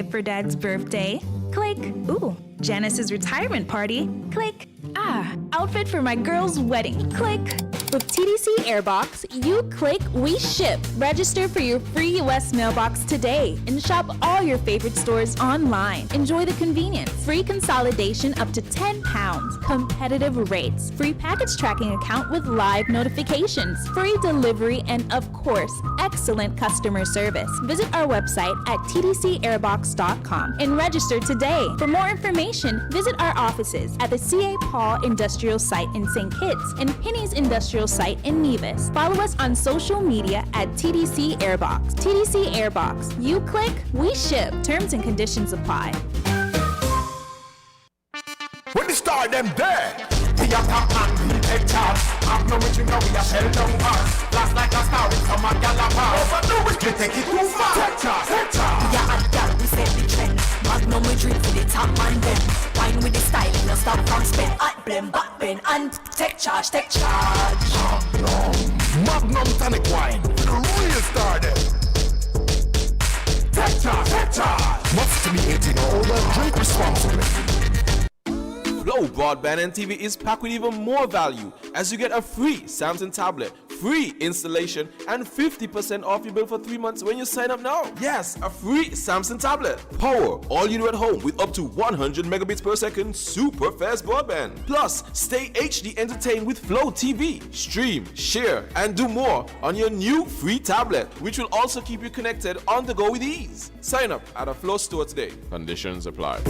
gift for Dad's birthday. Click. Ooh, Janice's retirement party. Click. Ah, outfit for my girl's wedding. Click. With TDC Airbox, you click, we ship. Register for your free US mailbox today and shop all your favorite stores online. Enjoy the convenience. Free consolidation up to £10. Competitive rates. Free package tracking account with live notifications. Free delivery and, of course, excellent customer service. Visit our website at tdcairbox.com and register today. For more information, visit our offices at the C.A. Paul Industrial Site in St. Kitts and Penny's Industrial Site in Nevis. Follow us on social media at TDC Airbox. TDC Airbox. You click, we ship. Terms and conditions apply. When the star them there, we are top man, we take charge. Have no reaching now, we are shell down us. Last like a star, it's from a gallop. Overdue it, we take it too far. Take charge, take charge. We are a gal, we set the trend. Magnum we drink for the top man then. Wine with the style, no stop from spin. At blem, back bend, and take charge, take charge. Magnum tonic wine, for the real star them. Take charge, take charge. Must be 18 or older, drink responsibly. Flow Broadband and TV is packed with even more value as you get a free Samsung tablet, free installation, and 50% off your bill for 3 months when you sign up now. Yes, a free Samsung tablet. Power all you do at home with up to 100 megabits per second super fast broadband. Plus, stay HD entertained with Flow TV. Stream, share, and do more on your new free tablet, which will also keep you connected on the go with ease. Sign up at a Flow store today. Conditions apply.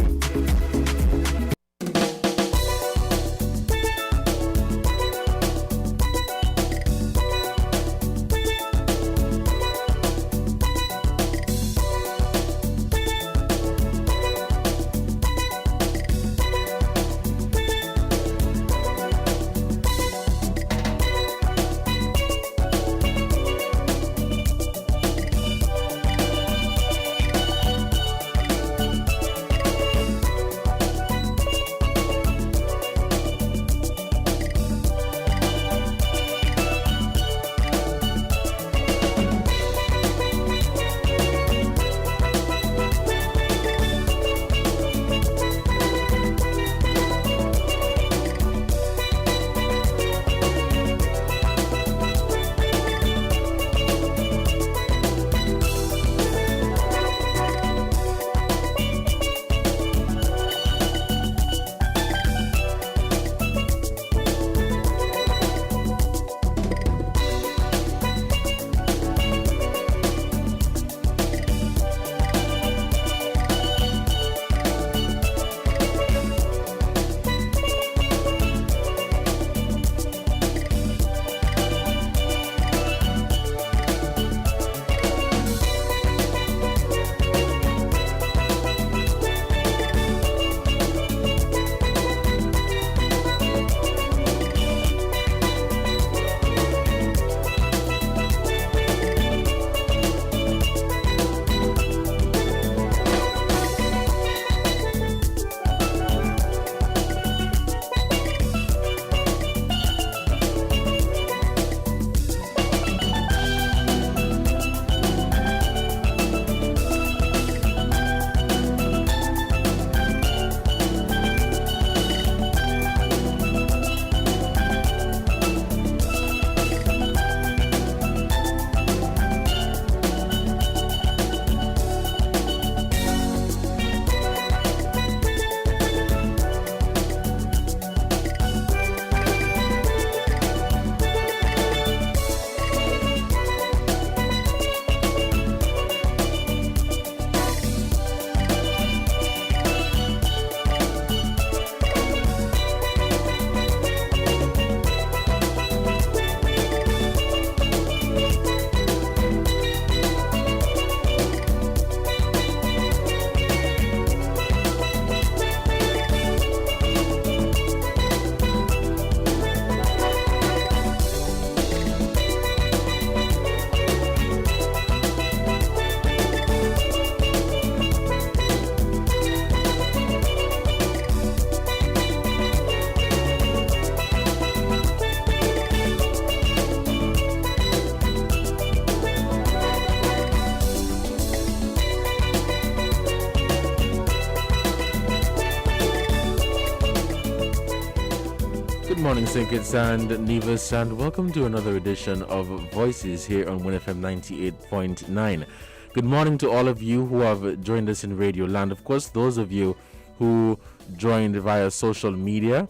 morning, St. Kitts and Nevis, and welcome to another edition of Voices here on WinFM 98.9. Good morning to all of you who have joined us in Radio Land. Of course, those of you who joined via social media,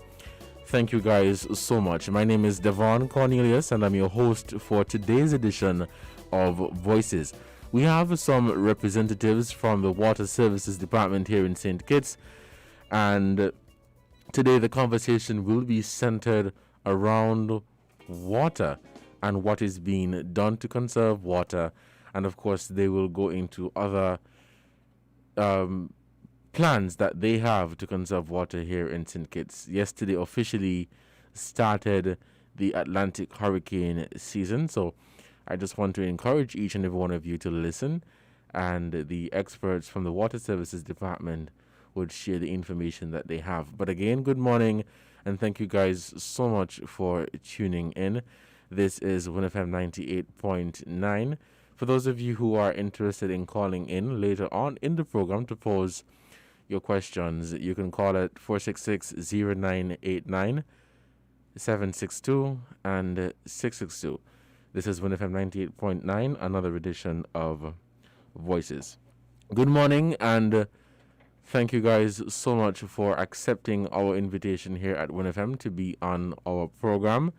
thank you guys so much. My name is Devon Cornelius, and I'm your host for today's edition of Voices. We have some representatives from the Water Services Department here in St. Kitts, and today the conversation will be centered around water and what is being done to conserve water. And of course, they will go into other plans that they have to conserve water here in St. Kitts. Yesterday officially started the Atlantic hurricane season, so I just want to encourage each and every one of you to listen, and the experts from the Water Services Department would share the information that they have. But again, good morning, and thank you guys so much for tuning in. This is WinFM 98.9. For those of you who are interested in calling in later on in the program to pose your questions, you can call at 466-0989, 762, and 662. This is WinFM 98.9, another edition of Voices. Good morning, and thank you guys so much for accepting our invitation here at WinFM to be on our program.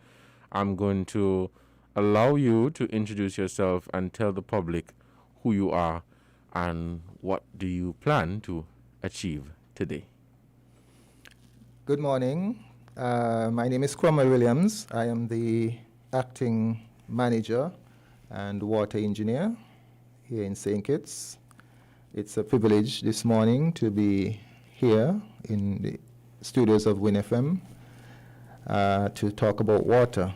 I'm going to allow you to introduce yourself and tell the public who you are and what do you plan to achieve today. Good morning. My name is Cromwell Williams. I am the acting manager and water engineer here in St. Kitts. It's a privilege this morning to be here in the studios of WinFM to talk about water.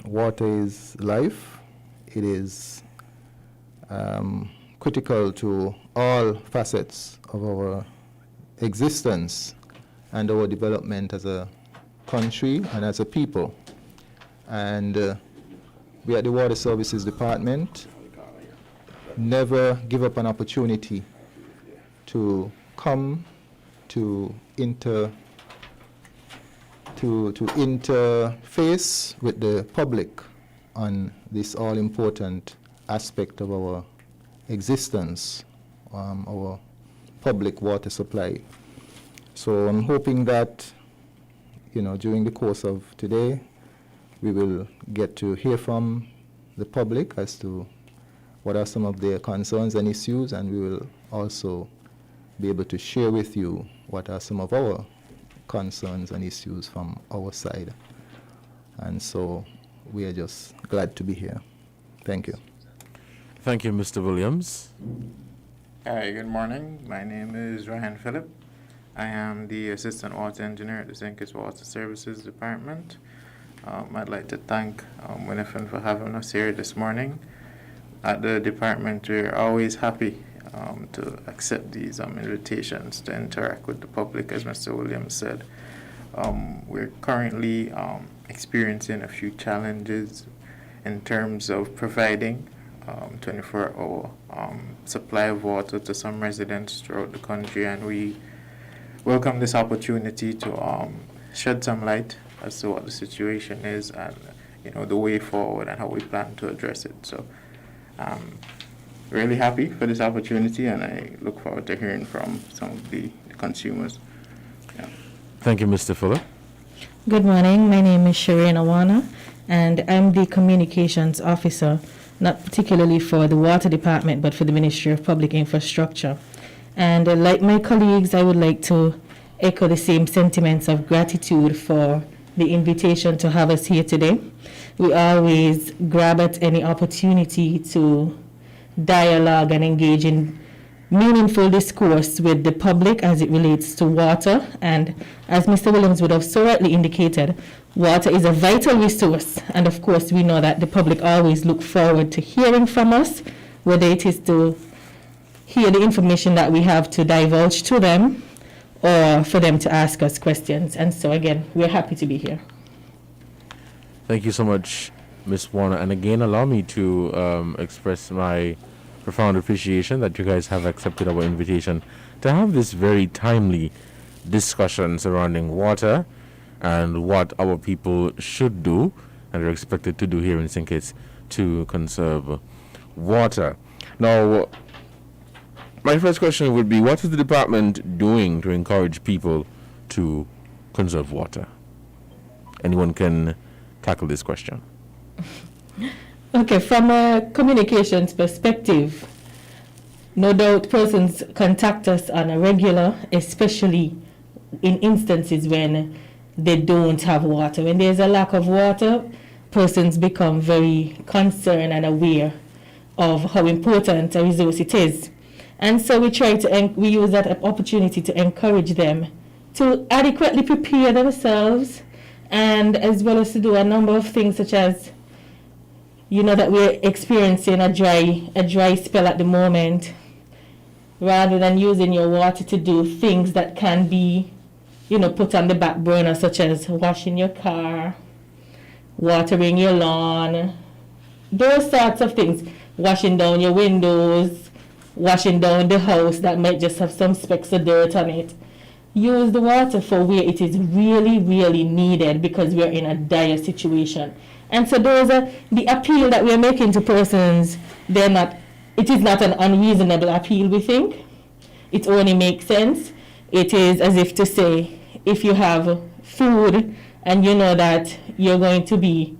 Water is life. It is critical to all facets of our existence and our development as a country and as a people. And we at the Water Services Department never give up an opportunity to come to interface with the public on this all-important aspect of our existence, our public water supply. So I'm hoping that, during the course of today, we will get to hear from the public as to what are some of their concerns and issues, and we will also be able to share with you what are some of our concerns and issues from our side. And so we are just glad to be here. Thank you. Thank you, Mr. Williams. Hi, good morning. My name is Ryan Phillip. I am the Assistant Water Engineer at the St. Kitts Water Services Department. I'd like to thank WinFM for having us here this morning. At the department, we're always happy to accept these invitations to interact with the public, as Mr. Williams said. We're currently experiencing a few challenges in terms of providing 24-hour supply of water to some residents throughout the country, and we welcome this opportunity to shed some light as to what the situation is and the way forward and how we plan to address it. So really happy for this opportunity, and I look forward to hearing from some of the consumers. Yeah. Thank you, Mr. Fuller. Good morning. My name is Shireen Awana, and I'm the Communications Officer, not particularly for the Water Department, but for the Ministry of Public Infrastructure. And like my colleagues, I would like to echo the same sentiments of gratitude for the invitation to have us here today. We always grab at any opportunity to dialogue and engage in meaningful discourse with the public as it relates to water. And as Mr. Williams would have so rightly indicated, water is a vital resource. And of course, we know that the public always look forward to hearing from us, whether it is to hear the information that we have to divulge to them or for them to ask us questions. And so again, we're happy to be here. Thank you so much, Ms. Warner. And again, allow me to express my profound appreciation that you guys have accepted our invitation to have this very timely discussion surrounding water and what our people should do and are expected to do here in St. Kitts to conserve water. Now, my first question would be, what is the department doing to encourage people to conserve water? Anyone can tackle this question. Okay, from a communications perspective, no doubt persons contact us on a regular, especially in instances when they don't have water. When there's a lack of water, persons become very concerned and aware of how important a resource it is. And so we we use that opportunity to encourage them to adequately prepare themselves, and as well as to do a number of things such as, you know, that we're experiencing a dry spell at the moment. Rather than using your water to do things that can be, you know, put on the back burner, such as washing your car, watering your lawn, those sorts of things, washing down your windows, washing down the house that might just have some specks of dirt on it. Use the water for where it is really, really needed, because we're in a dire situation. And so those are the appeal that we're making to persons. It is not an unreasonable appeal, we think. It only makes sense. It is as if to say, if you have food and you know that you're going to be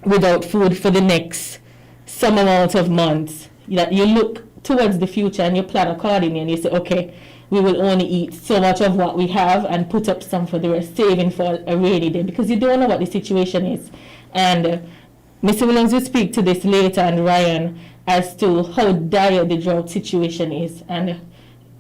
without food for the next some amount of months, that you look towards the future and you plan accordingly, and you say, okay, we will only eat so much of what we have and put up some for the rest, saving for a rainy day, because you don't know what the situation is. And Mr. Williams will speak to this later, and Ryan, as to how dire the drought situation is, and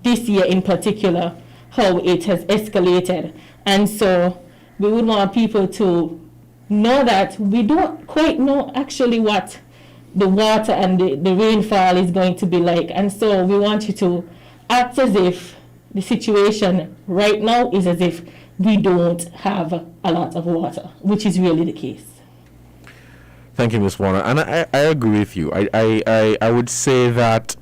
this year in particular, how it has escalated. And so we would want people to know that we don't quite know actually what the water and the rainfall is going to be like. And so we want you to act as if the situation right now is as if we don't have a lot of water, which is really the case. Thank you, Ms. Warner. And I agree with you. I would say that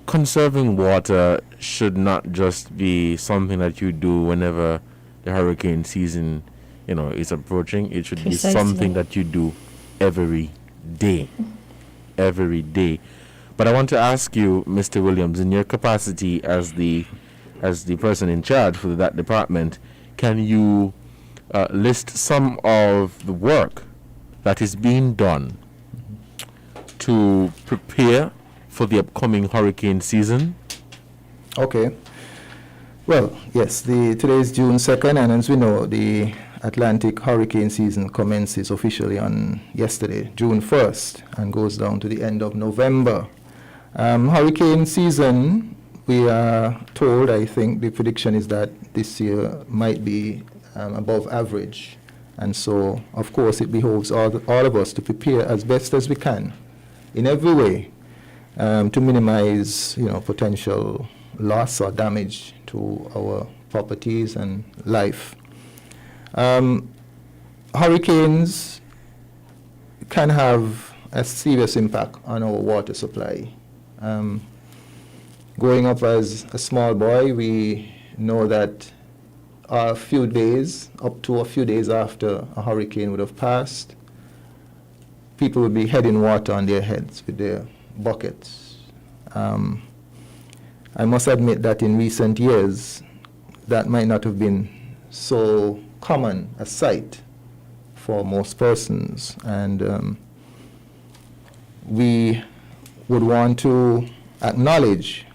conserving water should not just be something that you do whenever the hurricane season, is approaching. It should Precisely. be something that you do every day. Every day. But I want to ask you, Mr. Williams, in your capacity as the person in charge for that department, can you list some of the work that is being done to prepare for the upcoming hurricane season? Okay. Well, yes, today is June 2nd, and as we know, the Atlantic hurricane season commences officially on yesterday, June 1st, and goes down to the end of November. Hurricane season, we are told, I think the prediction is that this year might be above average. And so, of course, it behoves all of us to prepare as best as we can in every way to minimize, potential loss or damage to our properties and life. Hurricanes can have a serious impact on our water supply. Growing up as a small boy, we know that a few days after a hurricane would have passed, people would be heading water on their heads with their buckets. I must admit that in recent years, that might not have been so common a sight for most persons. And we would want to acknowledge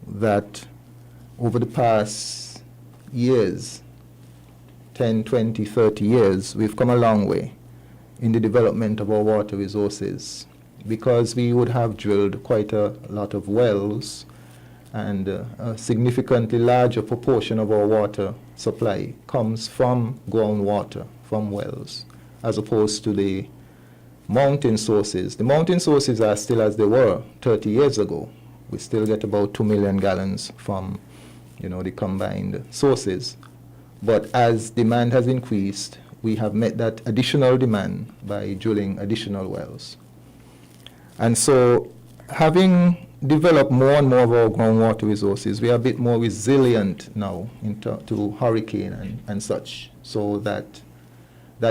that over the past years, 10, 20, 30 years, we've come a long way in the development of our water resources, because we would have drilled quite a lot of wells, and a significantly larger proportion of our water supply comes from groundwater, from wells, as opposed to the mountain sources. The mountain sources are still as they were 30 years ago. We still get about 2 million gallons from, the combined sources. But as demand has increased, we have met that additional demand by drilling additional wells. And so having develop more and more of our groundwater resources. We are a bit more resilient now to hurricane and such. So that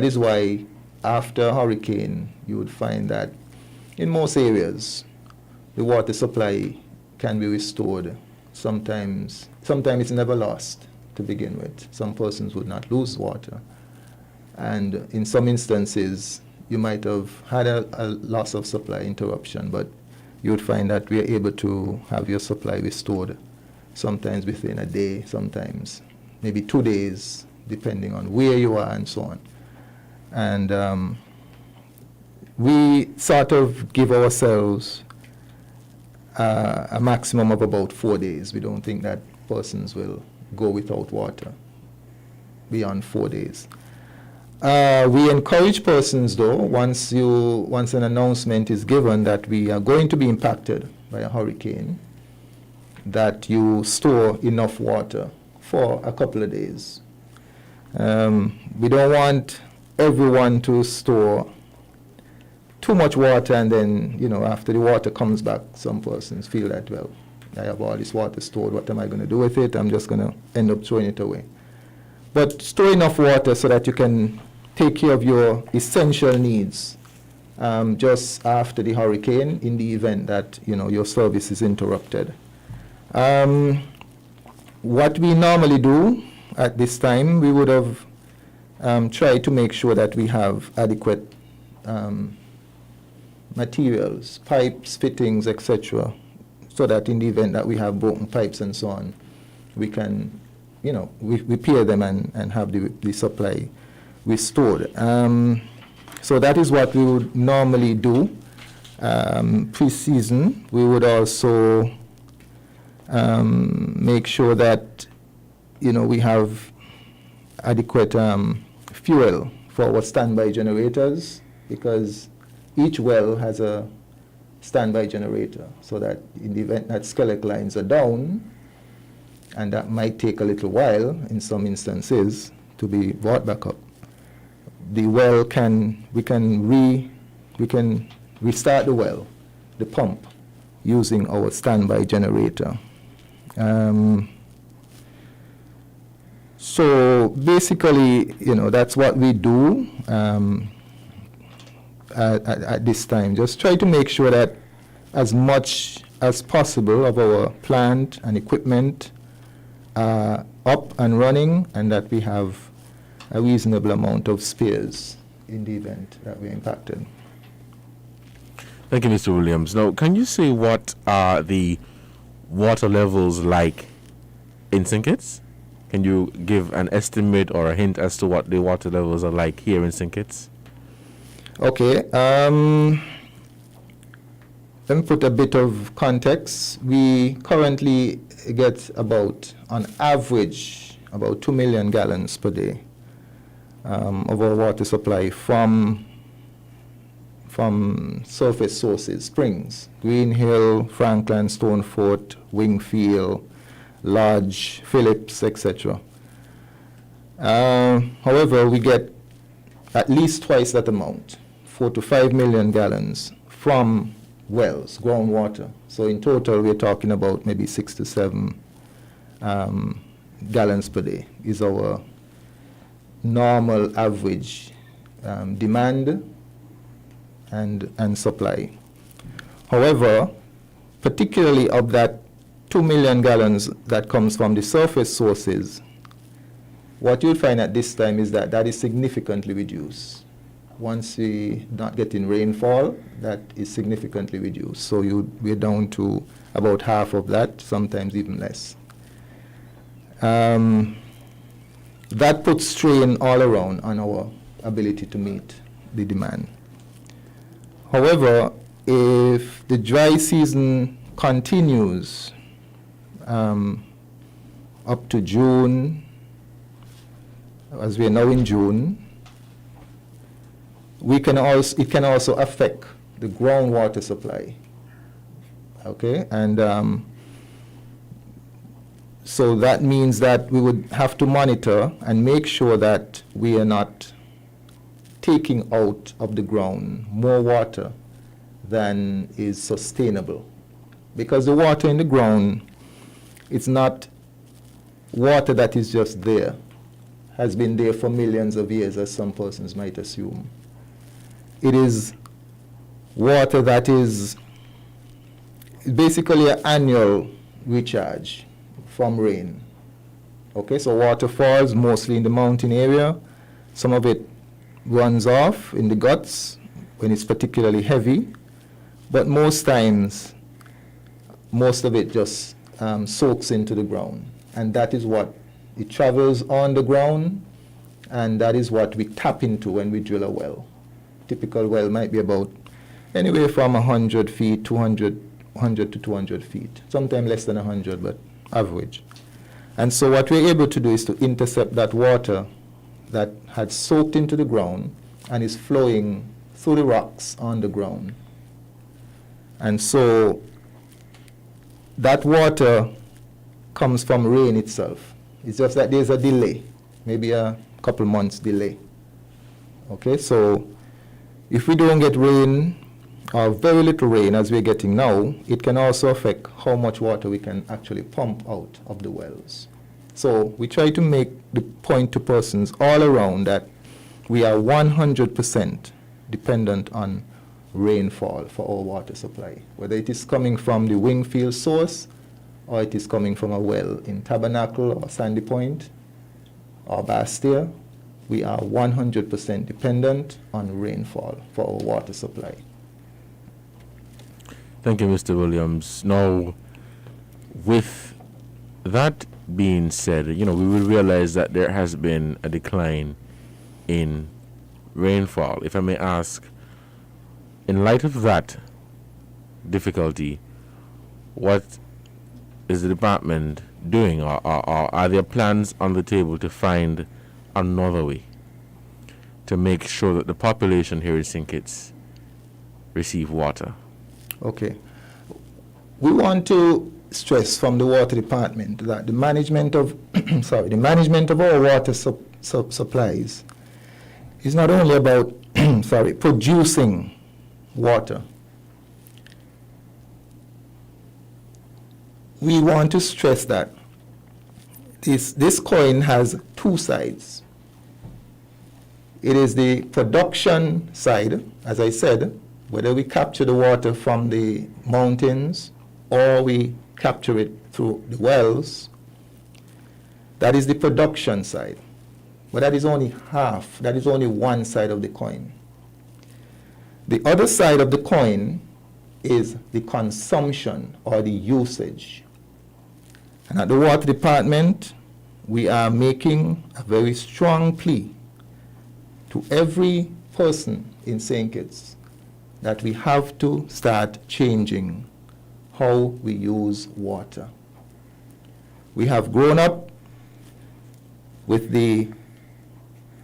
is why after a hurricane, you would find that in most areas, the water supply can be restored. Sometimes it's never lost to begin with. Some persons would not lose water. And in some instances, you might have had a loss of supply interruption, but you would find that we are able to have your supply restored, sometimes within a day, sometimes maybe 2 days, depending on where you are and so on. And we sort of give ourselves a maximum of about 4 days. We don't think that persons will go without water beyond 4 days. We encourage persons, though, once an announcement is given that we are going to be impacted by a hurricane, that you store enough water for a couple of days. We don't want everyone to store too much water, and then, after the water comes back, some persons feel that, well, I have all this water stored, what am I going to do with it? I'm just going to end up throwing it away. But store enough water so that you can take care of your essential needs just after the hurricane, in the event that, your service is interrupted. What we normally do at this time, we would have tried to make sure that we have adequate materials, pipes, fittings, etc., so that in the event that we have broken pipes and so on, we can, repair them and have the supply restored. So that is what we would normally do. Pre-season, we would also make sure that, we have adequate fuel for our standby generators, because each well has a standby generator, so that in the event that SCELEC lines are down, and that might take a little while in some instances to be brought back up, the well we can restart the well, the pump, using our standby generator. So basically, that's what we do at this time. Just try to make sure that as much as possible of our plant and equipment are up and running, and that we have a reasonable amount of spares in the event that we're impacted. Thank you, Mr. Williams. Now, can you say what are the water levels like in St. Kitts? Can you give an estimate or a hint as to what the water levels are like here in St. Kitts? Okay. Let me put a bit of context. We currently get about, on average, about 2 million gallons per day of our water supply from surface sources, springs, Green Hill, Franklin, Stone Fort, Wingfield, Lodge, Phillips, etc. However, we get at least twice that amount, 4 to 5 million gallons from wells, groundwater. So in total, we're talking about maybe 6 to 7 gallons per day is our normal average demand and supply. However, particularly of that 2 million gallons that comes from the surface sources, what you'll find at this time is that is significantly reduced. Once we not getting rainfall, that is significantly reduced. So we're down to about half of that, sometimes even less. That puts strain all around on our ability to meet the demand. However, if the dry season continues up to June, as we are now in June, it can also affect the groundwater supply. Okay, and so that means that we would have to monitor and make sure that we are not taking out of the ground more water than is sustainable because the water in the ground, it's not water that is just there, has been there for millions of years, as some persons might assume. It is water that is basically an annual recharge from rain. Okay, so water falls mostly in the mountain area. Some of it runs off in the guts when it's particularly heavy, but most times, most of it just soaks into the ground. And that is what it travels on the ground, and that is what we tap into when we drill a well. Typical well might be about anywhere from 100 feet, 100 to 200 feet, sometimes less than 100, but average. And so what we're able to do is to intercept that water that had soaked into the ground and is flowing through the rocks on the ground. And so that water comes from rain itself. It's just that there's a delay, maybe a couple months delay. Okay, so if we don't get rain, or very little rain as we're getting now, it can also affect how much water we can actually pump out of the wells. So we try to make the point to persons all around that we are 100% dependent on rainfall for our water supply, whether it is coming from the Wingfield source or it is coming from a well in Tabernacle or Sandy Point or Bastia. We are 100% dependent on rainfall for our water supply. Thank you, Mr. Williams. Now, with that being said, we will realize that there has been a decline in rainfall. If I may ask, in light of that difficulty, what is the department doing, or are there plans on the table to find another way to make sure that the population here in St. Kitts receive water? Okay. We want to stress from the water department that the management of the management of our water supplies is not only about producing water. We want to stress that this coin has two sides. It is the production side, as I said, whether we capture the water from the mountains or we capture it through the wells. That is the production side. But that is only half, that is only one side of the coin. The other side of the coin is the consumption or the usage. And at the water department, we are making a very strong plea to every person in St. Kitts that we have to start changing how we use water. We have grown up with the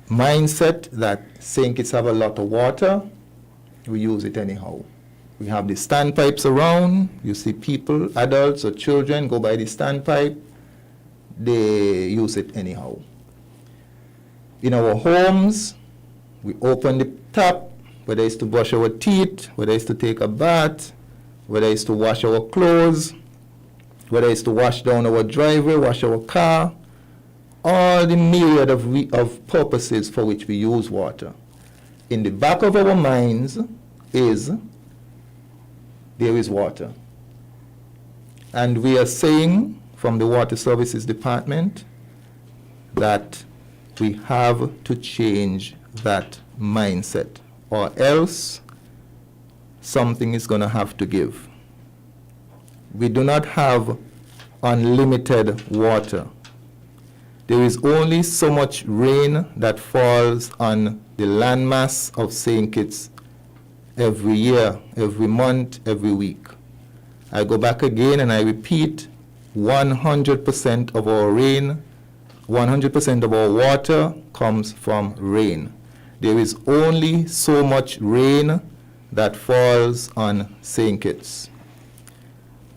mindset that St. Kitts have a lot of water, we use it anyhow. We have the standpipes around, you see people, adults or children go by the standpipe, they use it anyhow. In our homes, we open the tap, whether it's to brush our teeth, whether it's to take a bath, whether it's to wash our clothes, whether it's to wash down our driveway, wash our car, all the myriad of purposes for which we use water. In the back of our minds is there is water. And we are saying from the Water Services Department that we have to change that mindset, or else something is going to have to give. We do not have unlimited water. There is only so much rain that falls on the landmass of St. Kitts every year, every month, every week. I go back again and I repeat, 100% of our rain, 100% of our water comes from rain. There is only so much rain that falls on St. Kitts.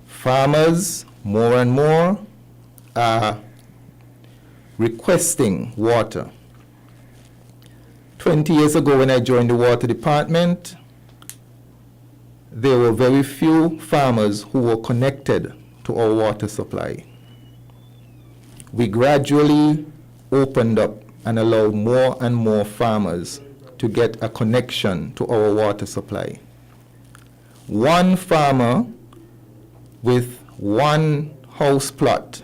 Farmers, more and more, are requesting water. 20 years ago when I joined the water department, there were very few farmers who were connected to our water supply. We gradually opened up and allowed more and more farmers to get a connection to our water supply. One farmer with one house plot,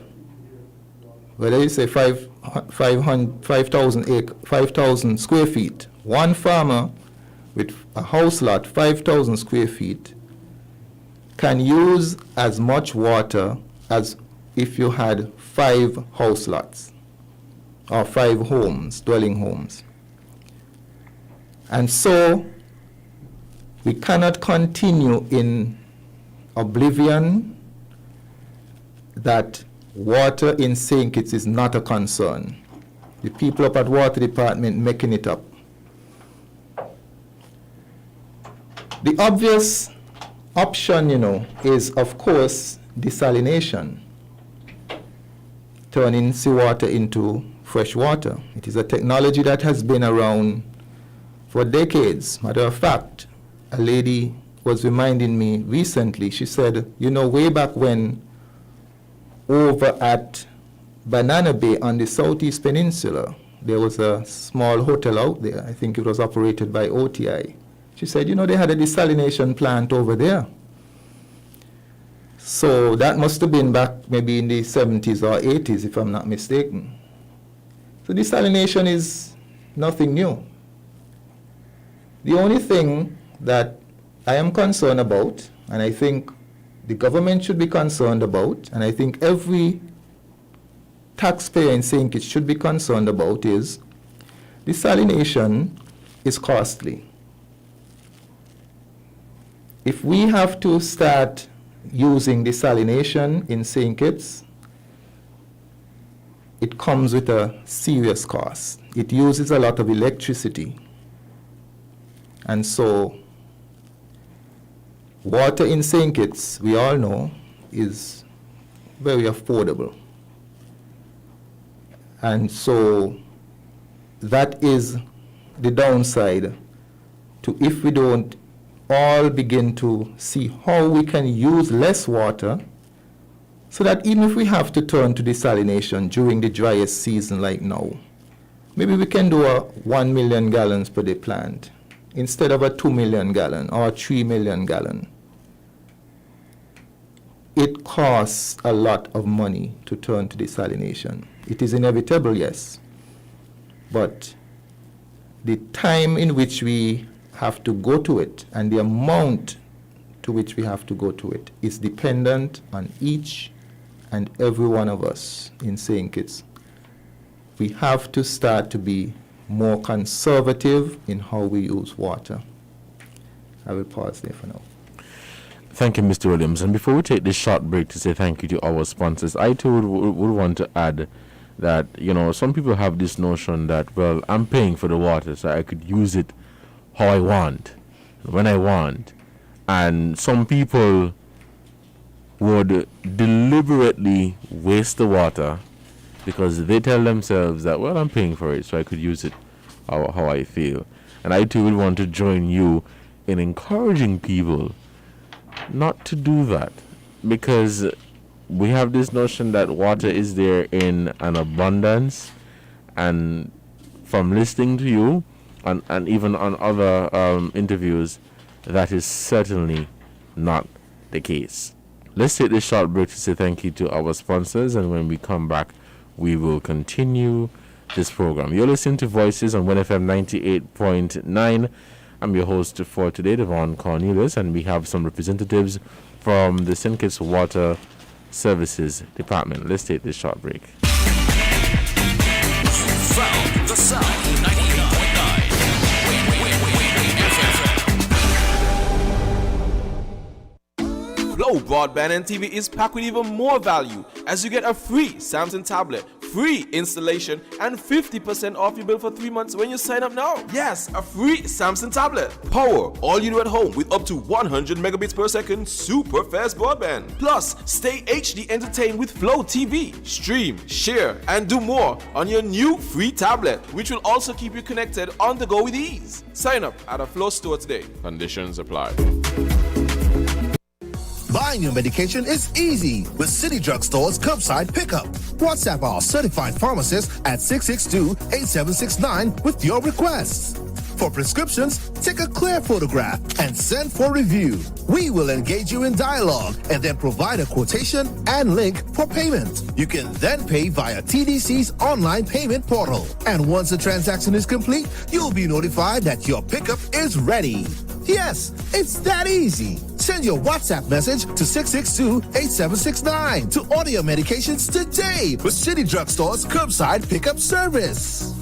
whether you say 5,000 square feet, one farmer with a house lot, 5,000 square feet, can use as much water as if you had 5 house lots or 5 homes, dwelling homes. And so we cannot continue in oblivion that water in St. Kitts is not a concern. The people up at Water Department making it up. The obvious option, is of course desalination, turning seawater into fresh water. It is a technology that has been around for decades. Matter of fact, a lady was reminding me recently, she said, way back when over at Banana Bay on the Southeast Peninsula, there was a small hotel out there. I think it was operated by OTI. She said, they had a desalination plant over there. So that must have been back maybe in the 70s or 80s, if I'm not mistaken. So desalination is nothing new. The only thing that I am concerned about, and I think the government should be concerned about, and I think every taxpayer in St. Kitts should be concerned about, is desalination is costly. If we have to start using desalination in St. Kitts, it comes with a serious cost. It uses a lot of electricity. And so water in St. Kitts, we all know, is very affordable. And so that is the downside to if we don't all begin to see how we can use less water, so that even if we have to turn to desalination during the driest season like now, maybe we can do a 1 million gallons per day plant instead of a 2 million gallon or a 3 million gallon. It costs a lot of money to turn to desalination. It is inevitable, yes, but the time in which we have to go to it and the amount to which we have to go to it is dependent on each and every one of us in St. Kitts. We have to start to be more conservative in how we use water. I will pause there for now. Thank you, Mr. Williams. And before we take this short break to say thank you to our sponsors, I too would want to add that, some people have this notion that, well, I'm paying for the water, so I could use it how I want, when I want. And some people would deliberately waste the water because they tell themselves that, well, I'm paying for it, so I could use it how I feel. And I too would want to join you in encouraging people not to do that, because we have this notion that water is there in an abundance, and from listening to you and even on other interviews, that is certainly not the case. Let's take this short break to say thank you to our sponsors, and when we come back, we will continue this program. You're listening to Voices on 1FM 98.9. I'm your host for today, Devon Cornelius, and we have some representatives from the St. Kitts Water Services Department. Let's take this short break. Found the sound, 98.9. Flow Broadband and TV is packed with even more value, as you get a free Samsung tablet, free installation, and 50% off your bill for 3 months when you sign up now. Yes, a free Samsung tablet. Power all you do at home with up to 100 megabits per second super fast broadband. Plus, stay HD entertained with Flow TV. Stream, share, and do more on your new free tablet, which will also keep you connected on the go with ease. Sign up at a Flow store today. Conditions apply. Buying your medication is easy with City Drug Stores curbside pickup. WhatsApp our certified pharmacist at 662-8769 with your requests. For prescriptions, take a clear photograph and send for review. We will engage you in dialogue and then provide a quotation and link for payment. You can then pay via TDC's online payment portal. And once the transaction is complete, you'll be notified that your pickup is ready. Yes, it's that easy. Send your WhatsApp message to 662-8769 to order your medications today with City Drug Stores curbside pickup service.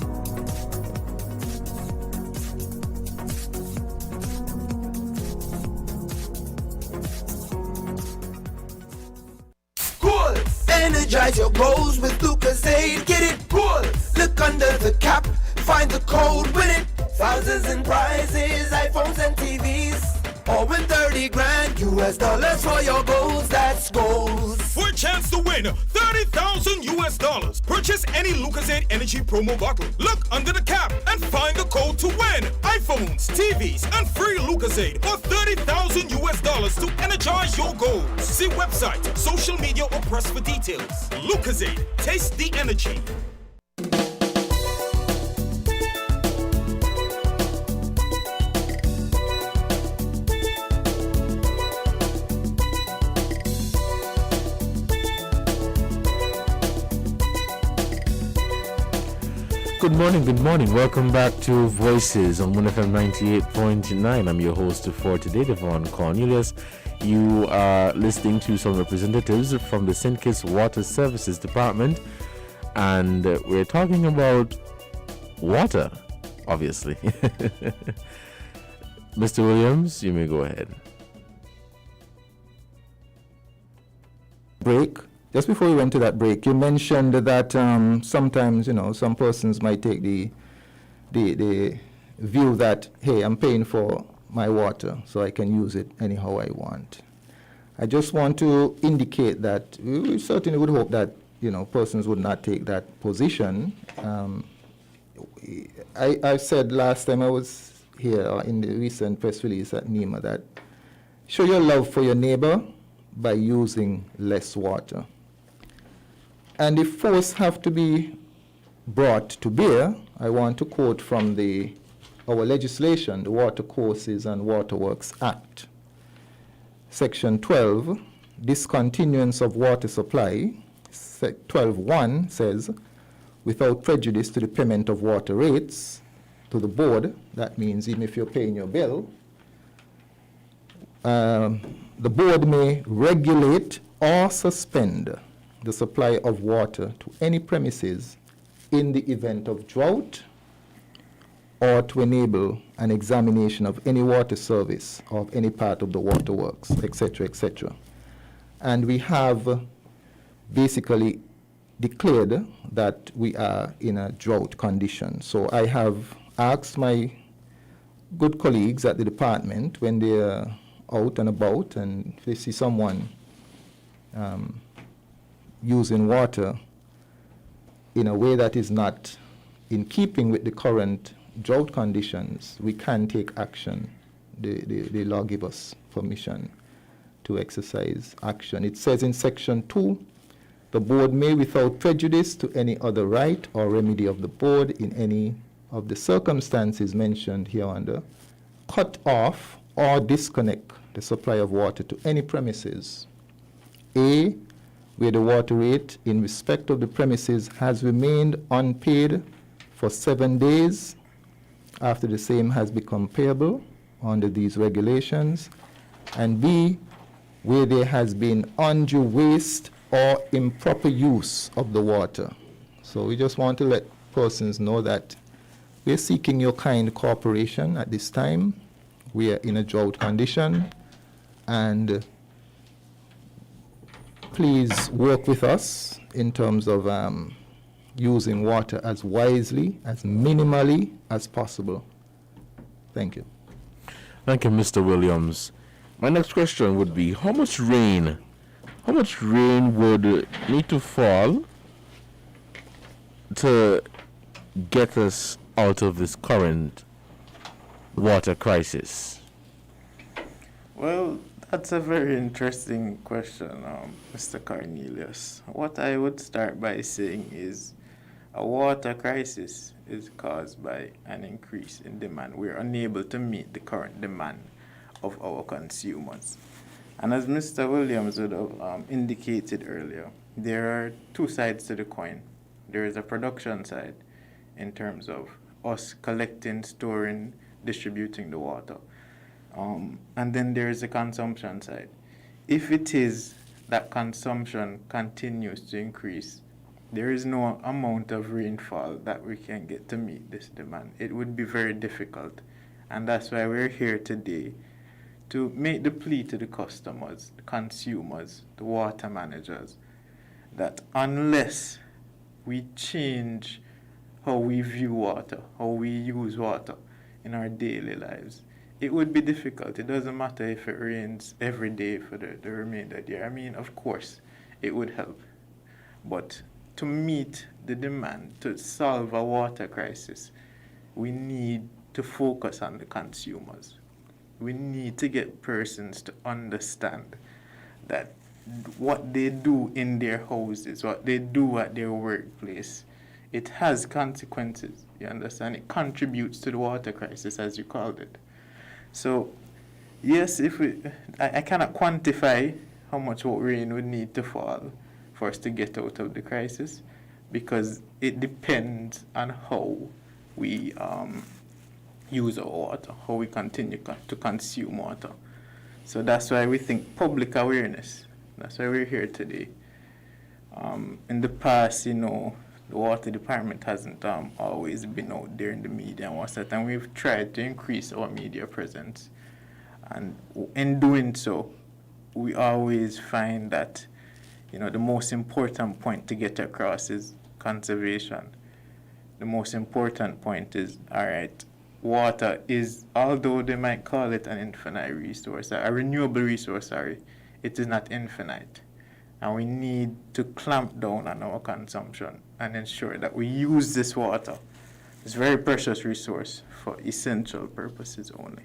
Cool. Energize your goals with Lucozade. Get it cool. Look under the cap. Find the code. Win it. Thousands in prizes. iPhones and TVs. Or win 30 grand US dollars for your goals. That's goals. For a chance to win 30,000 US dollars. Purchase any Lucozade Energy promo bottle. Look under the cap and find the code to win iPhones, TVs, and free Lucozade for 30,000 US dollars to energize your goals. See website, social media, or press for details. Lucozade, taste the energy. Good morning. Welcome back to Voices on 1FM 98.9. I'm your host for today, Devon Cornelius. You are listening to some representatives from the St. Kitts Water Services Department, and we're talking about water, obviously. Mr. Williams, you may go ahead. Break. Just before we went to that break, you mentioned that sometimes, some persons might take the view that, hey, I'm paying for my water, so I can use it anyhow I want. I just want to indicate that we certainly would hope that, persons would not take that position. I said last time I was here in the recent press release at NEMA that show your love for your neighbor by using less water. And if force have to be brought to bear, I want to quote from our legislation, the Water Courses and Waterworks Act. Section 12, discontinuance of water supply, 12.1 says, without prejudice to the payment of water rates to the board, that means even if you're paying your bill, the board may regulate or suspend the supply of water to any premises in the event of drought or to enable an examination of any water service of any part of the waterworks, etc., etc. And we have basically declared that we are in a drought condition. So I have asked my good colleagues at the department when they are out and about and if they see someone using water in a way that is not in keeping with the current drought conditions, we can take action. The law gives us permission to exercise action. It says in Section 2, the board may, without prejudice to any other right or remedy of the board in any of the circumstances mentioned hereunder, cut off or disconnect the supply of water to any premises. A, where the water rate in respect of the premises has remained unpaid for 7 days after the same has become payable under these regulations, and B, where there has been undue waste or improper use of the water. So we just want to let persons know that we're seeking your kind cooperation at this time. We are in a drought condition, and please work with us in terms of using water as wisely, as minimally as possible. Thank you. Thank you, Mr. Williams. My next question would be, how much rain would need to fall to get us out of this current water crisis? Well, That's a very interesting question, Mr. Cornelius. What I would start by saying is a water crisis is caused by an increase in demand. We're unable to meet the current demand of our consumers. And as Mr. Williams would have indicated earlier, there are two sides to the coin. There is a production side in terms of us collecting, storing, distributing the water. And then there is the consumption side. If it is that consumption continues to increase, there is no amount of rainfall that we can get to meet this demand. It would be very difficult. And that's why we're here today to make the plea to the customers, the consumers, the water managers, that unless we change how we view water, how we use water in our daily lives, it would be difficult. It doesn't matter if it rains every day for the remainder of the year. I mean, of course, it would help. But to meet the demand, to solve a water crisis, we need to focus on the consumers. We need to get persons to understand that what they do in their houses, what they do at their workplace, it has consequences, you understand? It contributes to the water crisis, as you called it. So, yes, I cannot quantify how much rain would need to fall for us to get out of the crisis, because it depends on how we use our water, how we continue to consume water. So that's why we think public awareness, that's why we're here today. In the past, the water department hasn't always been out there in the media and what's that, and we've tried to increase our media presence. And in doing so, we always find that, the most important point to get across is conservation. The most important point is, all right, water is, although they might call it an infinite resource, a renewable resource, it is not infinite. And we need to clamp down on our consumption and ensure that we use this water, this very precious resource, for essential purposes only.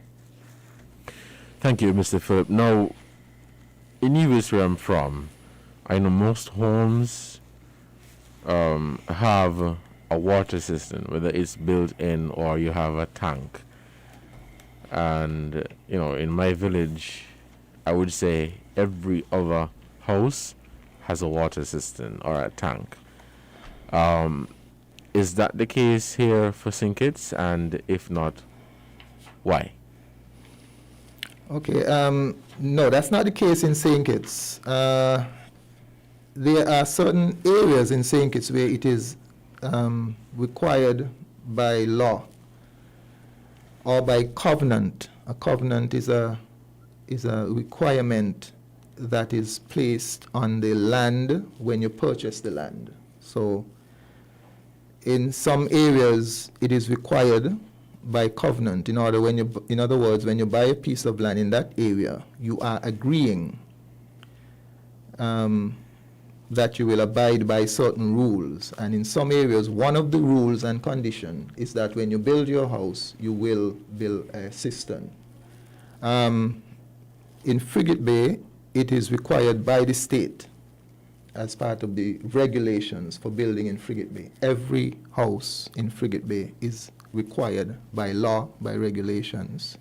Thank you, Mr. Philip. Now, in Nevis, where I'm from, I know most homes have a water system, whether it's built in or you have a tank. And, in my village, I would say every other house has a water system or a tank. Is that the case here for St. Kitts? And if not, why? Okay, no, that's not the case in St. Kitts. There are certain areas in St. Kitts where it is required by law or by covenant. A covenant is a requirement that is placed on the land when you purchase the land. So in some areas it is required by covenant. In other words, when you buy a piece of land in that area, you are agreeing that you will abide by certain rules. And in some areas, one of the rules and condition is that when you build your house, you will build a cistern. In Frigate Bay, it is required by the state as part of the regulations for building in Frigate Bay. Every house in Frigate Bay is required by law, by regulations,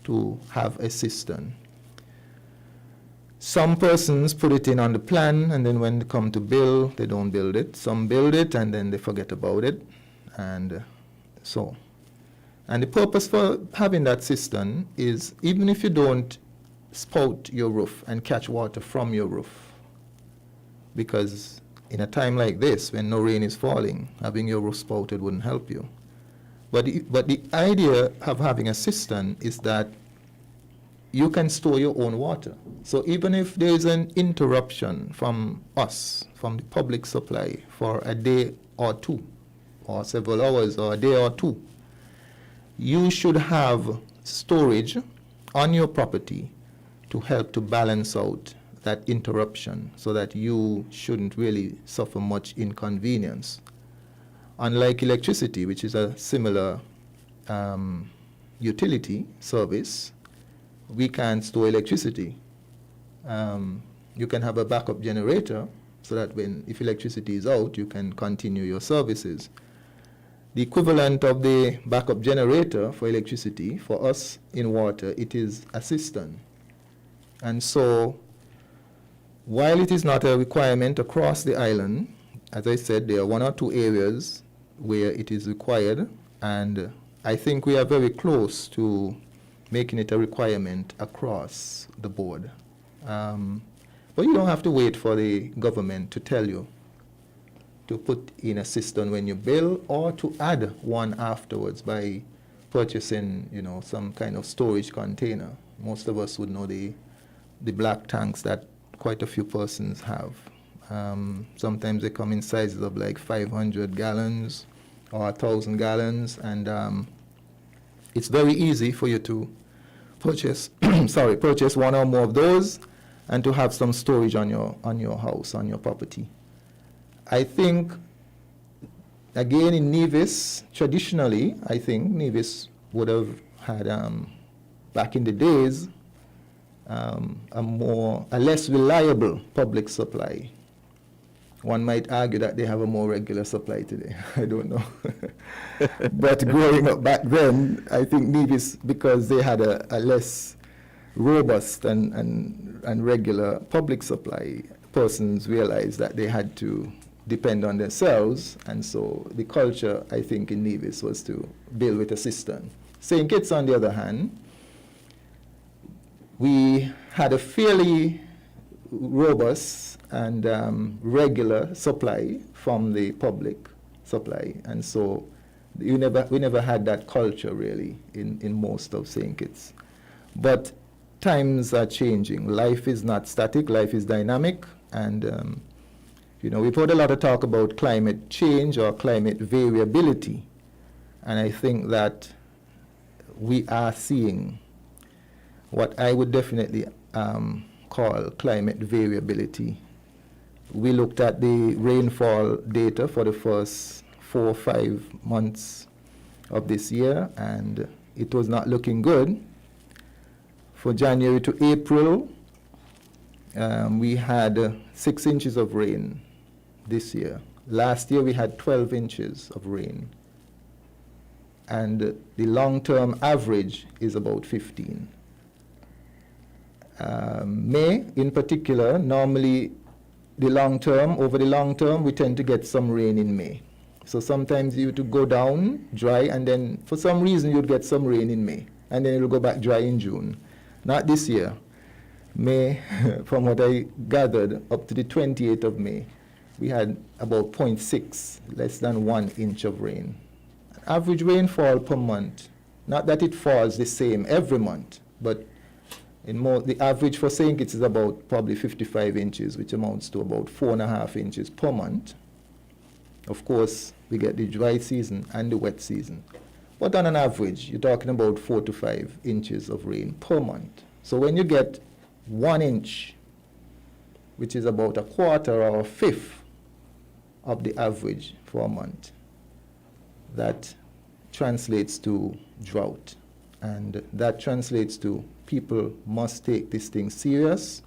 to have a cistern. Some persons put it in on the plan, and then when they come to build, they don't build it. Some build it, and then they forget about it, and so. And the purpose for having that cistern is, even if you don't spout your roof and catch water from your roof, because in a time like this, when no rain is falling, having your roof spouted wouldn't help you. But the idea of having a cistern is that you can store your own water. So even if there is an interruption from us, from the public supply, for a day or two, or several hours, or a day or two, you should have storage on your property to help to balance out that interruption so that you shouldn't really suffer much inconvenience. Unlike electricity, which is a similar utility service, we can't store electricity. You can have a backup generator so that if electricity is out, you can continue your services. The equivalent of the backup generator for electricity, for us in water, it is a cistern. And so, while it is not a requirement across the island, as I said, there are 1 or 2 areas where it is required, and I think we are very close to making it a requirement across the board. But you don't have to wait for the government to tell you to put in a cistern when you build, or to add one afterwards by purchasing, some kind of storage container. Most of us would know the black tanks that quite a few persons have. Sometimes they come in sizes of like 500 gallons or 1,000 gallons, and it's very easy for you to purchase purchase one or more of those, and to have some storage on your house, on your property. I think, again, in Nevis, traditionally, I think Nevis would have had, back in the days, a less reliable public supply. One might argue that they have a more regular supply today. I don't know. But growing up back then, I think Nevis, because they had a less robust and regular public supply, persons realized that they had to depend on themselves, and so the culture, I think, in Nevis was to build with a cistern. St. Kitts, on the other hand, we had a fairly robust and regular supply from the public supply, and so we never had that culture really in most of St. Kitts. But times are changing. Life is not static, life is dynamic, and we've heard a lot of talk about climate change or climate variability, and I think that we are seeing what I would definitely call climate variability. We looked at the rainfall data for the first 4 or 5 months of this year, and it was not looking good. For January to April, we had 6 inches of rain this year. Last year we had 12 inches of rain. And the long-term average is about 15. May, in particular, normally over the long term, we tend to get some rain in May. So sometimes you have to go down, dry, and then for some reason you'd get some rain in May, and then it'll go back dry in June. Not this year. May, from what I gathered, up to the 28th of May, we had about 0.6, less than 1 inch of rain. Average rainfall per month, not that it falls the same every month, but the average for St. Kitts is about probably 55 inches, which amounts to about 4.5 inches per month. Of course, we get the dry season and the wet season. But on an average, you're talking about 4 to 5 inches of rain per month. So when you get 1 inch, which is about a quarter or a fifth of the average for a month, that translates to drought. And that translates to people must take this thing serious.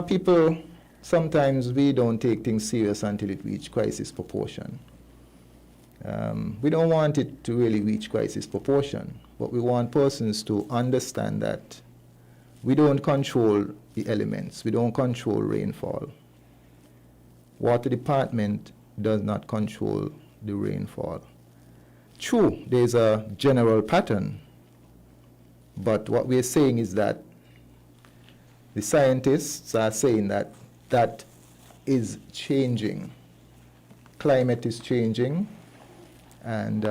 People, sometimes we don't take things serious until it reaches crisis proportion. We don't want it to really reach crisis proportion, but we want persons to understand that we don't control the elements. We don't control rainfall. Water Department does not control the rainfall. True, there's a general pattern, but what we're saying is that the scientists are saying that that is changing. Climate is changing, and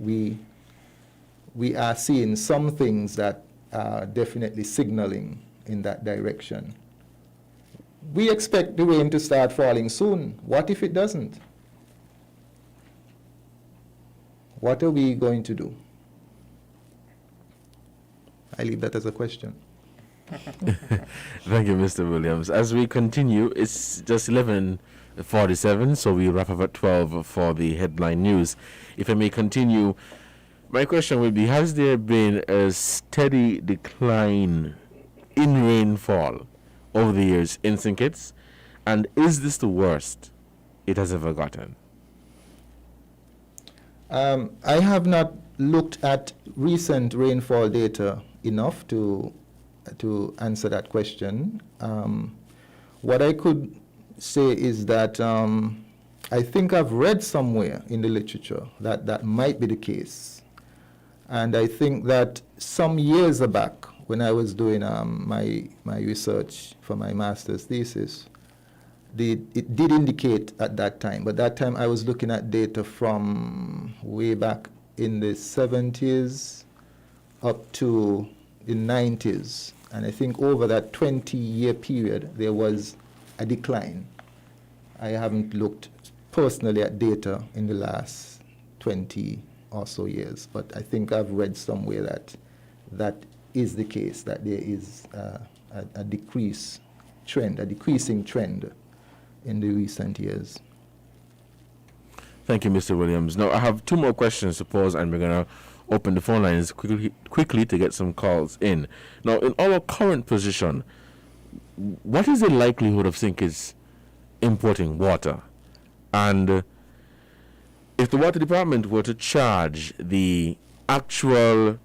we are seeing some things that are definitely signaling in that direction. We expect the rain to start falling soon. What if it doesn't? What are we going to do? I leave that as a question. Thank you, Mr. Williams. As we continue, it's just 11:47, so we wrap up at 12 for the headline news. If I may continue, My question would be, has there been a steady decline in rainfall over the years in St. Kitts? And is this the worst it has ever gotten? I have not looked at recent rainfall data enough to answer that question. What I could say is that I think I've read somewhere in the literature that that might be the case. And I think that some years back, when I was doing my research for my master's thesis, it did indicate at that time, but that time I was looking at data from way back in the 70s up to the 90s. And I think over that 20-year period, there was a decline. I haven't looked personally at data in the last 20 or so years, but I think I've read somewhere that that is the case, that there is a decreasing trend in the recent years. Thank you, Mr. Williams. Now, I have two more questions to pose, and we're going to open the phone lines quickly to get some calls in. Now, in our current position, what is the likelihood of St. Kitts importing water? And if the water department were to charge the actual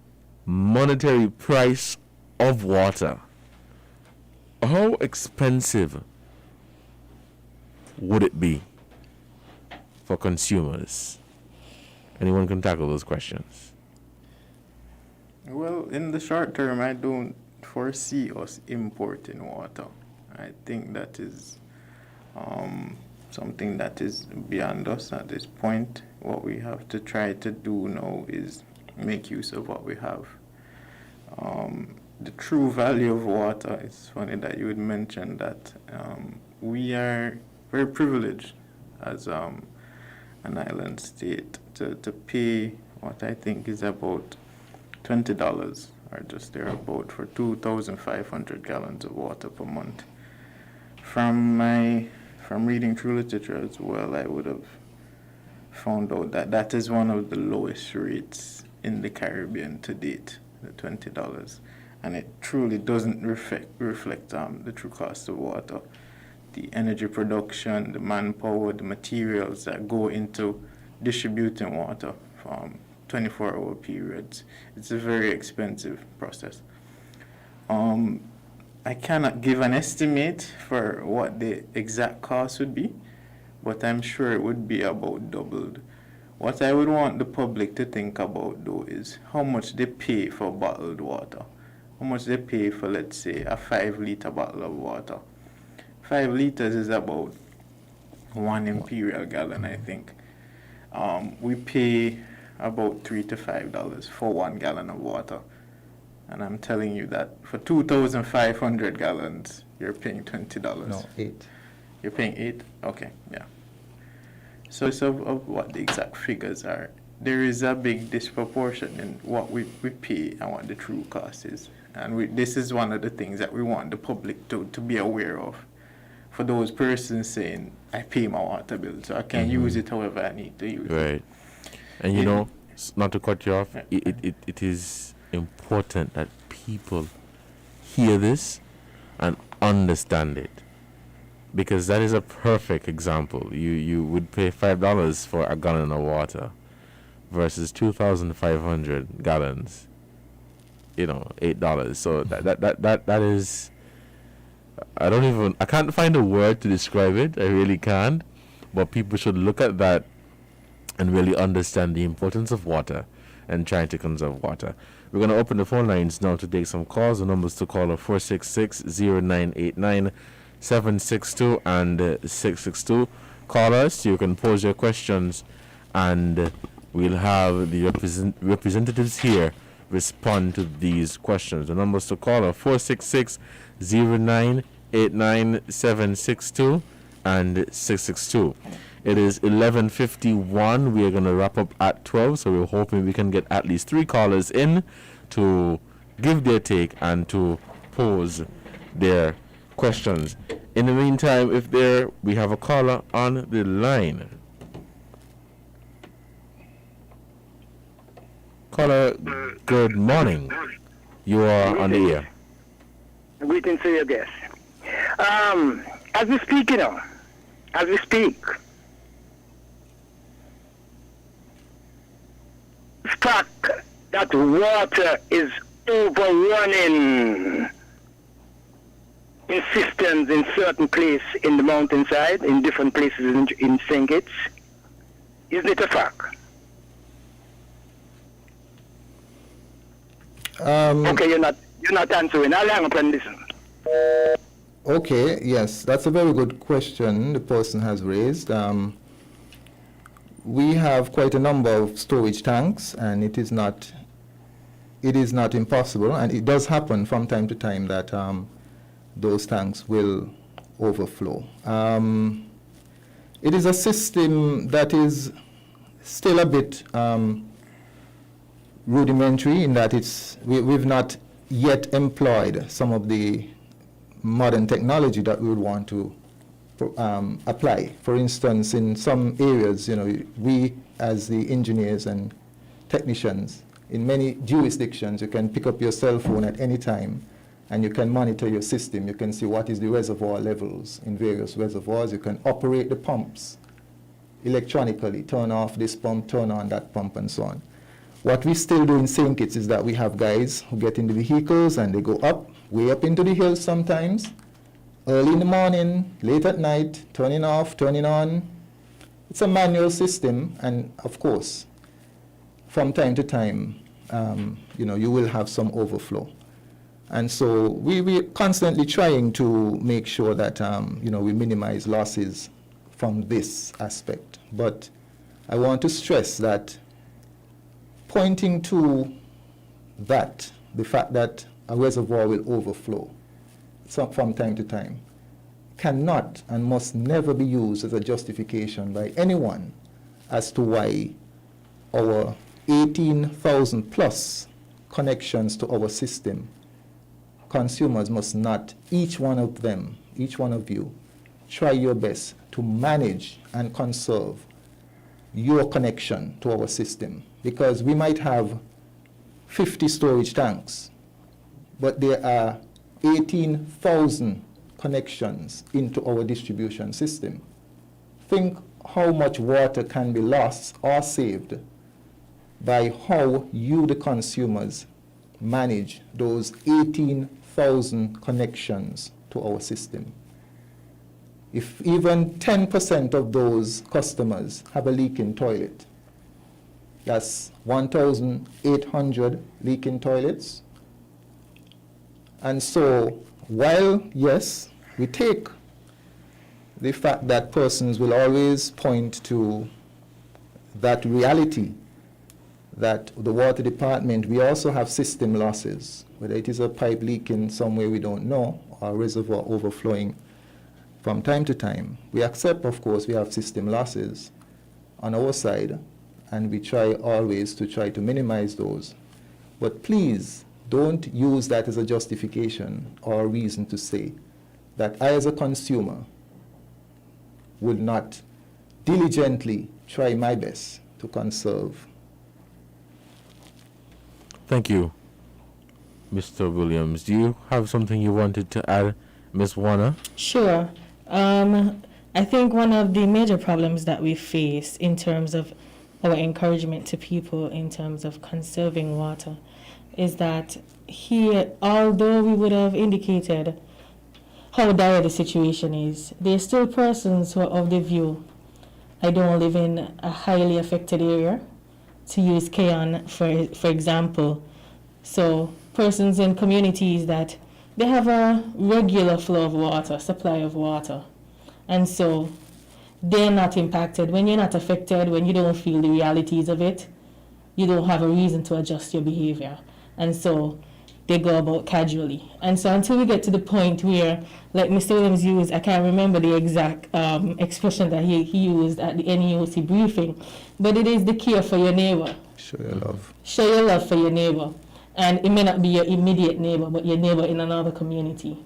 monetary price of water, how expensive would it be for consumers? Anyone can tackle those questions. Well, in the short term, I don't foresee us importing water. I think that is something that is beyond us at this point. What we have to try to do now is make use of what we have. The true value of water, it's funny that you would mention that we are very privileged as an island state to pay what I think is about $20 or just thereabout for 2,500 gallons of water per month. From reading through literature as well, I would have found out that that is one of the lowest rates in the Caribbean to date, the $20. And it truly doesn't reflect the true cost of water. The energy production, the manpower, the materials that go into distributing water from 24-hour periods. It's a very expensive process. I cannot give an estimate for what the exact cost would be, but I'm sure it would be about doubled. What I would want the public to think about, though, is how much they pay for bottled water. How much they pay for, let's say, a 5-liter bottle of water. 5 liters is about 1 imperial gallon, I think. We pay about $3 to $5 for 1 gallon of water. And I'm telling you that for 2,500 gallons, you're paying $20. No, 8. You're paying 8? Okay, yeah. So of what the exact figures are, there is a big disproportion in what we pay and what the true cost is. And this is one of the things that we want the public to be aware of. For those persons saying, I pay my water bill, so I can use it however I need to use it. Right. And you know, not to cut you off, it is important that people hear this and understand it. Because that is a perfect example. You would pay $5 for a gallon of water versus 2,500 gallons. $8. So that is, I can't find a word to describe it. I really can't. But people should look at that and really understand the importance of water and trying to conserve water. We're going to open the phone lines now to take some calls. The numbers to call are 466-0989, 762 and 662. Call us. You can pose your questions, and we'll have the representatives here respond to these questions. The numbers to call are 466-0989, 762 and 662. It is 11:51. We are going to wrap up at 12, so we're hoping we can get at least 3 callers in to give their take and to pose their questions. In the meantime, we have a caller on the line. Caller, good morning. You are on the air. Greetings to your guests. As we speak, fact that water is overrunning in systems in certain places in the mountainside, in different places in St. Kitts. Isn't it a fact? Okay, you're not answering. I'll hang up and listen. Okay, yes, that's a very good question the person has raised. We have quite a number of storage tanks, and it is not impossible, and it does happen from time to time that those tanks will overflow. It is a system that is still a bit rudimentary in that we've not yet employed some of the modern technology that we would want to apply. For instance, in some areas, we as the engineers and technicians, in many jurisdictions, you can pick up your cell phone at any time and you can monitor your system. You can see what is the reservoir levels in various reservoirs. You can operate the pumps electronically, turn off this pump, turn on that pump, and so on. What we still do in St. Kitts is that we have guys who get in the vehicles and they go up, way up into the hills sometimes, early in the morning, late at night, turning off, turning on. It's a manual system, and of course, from time to time, you will have some overflow. And so we're constantly trying to make sure that, we minimize losses from this aspect. But I want to stress that pointing to that, the fact that a reservoir will overflow from time to time, cannot and must never be used as a justification by anyone as to why our 18,000 plus connections to our system, consumers must not, each one of you, try your best to manage and conserve your connection to our system. Because we might have 50 storage tanks, but there are 18,000 connections into our distribution system. Think how much water can be lost or saved by how you, the consumers, manage those 18,000 connections to our system. If even 10% of those customers have a leaking toilet, that's 1,800 leaking toilets. And so, while, yes, we take the fact that persons will always point to that reality, that the water department, we also have system losses, whether it is a pipe leaking somewhere we don't know, or a reservoir overflowing from time to time. We accept, of course, we have system losses on our side, and we try always to try to minimize those. But please don't use that as a justification or a reason to say that I, as a consumer, would not diligently try my best to conserve. Thank you, Mr. Williams. Do you have something you wanted to add, Ms. Warner? Sure. I think one of the major problems that we face in terms of our encouragement to people in terms of conserving water is that here, although we would have indicated how dire the situation is, there's still persons who are of the view, I don't live in a highly affected area, to use Keon for example. So persons in communities that they have a regular flow of water, supply of water, and so they're not impacted. When you're not affected, when you don't feel the realities of it, you don't have a reason to adjust your behavior. And so they go about casually. And so until we get to the point where, like Mr. Williams used, I can't remember the exact expression that he used at the NEOC briefing, but it is the care for your neighbor. Show your love. Show your love for your neighbor. And it may not be your immediate neighbor, but your neighbor in another community.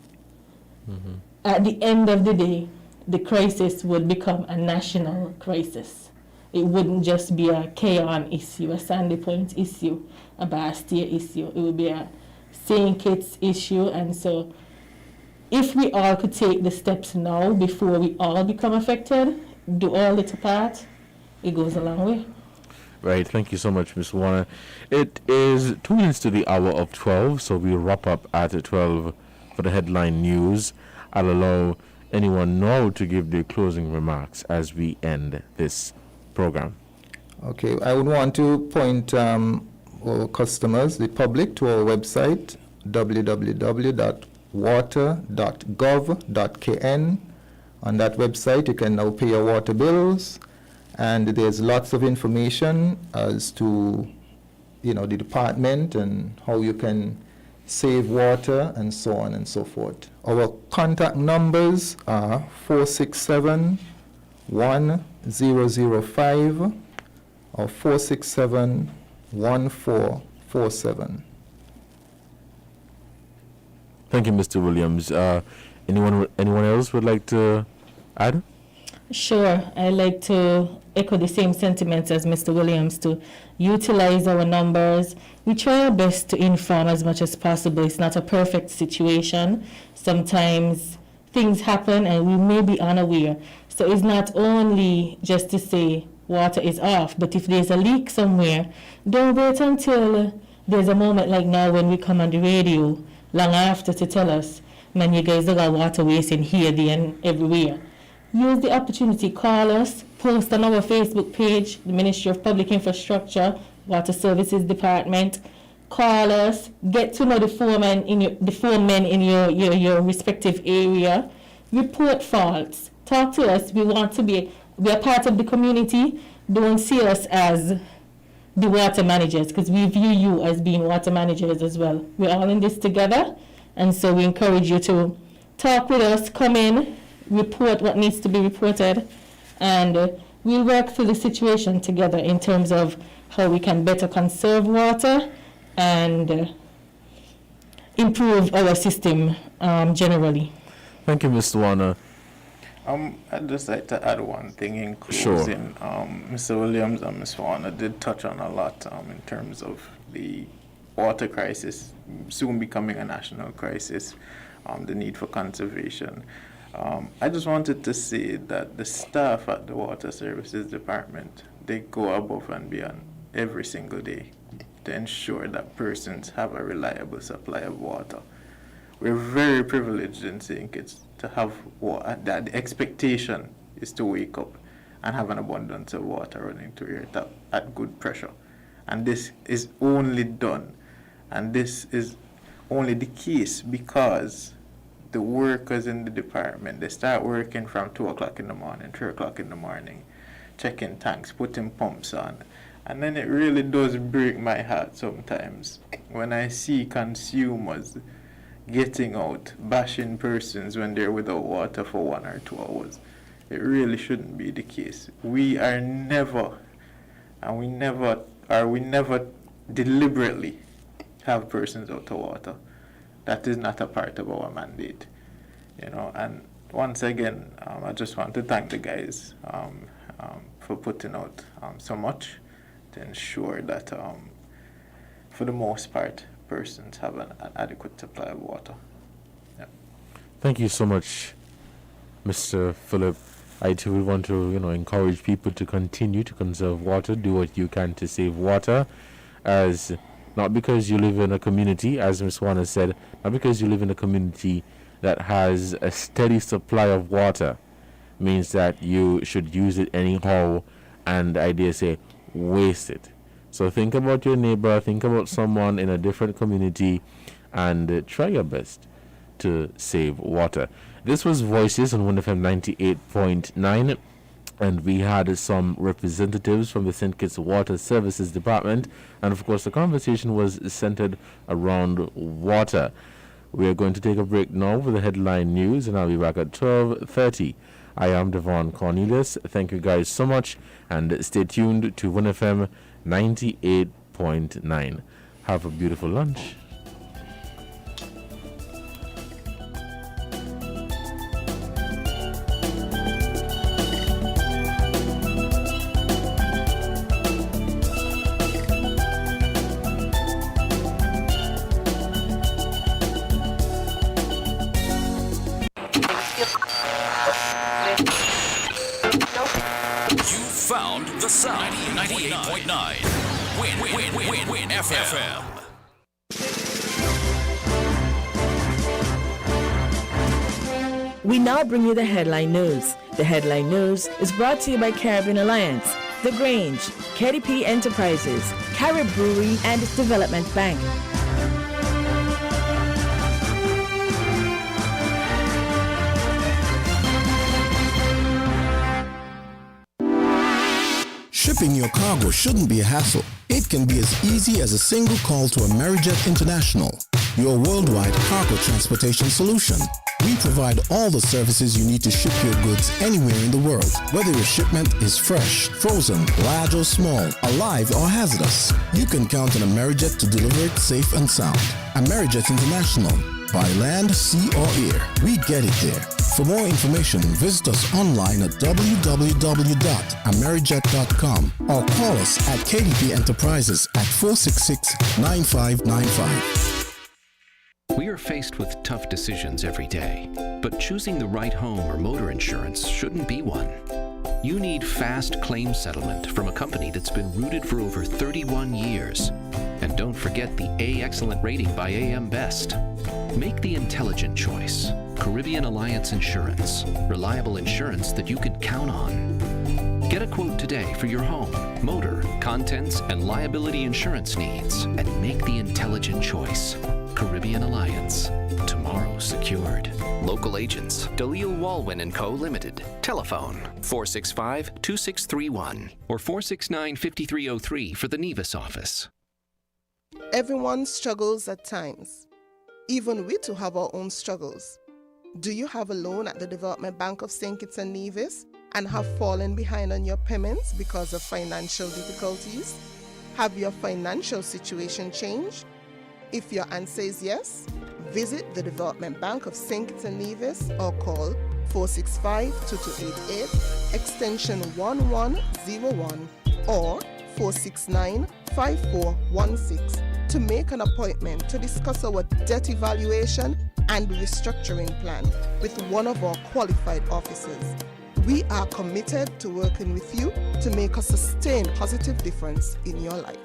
Mm-hmm. At the end of the day, the crisis would become a national crisis. it wouldn't just be a Keon issue, a Sandy Point issue, a Bastia issue. It would be a St. Kitts issue. And so if we all could take the steps now before we all become affected, do all little part, it goes a long way. Right, thank you so much, Ms. Warner. It is 2 minutes to the hour of 12, so we'll wrap up at 12 for the headline news. I'll allow anyone now to give their closing remarks as we end this program. Okay, I would want to point our customers, the public, to our website, www.water.gov.kn. On that website, you can now pay your water bills, and there's lots of information as to, the department and how you can save water and so on and so forth. Our contact numbers are 467-1005 or 467-1447. Thank you, Mr. Williams. Anyone else would like to add? Sure. I'd like to echo the same sentiments as Mr. Williams to utilize our numbers. We try our best to inform as much as possible. It's not a perfect situation. Sometimes things happen and we may be unaware. So it's not only just to say water is off, but if there's a leak somewhere, don't wait until there's a moment like now when we come on the radio long after to tell us, man, you guys got water waste in here, there, and everywhere. Use the opportunity, call us, post on our Facebook page, the Ministry of Public Infrastructure, Water Services Department. Call us, get to know the foremen in your respective area. Report faults. Talk to us. We are part of the community. Don't see us as the water managers, because we view you as being water managers as well. We're all in this together, and so we encourage you to talk with us, come in, report what needs to be reported, and we'll work through the situation together in terms of how we can better conserve water and improve our system generally. Thank you, Mr. Warner. I'd just like to add one thing in closing. Sure. Mr. Williams and Ms. Warner did touch on a lot in terms of the water crisis soon becoming a national crisis, the need for conservation. I just wanted to say that the staff at the Water Services Department, they go above and beyond every single day to ensure that persons have a reliable supply of water. We're very privileged in St. Kitts to have water. That the expectation is to wake up and have an abundance of water running through your tap at good pressure. And this is only done, and this is only the case because the workers in the department, they start working from 2 o'clock in the morning, 3 o'clock in the morning, checking tanks, putting pumps on. And then it really does break my heart sometimes when I see consumers getting out, bashing persons when they're without water for 1 or 2 hours. It really shouldn't be the case. We never deliberately have persons out of water. That is not a part of our mandate, and once again, I just want to thank the guys for putting out so much to ensure that, for the most part, persons have an adequate supply of water. Yeah. Thank you so much, Mr. Philip. I too would want to, encourage people to continue to conserve water, do what you can to save water, as not because you live in a community, as Ms. Warner said, not because you live in a community that has a steady supply of water means that you should use it anyhow and, I dare say, waste it. So think about your neighbor, think about someone in a different community, and try your best to save water. This was Voices on 1FM 98.9. And we had some representatives from the St. Kitts Water Services Department. And of course, the conversation was centered around water. We are going to take a break now for the headline news, and I'll be back at 12:30. I am Devon Cornelius. Thank you guys so much, and stay tuned to 1FM 98.9. Have a beautiful lunch. We now bring you the headline news. The headline news is brought to you by Caribbean Alliance, The Grange, KDP Enterprises, Carib Brewery, and Development Bank. Shipping your cargo shouldn't be a hassle. It can be as easy as a single call to Amerijet International, your worldwide cargo transportation solution. We provide all the services you need to ship your goods anywhere in the world, whether your shipment is fresh, frozen, large or small, alive or hazardous. You can count on Amerijet to deliver it safe and sound. Amerijet International, by land, sea or air, we get it there. For more information, visit us online at www.amerijet.com or call us at KDP Enterprises at 466-9595. We are faced with tough decisions every day, but choosing the right home or motor insurance shouldn't be one. You need fast claim settlement from a company that's been rooted for over 31 years. And don't forget the A Excellent rating by AM Best. Make the intelligent choice. Caribbean Alliance Insurance. Reliable insurance that you can count on. Get a quote today for your home, motor, contents, and liability insurance needs, and make the intelligent choice. Caribbean Alliance. Tomorrow secured. Local agents, Dalil Walwyn & Co. Limited. Telephone 465-2631 or 469-5303 for the Nevis office. Everyone struggles at times. Even we too have our own struggles. Do you have a loan at the Development Bank of St. Kitts and Nevis and have fallen behind on your payments because of financial difficulties? Have your financial situation changed? If your answer is yes, visit the Development Bank of St. Kitts and Nevis or call 465-2288, extension 1101 or 469-5416 to make an appointment to discuss our debt evaluation and restructuring plan with one of our qualified officers. We are committed to working with you to make a sustained positive difference in your life.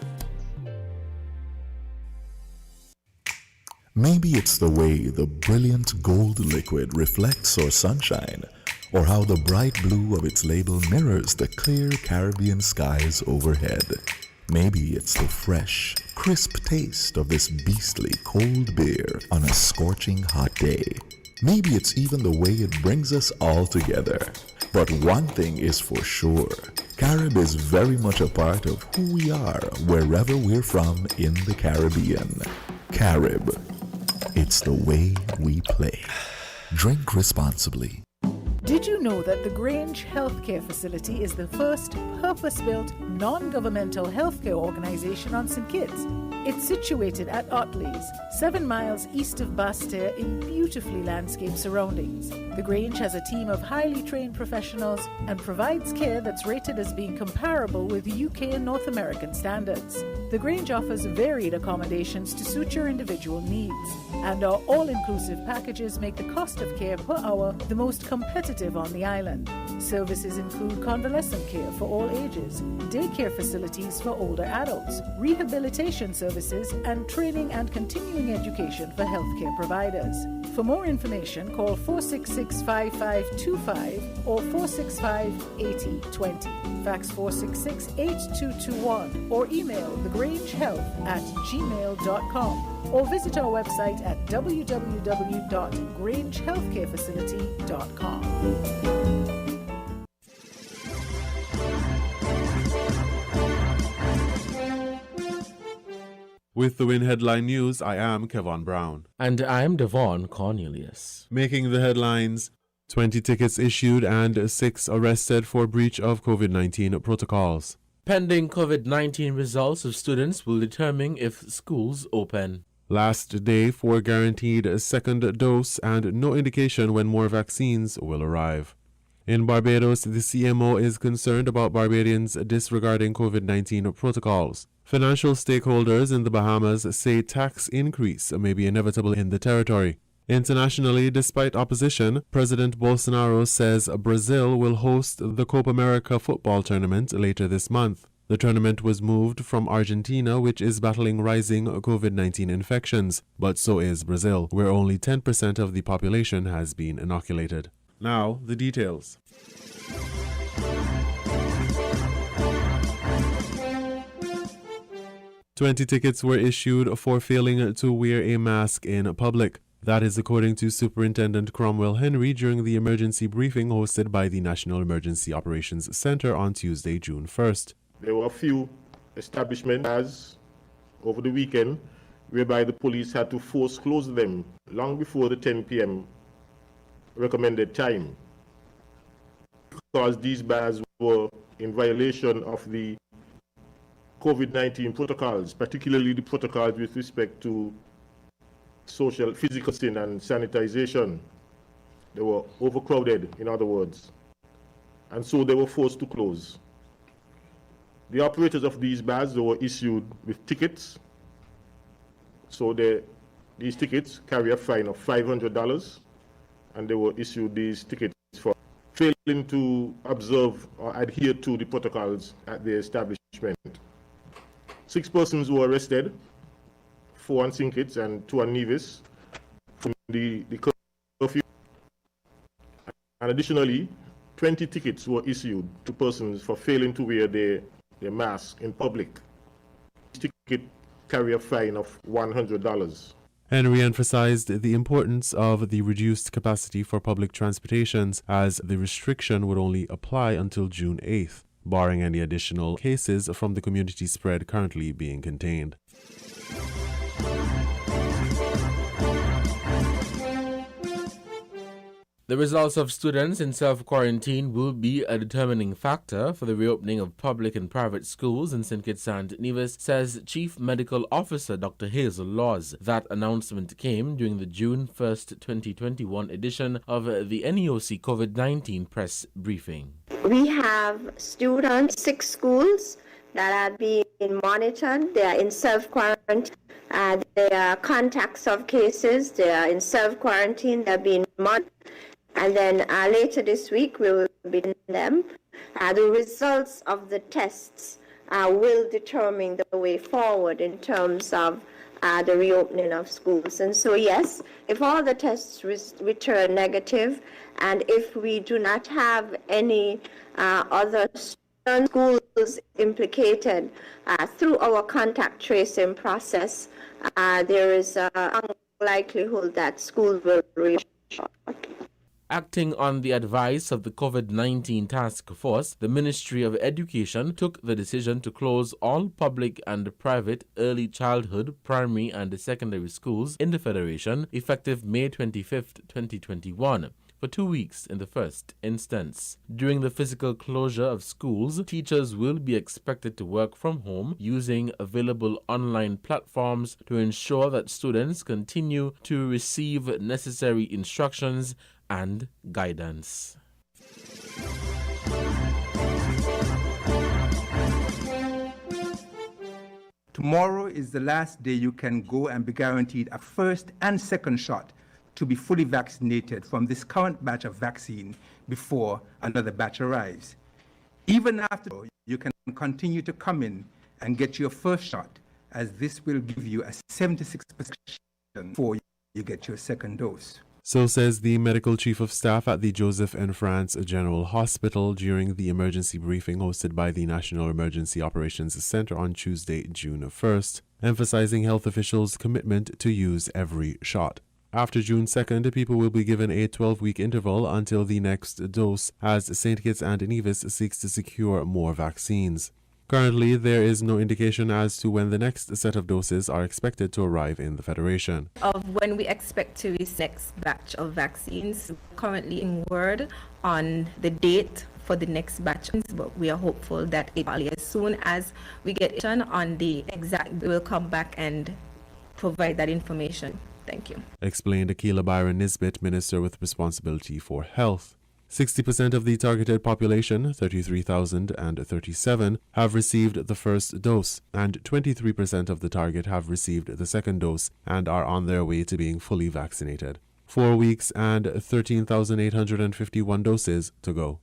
Maybe it's the way the brilliant gold liquid reflects our sunshine, or how the bright blue of its label mirrors the clear Caribbean skies overhead. Maybe it's the fresh, crisp taste of this beastly cold beer on a scorching hot day. Maybe it's even the way it brings us all together. But one thing is for sure, Carib is very much a part of who we are wherever we're from in the Caribbean. Carib. It's the way we play. Drink responsibly. Did you know that the Grange Healthcare Facility is the first purpose-built, non-governmental healthcare organization on St. Kitts? It's situated at Otley's, 7 miles east of Basseterre in beautifully landscaped surroundings. The Grange has a team of highly trained professionals and provides care that's rated as being comparable with UK and North American standards. The Grange offers varied accommodations to suit your individual needs, and our all-inclusive packages make the cost of care per hour the most competitive on the island. Services include convalescent care for all ages, daycare facilities for older adults, rehabilitation services, and training and continuing education for healthcare providers. For more information, call 466-5525 or 465-8020. Fax 466-8221 or email thegrangehealth@gmail.com or visit our website at www.grangehealthcarefacility.com. With the Win Headline News, I am Kevon Brown. And I am Devon Cornelius. Making the headlines, 20 tickets issued and 6 arrested for breach of COVID-19 protocols. Pending COVID-19 results of students will determine if schools open. Last day for guaranteed second dose and no indication when more vaccines will arrive. In Barbados, the CMO is concerned about Barbadians disregarding COVID-19 protocols. Financial stakeholders in the Bahamas say tax increase may be inevitable in the territory. Internationally, despite opposition, President Bolsonaro says Brazil will host the Copa America football tournament later this month. The tournament was moved from Argentina, which is battling rising COVID-19 infections, but so is Brazil, where only 10% of the population has been inoculated. Now, the details. $20 tickets were issued for failing to wear a mask in public. That is according to Superintendent Cromwell Henry during the emergency briefing hosted by the National Emergency Operations Center on Tuesday, June 1st. There were a few establishments over the weekend whereby the police had to force close them long before the 10 p.m. recommended time, because these bars were in violation of the COVID-19 protocols, particularly the protocols with respect to social, physical distancing and sanitization. They were overcrowded, in other words, and so they were forced to close. The operators of these bars, they were issued with tickets. So these tickets carry a fine of $500, and they were issued these tickets for failing to observe or adhere to the protocols at the establishment. 6 persons were arrested, 4 on St. Kitts and 2 on Nevis, from the curfew. And additionally, 20 tickets were issued to persons for failing to wear their mask in public. Each ticket carry a fine of $100. Henry emphasized the importance of the reduced capacity for public transportations, as the restriction would only apply until June 8th, barring any additional cases from the community spread currently being contained. The results of students in self-quarantine will be a determining factor for the reopening of public and private schools in St. Kitts and Nevis, says Chief Medical Officer Dr. Hazel Laws. That announcement came during the June 1st, 2021 edition of the NEOC COVID-19 press briefing. We have students, 6 schools that are being monitored. They are in self-quarantine. They are contacts of cases. They are in self-quarantine. They're being monitored. And then later this week, we will be doing them. The results of the tests will determine the way forward in terms of the reopening of schools. And so, yes, if all the tests return negative, and if we do not have any other schools implicated through our contact tracing process, there is a likelihood that schools will reopen. Acting on the advice of the COVID-19 task force, the Ministry of Education took the decision to close all public and private early childhood, primary and secondary schools in the Federation effective May 25, 2021. For 2 weeks in the first instance. During the physical closure of schools, teachers will be expected to work from home using available online platforms to ensure that students continue to receive necessary instructions and guidance. Tomorrow is the last day you can go and be guaranteed a first and second shot to be fully vaccinated from this current batch of vaccine before another batch arrives. Even after, you can continue to come in and get your first shot, as this will give you a 76% before you get your second dose. So says the medical chief of staff at the Joseph N. France General Hospital during the emergency briefing hosted by the National Emergency Operations Center on Tuesday, June 1st, emphasizing health officials' commitment to use every shot. After June 2nd, people will be given a 12-week interval until the next dose, as St. Kitts and Nevis seeks to secure more vaccines. Currently, there is no indication as to when the next set of doses are expected to arrive in the Federation. Of when we expect to receive next batch of vaccines, currently in word on the date for the next batch, but we are hopeful that as soon as we get it on the exact, we will come back and provide that information. Thank you. Explained Akila Byron Nisbet, Minister with responsibility for health. 60% of the targeted population, 33,037, have received the first dose, and 23% of the target have received the second dose and are on their way to being fully vaccinated. 4 weeks and 13,851 doses to go.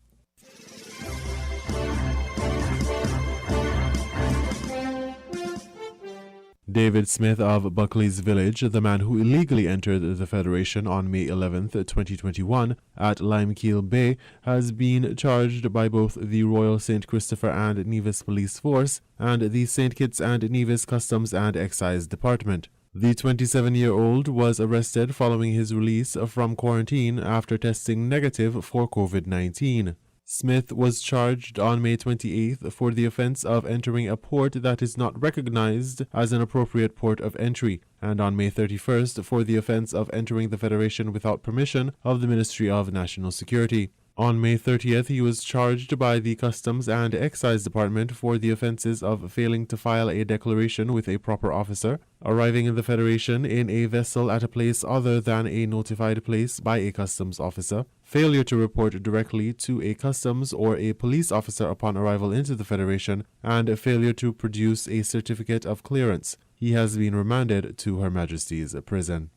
David Smith of Buckley's Village, the man who illegally entered the Federation on May 11, 2021 at Limekeel Bay, has been charged by both the Royal St. Christopher and Nevis Police Force and the St. Kitts and Nevis Customs and Excise Department. The 27-year-old was arrested following his release from quarantine after testing negative for COVID-19. Smith was charged on May 28th for the offense of entering a port that is not recognized as an appropriate port of entry, and on May 31st for the offense of entering the Federation without permission of the Ministry of National Security. On May 30th, he was charged by the Customs and Excise Department for the offenses of failing to file a declaration with a proper officer, arriving in the Federation in a vessel at a place other than a notified place by a customs officer, failure to report directly to a customs or a police officer upon arrival into the Federation, and failure to produce a certificate of clearance. He has been remanded to Her Majesty's prison.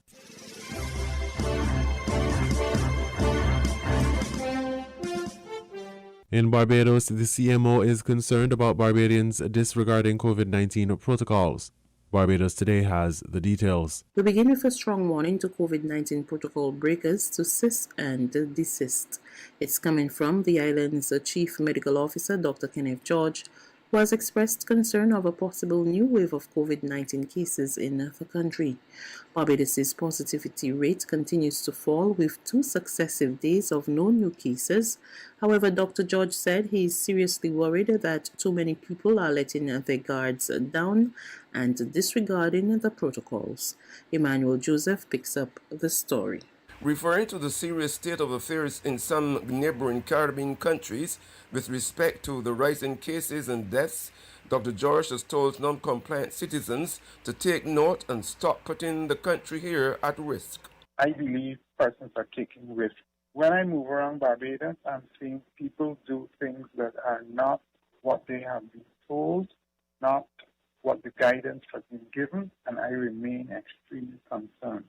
In Barbados, the CMO is concerned about Barbadians disregarding COVID-19 protocols. Barbados Today has the details. We begin with a strong warning to COVID-19 protocol breakers to cease and desist. It's coming from the island's Chief Medical Officer, Dr. Kenneth George, who has expressed concern of a possible new wave of COVID-19 cases in the country. Barbados's positivity rate continues to fall with 2 successive days of no new cases. However, Dr. George said he is seriously worried that too many people are letting their guards down and disregarding the protocols. Emmanuel Joseph picks up the story. Referring to the serious state of affairs in some neighboring Caribbean countries with respect to the rise in cases and deaths, Dr. George has told non-compliant citizens to take note and stop putting the country here at risk. I believe persons are taking risks. When I move around Barbados, I'm seeing people do things that are not what they have been told, not what the guidance has been given, and I remain extremely concerned.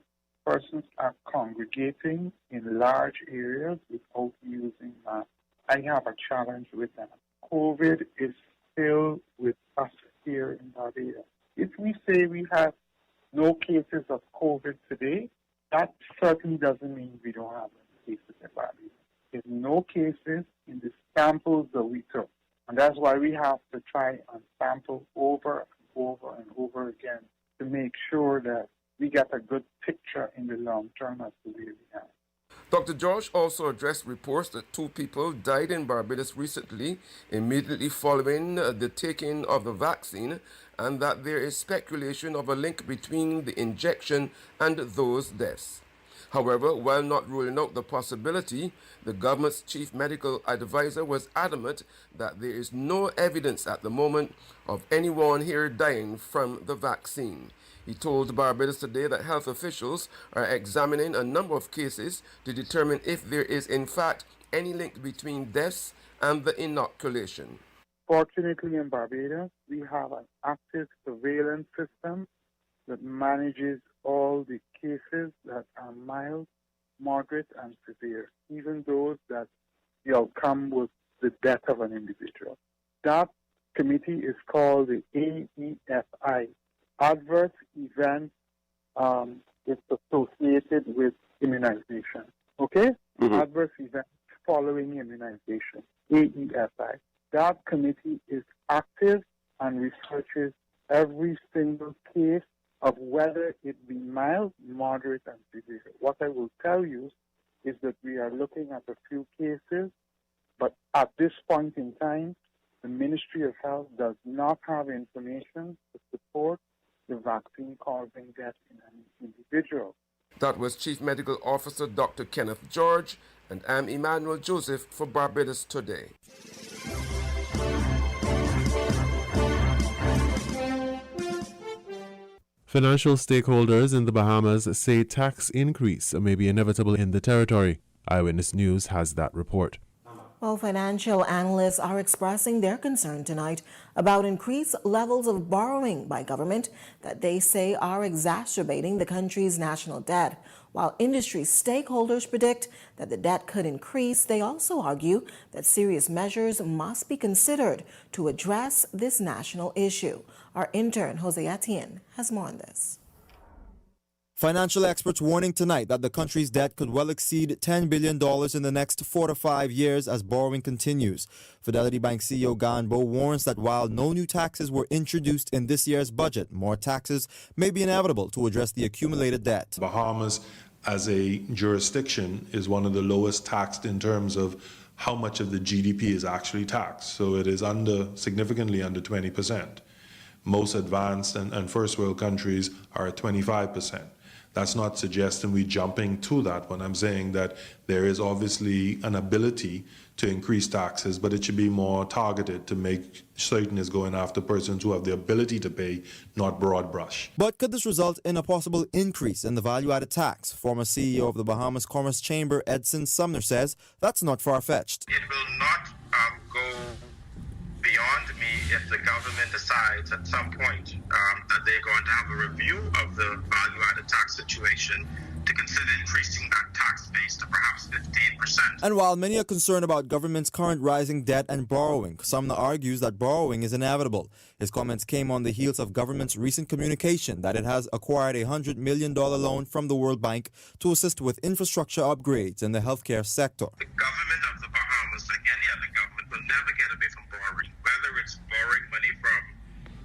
Persons are congregating in large areas without using masks. I have a challenge with that. COVID is still with us here in Barbados. If we say we have no cases of COVID today, that certainly doesn't mean we don't have any cases in Barbados. There's no cases in the samples that we took. And that's why we have to try and sample over and over and over again to make sure that we get a good picture in the long term as to where we are. Dr. George also addressed reports that 2 people died in Barbados recently, immediately following the taking of the vaccine, and that there is speculation of a link between the injection and those deaths. However, while not ruling out the possibility, the government's chief medical advisor was adamant that there is no evidence at the moment of anyone here dying from the vaccine. He told Barbados Today that health officials are examining a number of cases to determine if there is in fact any link between deaths and the inoculation. Fortunately, in Barbados, we have an active surveillance system that manages all the cases that are mild, moderate, and severe, even those that the outcome was the death of an individual. That committee is called the AEFI, Adverse Events it's associated with immunization. Okay? Adverse Events following immunization, AEFI. That committee is active and researches every single case of whether it be mild, moderate, and severe. What I will tell you is that we are looking at a few cases, but at this point in time, the Ministry of Health does not have information to support the vaccine causing death in an individual. That was Chief Medical Officer Dr. Kenneth George, and I'm Emmanuel Joseph for Barbados Today. Financial stakeholders in the Bahamas say tax increase may be inevitable in the territory. Eyewitness News has that report. Well, financial analysts are expressing their concern tonight about increased levels of borrowing by government that they say are exacerbating the country's national debt. While industry stakeholders predict that the debt could increase, they also argue that serious measures must be considered to address this national issue. Our intern, Jose Etienne, has more on this. Financial experts warning tonight that the country's debt could well exceed $10 billion in the next 4 to 5 years as borrowing continues. Fidelity Bank CEO Gan Bo warns that while no new taxes were introduced in this year's budget, more taxes may be inevitable to address the accumulated debt. Bahamas as a jurisdiction is one of the lowest taxed in terms of how much of the GDP is actually taxed. So it is significantly under 20%. Most advanced and first world countries are at 25%. That's not suggesting we're jumping to that when I'm saying that there is obviously an ability to increase taxes, but it should be more targeted to make certain it's going after persons who have the ability to pay, not broad brush. But could this result in a possible increase in the value-added tax? Former CEO of the Bahamas Commerce Chamber, Edson Sumner, says that's not far-fetched. It will not go beyond me if the government decides at some point that they're going to have a review of the value-added tax situation to consider increasing that tax base to perhaps 15%. And while many are concerned about government's current rising debt and borrowing, Sumner argues that borrowing is inevitable. His comments came on the heels of government's recent communication that it has acquired a $100 million loan from the World Bank to assist with infrastructure upgrades in the healthcare sector. The government of the Bahamas, like any other government, will never get away from borrowing, whether it's borrowing money from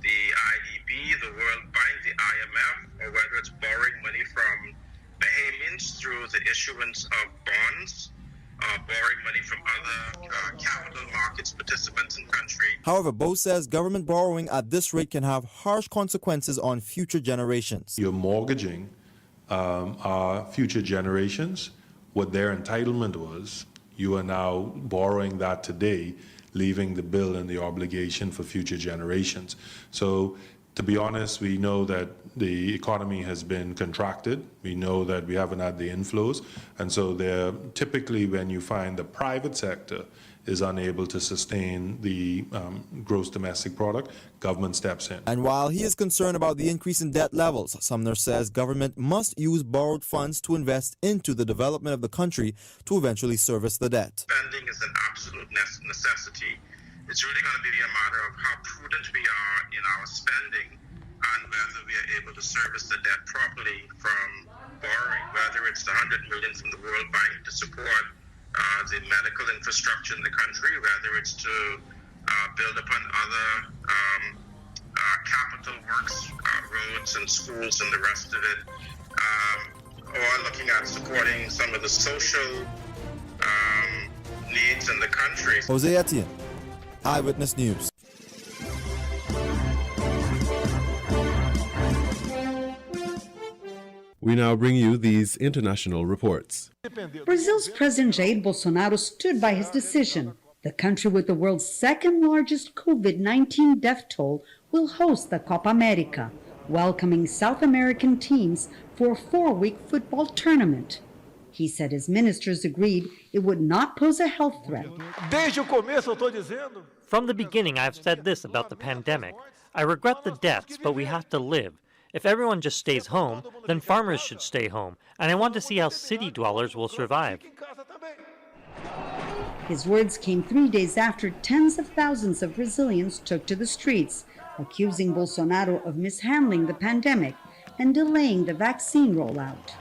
the IDB, the World Bank, the IMF, or whether it's borrowing money from Bahamians through the issuance of bonds, borrowing money from other capital markets participants in country. However, Bo says government borrowing at this rate can have harsh consequences on future generations. You're mortgaging our future generations, what their entitlement was. You are now borrowing that today, leaving the bill and the obligation for future generations. So, to be honest, we know that the economy has been contracted. We know that we haven't had the inflows. And so typically when you find the private sector is unable to sustain the gross domestic product, government steps in. And while he is concerned about the increase in debt levels, Sumner says government must use borrowed funds to invest into the development of the country to eventually service the debt. Spending is an absolute necessity. It's really going to be a matter of how prudent we are in our spending and whether we are able to service the debt properly from borrowing, whether it's the $100 million from the World Bank to support the medical infrastructure in the country, whether it's to build upon other capital works, roads and schools and the rest of it, or looking at supporting some of the social needs in the country. Jose Etienne, Eyewitness News. We now bring you these international reports. Brazil's President Jair Bolsonaro stood by his decision. The country with the world's second largest COVID-19 death toll will host the Copa America, welcoming South American teams for a 4-week football tournament. He said his ministers agreed it would not pose a health threat. From the beginning, I've said this about the pandemic. I regret the deaths, but we have to live. If everyone just stays home, then farmers should stay home, and I want to see how city dwellers will survive. His words came 3 days after tens of thousands of Brazilians took to the streets, accusing Bolsonaro of mishandling the pandemic and delaying the vaccine rollout.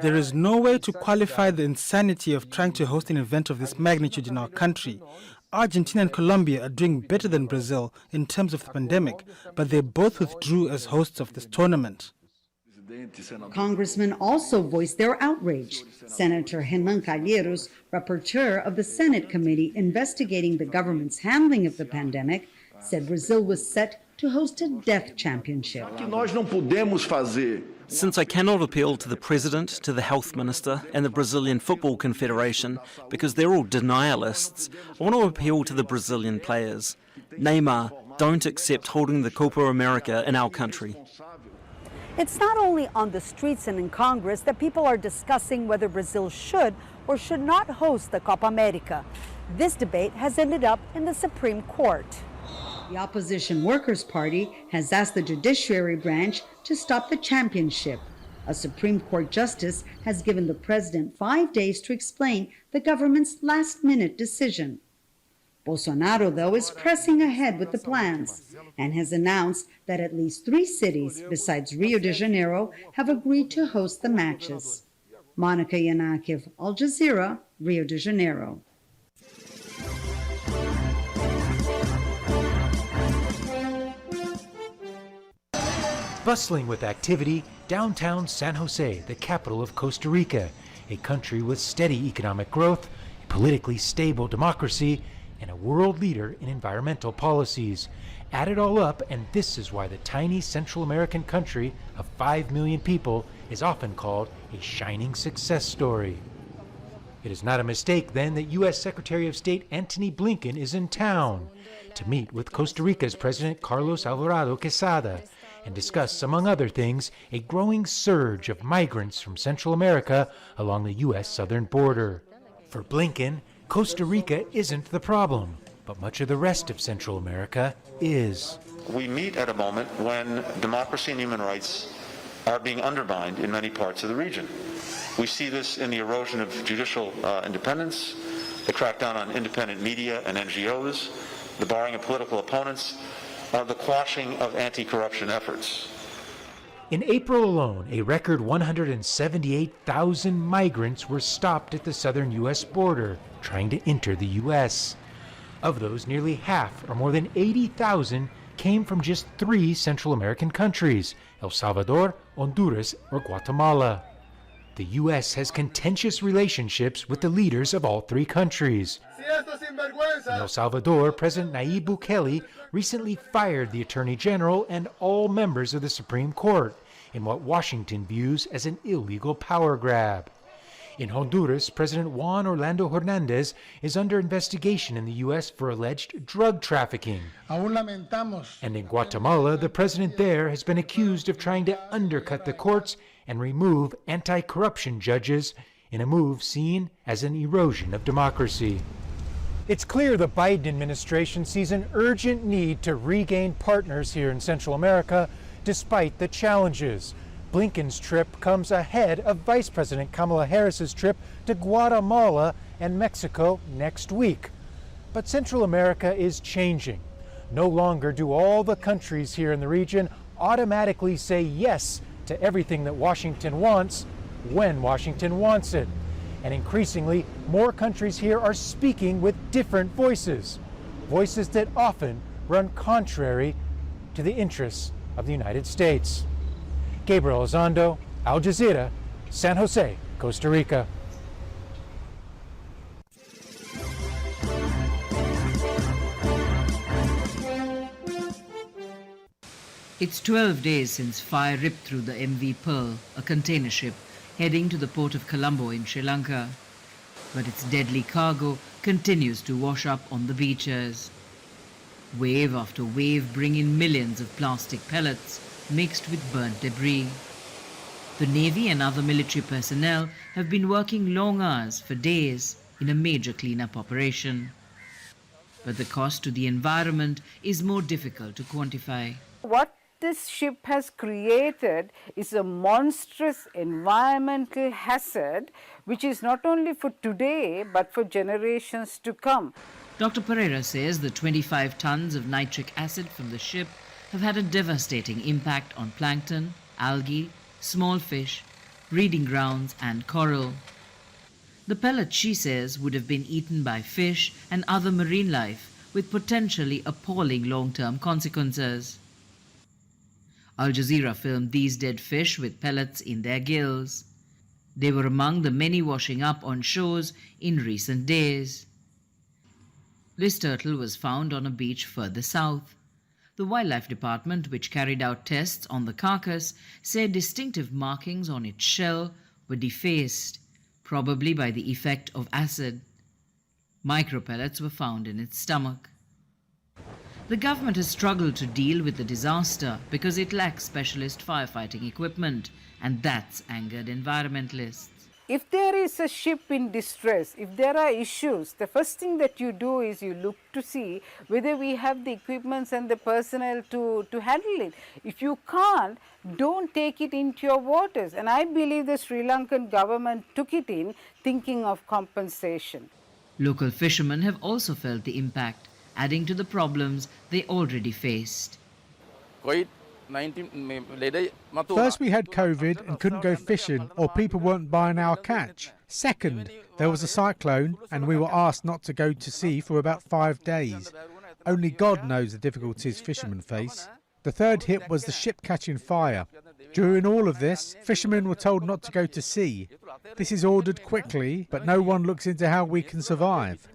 There is no way to qualify the insanity of trying to host an event of this magnitude in our country. Argentina and Colombia are doing better than Brazil in terms of the pandemic, but they both withdrew as hosts of this tournament. Congressmen also voiced their outrage. Senator Renan Calheiros, rapporteur of the Senate committee investigating the government's handling of the pandemic, said Brazil was set to host a death championship. Since I cannot appeal to the President, to the Health Minister and the Brazilian Football Confederation because they're all denialists, I want to appeal to the Brazilian players. Neymar, don't accept holding the Copa America in our country. It's not only on the streets and in Congress that people are discussing whether Brazil should or should not host the Copa America. This debate has ended up in the Supreme Court. The opposition Workers' Party has asked the judiciary branch to stop the championship. A Supreme Court justice has given the president 5 days to explain the government's last-minute decision. Bolsonaro, though, is pressing ahead with the plans and has announced that at least 3 cities, besides Rio de Janeiro, have agreed to host the matches. Monica Yanakiev, Al Jazeera, Rio de Janeiro. Bustling with activity, downtown San Jose, the capital of Costa Rica, a country with steady economic growth, a politically stable democracy, and a world leader in environmental policies. Add it all up, and this is why the tiny Central American country of 5 million people is often called a shining success story. It is not a mistake, then, that U.S. Secretary of State Antony Blinken is in town to meet with Costa Rica's President Carlos Alvarado Quesada and discuss, among other things, a growing surge of migrants from Central America along the U.S. southern border. For Blinken, Costa Rica isn't the problem, but much of the rest of Central America is. We meet at a moment when democracy and human rights are being undermined in many parts of the region. We see this in the erosion of judicial independence, the crackdown on independent media and NGOs, the barring of political opponents, the quashing of anti-corruption efforts. In April alone, a record 178,000 migrants were stopped at the southern U.S. border trying to enter the U.S. Of those, nearly half, or more than 80,000, came from just 3 Central American countries, El Salvador, Honduras, or Guatemala. The U.S. has contentious relationships with the leaders of all 3 countries. In El Salvador, President Nayib Bukele recently fired the Attorney General and all members of the Supreme Court in what Washington views as an illegal power grab. In Honduras, President Juan Orlando Hernandez is under investigation in the U.S. for alleged drug trafficking. And in Guatemala, the president there has been accused of trying to undercut the courts and remove anti-corruption judges in a move seen as an erosion of democracy. It's clear the Biden administration sees an urgent need to regain partners here in Central America despite the challenges. Blinken's trip comes ahead of Vice President Kamala Harris's trip to Guatemala and Mexico next week. But Central America is changing. No longer do all the countries here in the region automatically say yes to everything that Washington wants when Washington wants it. And increasingly, more countries here are speaking with different voices, voices that often run contrary to the interests of the United States. Gabriel Elizondo, Al Jazeera, San Jose, Costa Rica. It's 12 days since fire ripped through the MV Pearl, a container ship heading to the port of Colombo in Sri Lanka. But its deadly cargo continues to wash up on the beaches. Wave after wave bring in millions of plastic pellets mixed with burnt debris. The Navy and other military personnel have been working long hours for days in a major cleanup operation. But the cost to the environment is more difficult to quantify. What this ship has created is a monstrous environmental hazard which is not only for today but for generations to come. Dr. Pereira says the 25 tons of nitric acid from the ship have had a devastating impact on plankton, algae, small fish, breeding grounds and coral. The pellets, she says, would have been eaten by fish and other marine life with potentially appalling long-term consequences. Al Jazeera filmed these dead fish with pellets in their gills. They were among the many washing up on shores in recent days. This turtle was found on a beach further south. The Wildlife Department, which carried out tests on the carcass, said distinctive markings on its shell were defaced, probably by the effect of acid. Micropellets were found in its stomach. The government has struggled to deal with the disaster because it lacks specialist firefighting equipment, and that's angered environmentalists. if there is a ship in distress, if there are issues, the first thing that you do is you look to see whether we have the equipments and the personnel to handle it. If you can't, don't take it into your waters. And I believe the Sri Lankan government took it in thinking of compensation. Local fishermen have also felt the impact, adding to the problems they already faced. First, we had COVID and couldn't go fishing, or people weren't buying our catch. Second, there was a cyclone and we were asked not to go to sea for about 5 days. Only God knows the difficulties fishermen face. The third hit was the ship catching fire. During all of this, fishermen were told not to go to sea. This is ordered quickly, but no one looks into how we can survive.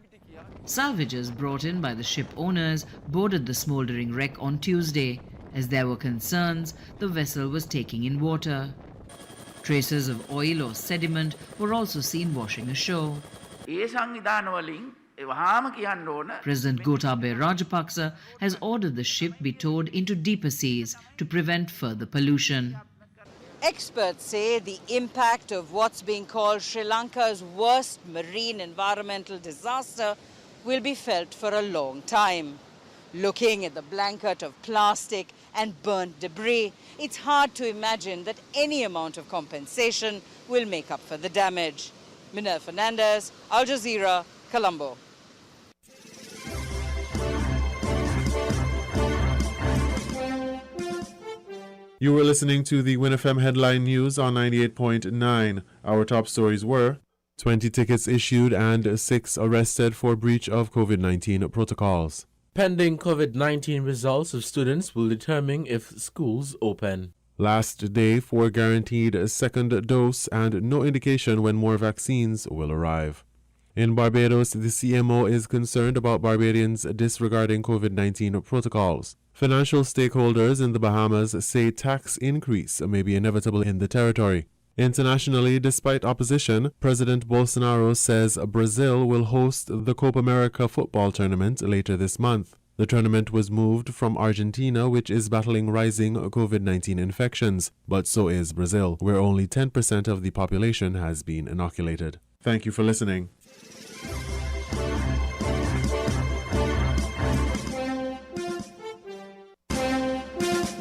Salvagers brought in by the ship owners boarded the smouldering wreck on Tuesday. As there were concerns, the vessel was taking in water. Traces of oil or sediment were also seen washing ashore. President Gotabaya Rajapaksa has ordered the ship be towed into deeper seas to prevent further pollution. Experts say the impact of what's being called Sri Lanka's worst marine environmental disaster will be felt for a long time. Looking at the blanket of plastic and burnt debris, it's hard to imagine that any amount of compensation will make up for the damage. Minel Fernandez, Al Jazeera, Colombo. You were listening to the WinFM headline news on 98.9. Our top stories were 20 tickets issued and 6 arrested for breach of COVID-19 protocols. Pending COVID-19 results of students will determine if schools open. Last day for guaranteed second dose and no indication when more vaccines will arrive. In Barbados, the CMO is concerned about Barbadians disregarding COVID-19 protocols. Financial stakeholders in the Bahamas say tax increase may be inevitable in the territory. Internationally, despite opposition, President Bolsonaro says Brazil will host the Copa America football tournament later this month. The tournament was moved from Argentina, which is battling rising COVID-19 infections, but so is Brazil, where only 10% of the population has been inoculated. Thank you for listening.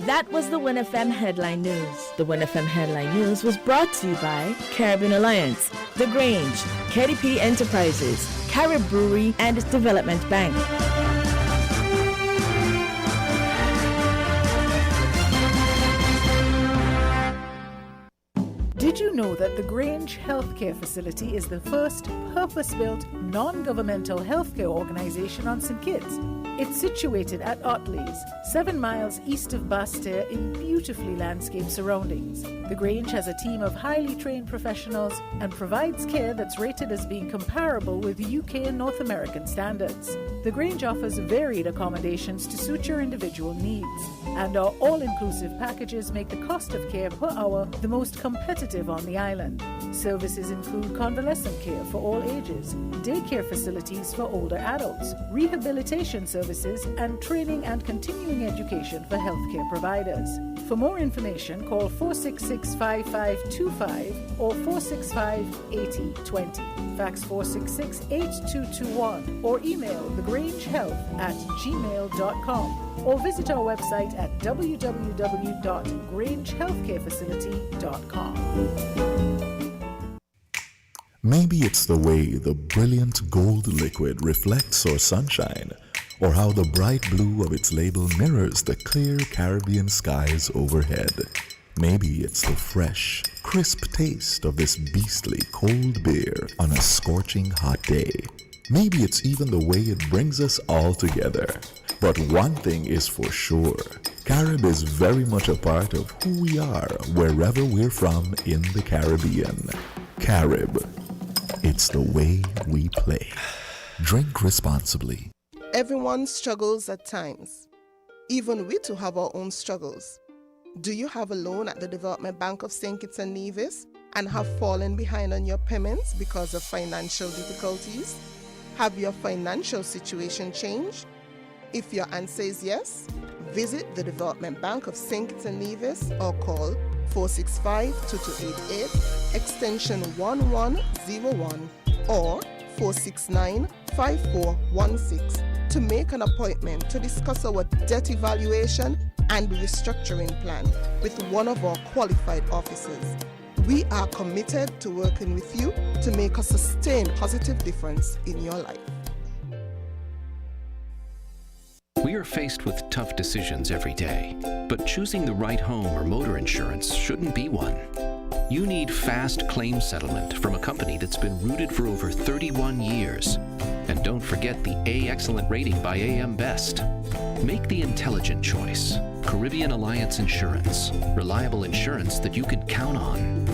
That was the WinFM Headline News. The WinFM Headline News was brought to you by Caribbean Alliance, The Grange, KDP Enterprises, Carib Brewery, and Development Bank. Did you know that the Grange Healthcare Facility is the first purpose-built, non-governmental healthcare organization on St. Kitts? It's situated at Otley's, 7 miles east of Basseterre in beautifully landscaped surroundings. The Grange has a team of highly trained professionals and provides care that's rated as being comparable with UK and North American standards. The Grange offers varied accommodations to suit your individual needs, and our all-inclusive packages make the cost of care per hour the most competitive on the island. Services include convalescent care for all ages, daycare facilities for older adults, rehabilitation services, and training and continuing education for healthcare providers. For more information, call 466-5525 or 465-8020. Fax 466-8221 or email thegrangehealth@gmail.com or visit our website at www.grangehealthcarefacility.com. Maybe it's the way the brilliant gold liquid reflects our sunshine, or how the bright blue of its label mirrors the clear Caribbean skies overhead. Maybe it's the fresh, crisp taste of this beastly cold beer on a scorching hot day. Maybe it's even the way it brings us all together. But one thing is for sure, Carib is very much a part of who we are wherever we're from in the Caribbean. Carib, it's the way we play. Drink responsibly. Everyone struggles at times. Even we too have our own struggles. Do you have a loan at the Development Bank of St. Kitts and Nevis and have fallen behind on your payments because of financial difficulties? Have your financial situation changed? If your answer is yes, visit the Development Bank of St. Kitts and Nevis or call 465-2288, extension 1101, or 469-5416 to make an appointment to discuss our debt evaluation and restructuring plan with one of our qualified officers. We are committed to working with you to make a sustained positive difference in your life. We are faced with tough decisions every day, but choosing the right home or motor insurance shouldn't be one. You need fast claim settlement from a company that's been rooted for over 31 years. And don't forget the A Excellent rating by AM Best. Make the intelligent choice. Caribbean Alliance Insurance. Reliable insurance that you can count on.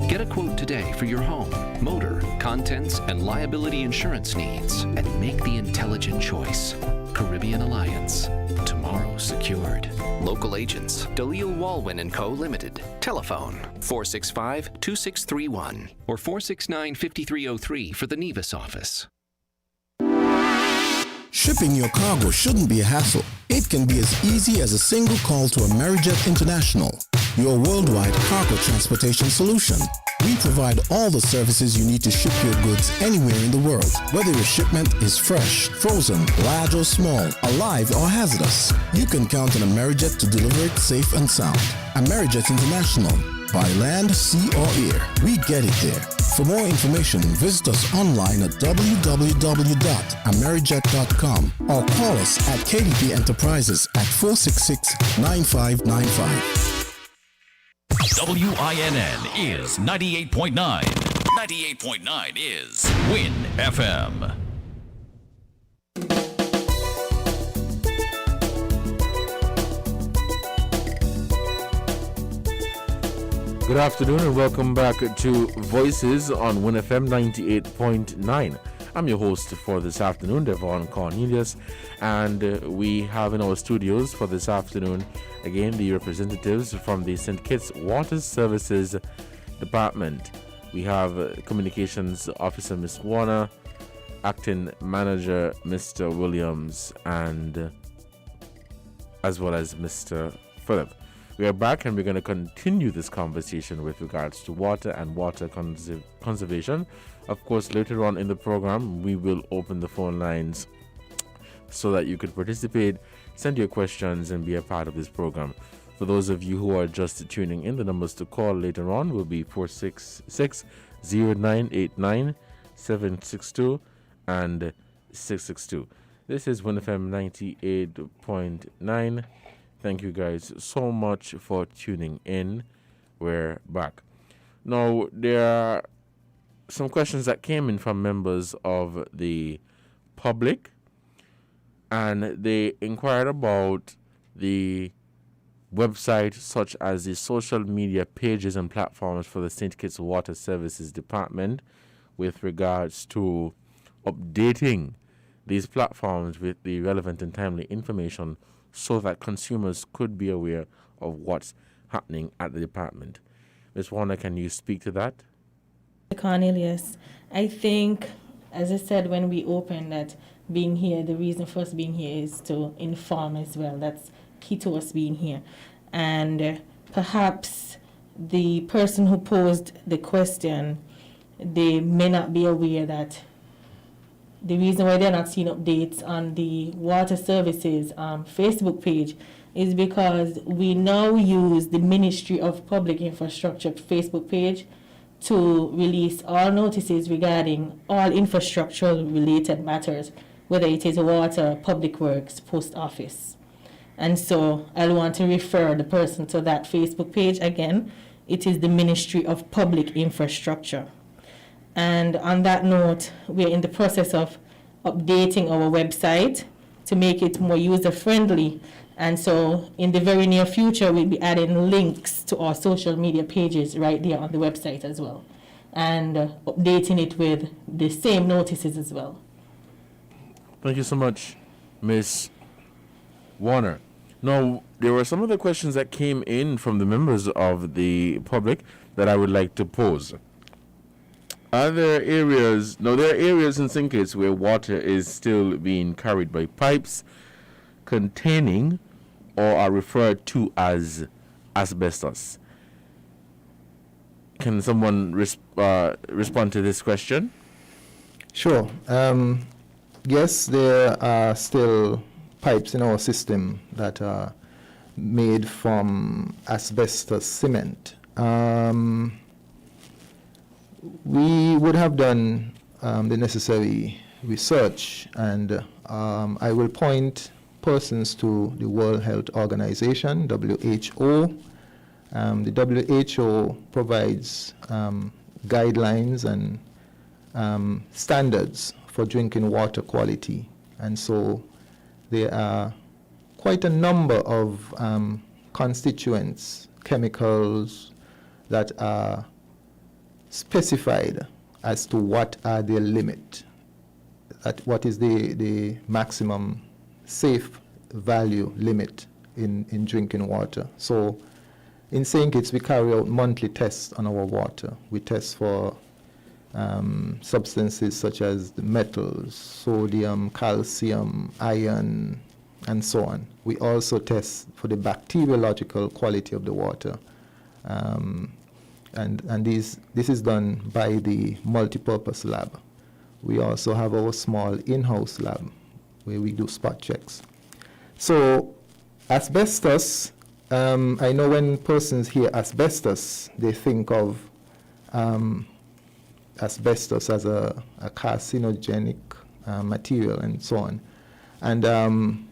Get a quote today for your home, motor, contents, and liability insurance needs, and make the intelligent choice. Caribbean Alliance. Tomorrow secured. Local agents, Dalil Walwyn & Co. Limited. Telephone 465-2631 or 469-5303 for the Nevis office. Shipping your cargo shouldn't be a hassle. It can be as easy as a single call to Amerijet International, your worldwide cargo transportation solution. We provide all the services you need to ship your goods anywhere in the world, whether your shipment is fresh, frozen, large or small, alive or hazardous. You can count on Amerijet to deliver it safe and sound. Amerijet International. By land, sea or air, we get it there. For more information, visit us online at www.amerijet.com or call us at KDP Enterprises at 466-9595. WINN is 98.9. 98.9 is WIN FM. Good afternoon and welcome back to Voices on WIN FM 98.9. I'm your host for this afternoon, Devon Cornelius, and we have in our studios for this afternoon again the representatives from the St. Kitts Water Services Department. We have Communications Officer Ms. Warner, Acting Manager Mr. Williams, and as well as Mr. Phillip. We are back and we're going to continue this conversation with regards to water and water conservation. Of course, later on in the program, we will open the phone lines so that you could participate, send your questions, and be a part of this program. For those of you who are just tuning in, the numbers to call later on will be 466-0989, 762, and 662. This is WIN FM 98.9. Thank you guys so much for tuning in. We're back. Now, there are some questions that came in from members of the public, and they inquired about the website such as the social media pages and platforms for the St. Kitts Water Services Department with regards to updating these platforms with the relevant and timely information so that consumers could be aware of what's happening at the department. Ms. Warner, can you speak to that? Cornelius, I think, as I said when we opened, that being here, the reason for us being here is to inform as well. That's key to us being here. And perhaps the person who posed the question, they may not be aware that the reason why they're not seeing updates on the water services Facebook page is because we now use the Ministry of Public Infrastructure Facebook page to release all notices regarding all infrastructural related matters, whether it is water, public works, post office. And so I'll want to refer the person to that Facebook page again. It is the Ministry of Public Infrastructure. And on that note, we're in the process of updating our website to make it more user-friendly. And so in the very near future, we'll be adding links to our social media pages right there on the website as well, and updating it with the same notices as well. Thank you so much, Ms. Warner. Now, there were some of the questions that came in from the members of the public that I would like to pose. Are there areas, now there are areas in St. Kitts where water is still being carried by pipes containing or are referred to as asbestos. Can someone respond to this question? Sure. Yes, there are still pipes in our system that are made from asbestos cement. We would have done the necessary research, and I will point persons to the World Health Organization, WHO. The WHO provides guidelines and standards for drinking water quality, and so there are quite a number of constituents, chemicals that are specified as to what are their limit, what is the maximum safe value limit in drinking water. So in St. Kitts, we carry out monthly tests on our water. We test for substances such as the metals, sodium, calcium, iron, and so on. We also test for the bacteriological quality of the water. And this is done by the multipurpose lab. We also have our small in-house lab where we do spot checks. So asbestos, I know when persons hear asbestos, they think of asbestos as a carcinogenic material and so on. And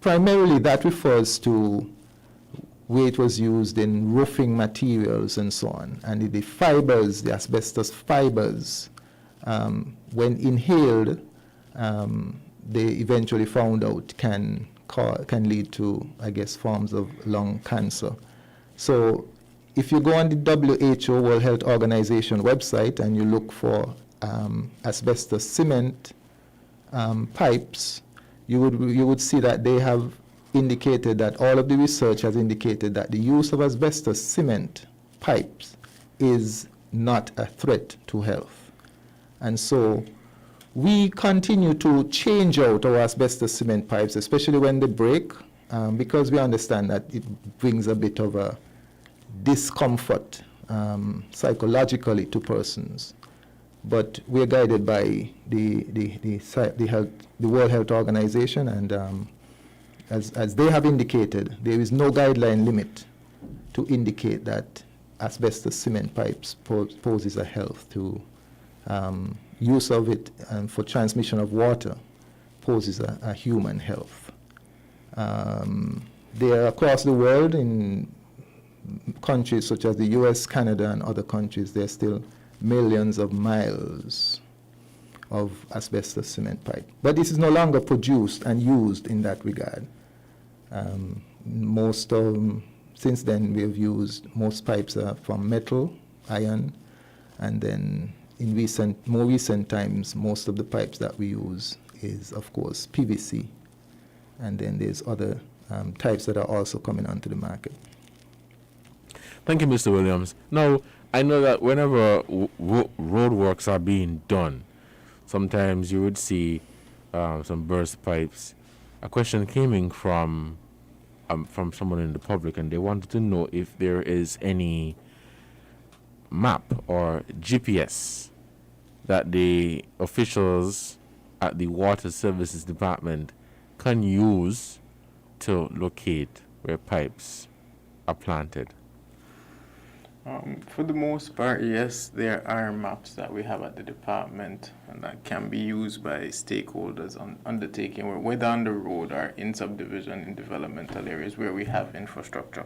primarily that refers to where it was used in roofing materials and so on. And the fibers, the asbestos fibers, when inhaled, they eventually found out can lead to, I guess, forms of lung cancer. So if you go on the WHO, World Health Organization website, and you look for asbestos cement pipes, you would see that they have indicated that all of the research has indicated that the use of asbestos cement pipes is not a threat to health. And so we continue to change out our asbestos cement pipes, especially when they break, because we understand that it brings a bit of a discomfort psychologically to persons. But we're guided by the World Health Organization, and as they have indicated, there is no guideline limit to indicate that asbestos cement pipes poses a health to use of it for transmission of water poses a human health. There across the world, in countries such as the US, Canada, and other countries, there are still millions of miles of asbestos cement pipe. But this is no longer produced and used in that regard. Since then, we have used most pipes are from metal, iron, and then in more recent times, most of the pipes that we use is, of course, PVC. And then there's other types that are also coming onto the market. Thank you, Mr. Williams. Now, I know that whenever road works are being done, sometimes you would see some burst pipes. A question came in from someone in the public, and they wanted to know if there is any map or GPS that the officials at the Water Services Department can use to locate where pipes are planted. For the most part, yes, there are maps that we have at the department and that can be used by stakeholders on undertaking, whether on the road or in subdivision in developmental areas where we have infrastructure.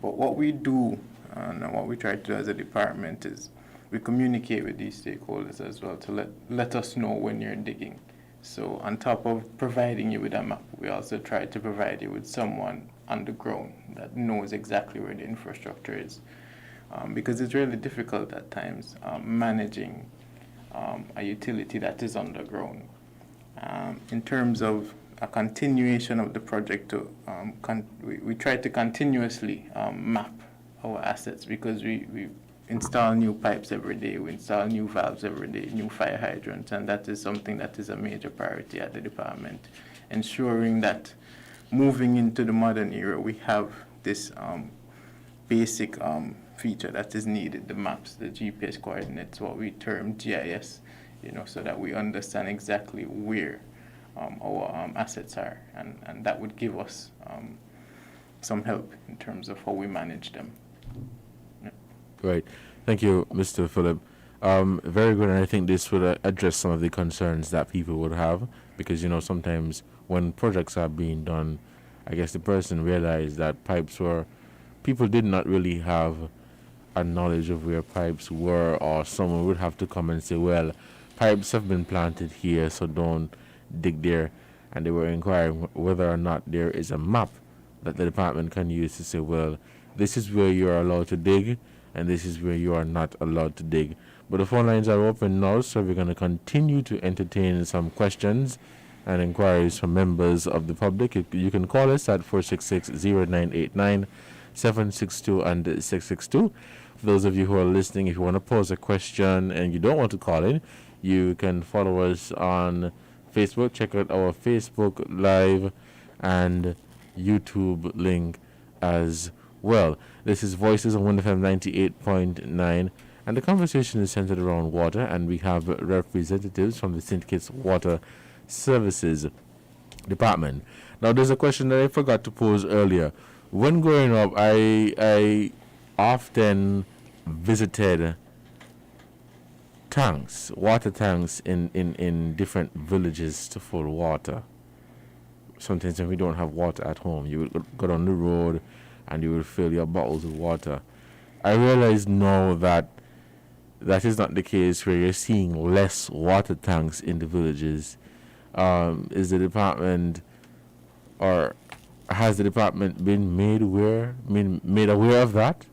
But what we do and what we try to do as a department is we communicate with these stakeholders as well to let us know when you're digging. So on top of providing you with a map, we also try to provide you with someone on the ground that knows exactly where the infrastructure is. Because it's really difficult at times managing a utility that is underground. In terms of a continuation of the project, we try to continuously map our assets, because we install new pipes every day, we install new valves every day, new fire hydrants, and that is something that is a major priority at the department, ensuring that moving into the modern era, we have this basic feature that is needed, the maps, the GPS coordinates, what we term GIS, so that we understand exactly where our assets are, and that would give us some help in terms of how we manage them. Yeah. Right. Thank you, Mr. Philip. Very good, and I think this would address some of the concerns that people would have, because sometimes when projects are being done, I guess the person realized that people did not really have a knowledge of where pipes were, or someone would have to come and say, well, pipes have been planted here, so don't dig there. And they were inquiring whether or not there is a map that the department can use to say, well, this is where you are allowed to dig, and this is where you are not allowed to dig. But the phone lines are open now, so we're going to continue to entertain some questions and inquiries from members of the public. You can call us at 466-0989, 762 and 662. For those of you who are listening, if you want to pose a question and you don't want to call in, you can follow us on Facebook. Check out our Facebook Live and YouTube link as well. This is Voices on 1FM 98.9, and the conversation is centered around water, and we have representatives from the St. Kitts Water Services Department. Now, there's a question that I forgot to pose earlier. When growing up, I often visited water tanks in different villages to fill water. Sometimes when we don't have water at home, you would go down the road and you would fill your bottles with water. I realize now that that is not the case, where you're seeing less water tanks in the villages. Is the department, or has the department been made aware of that?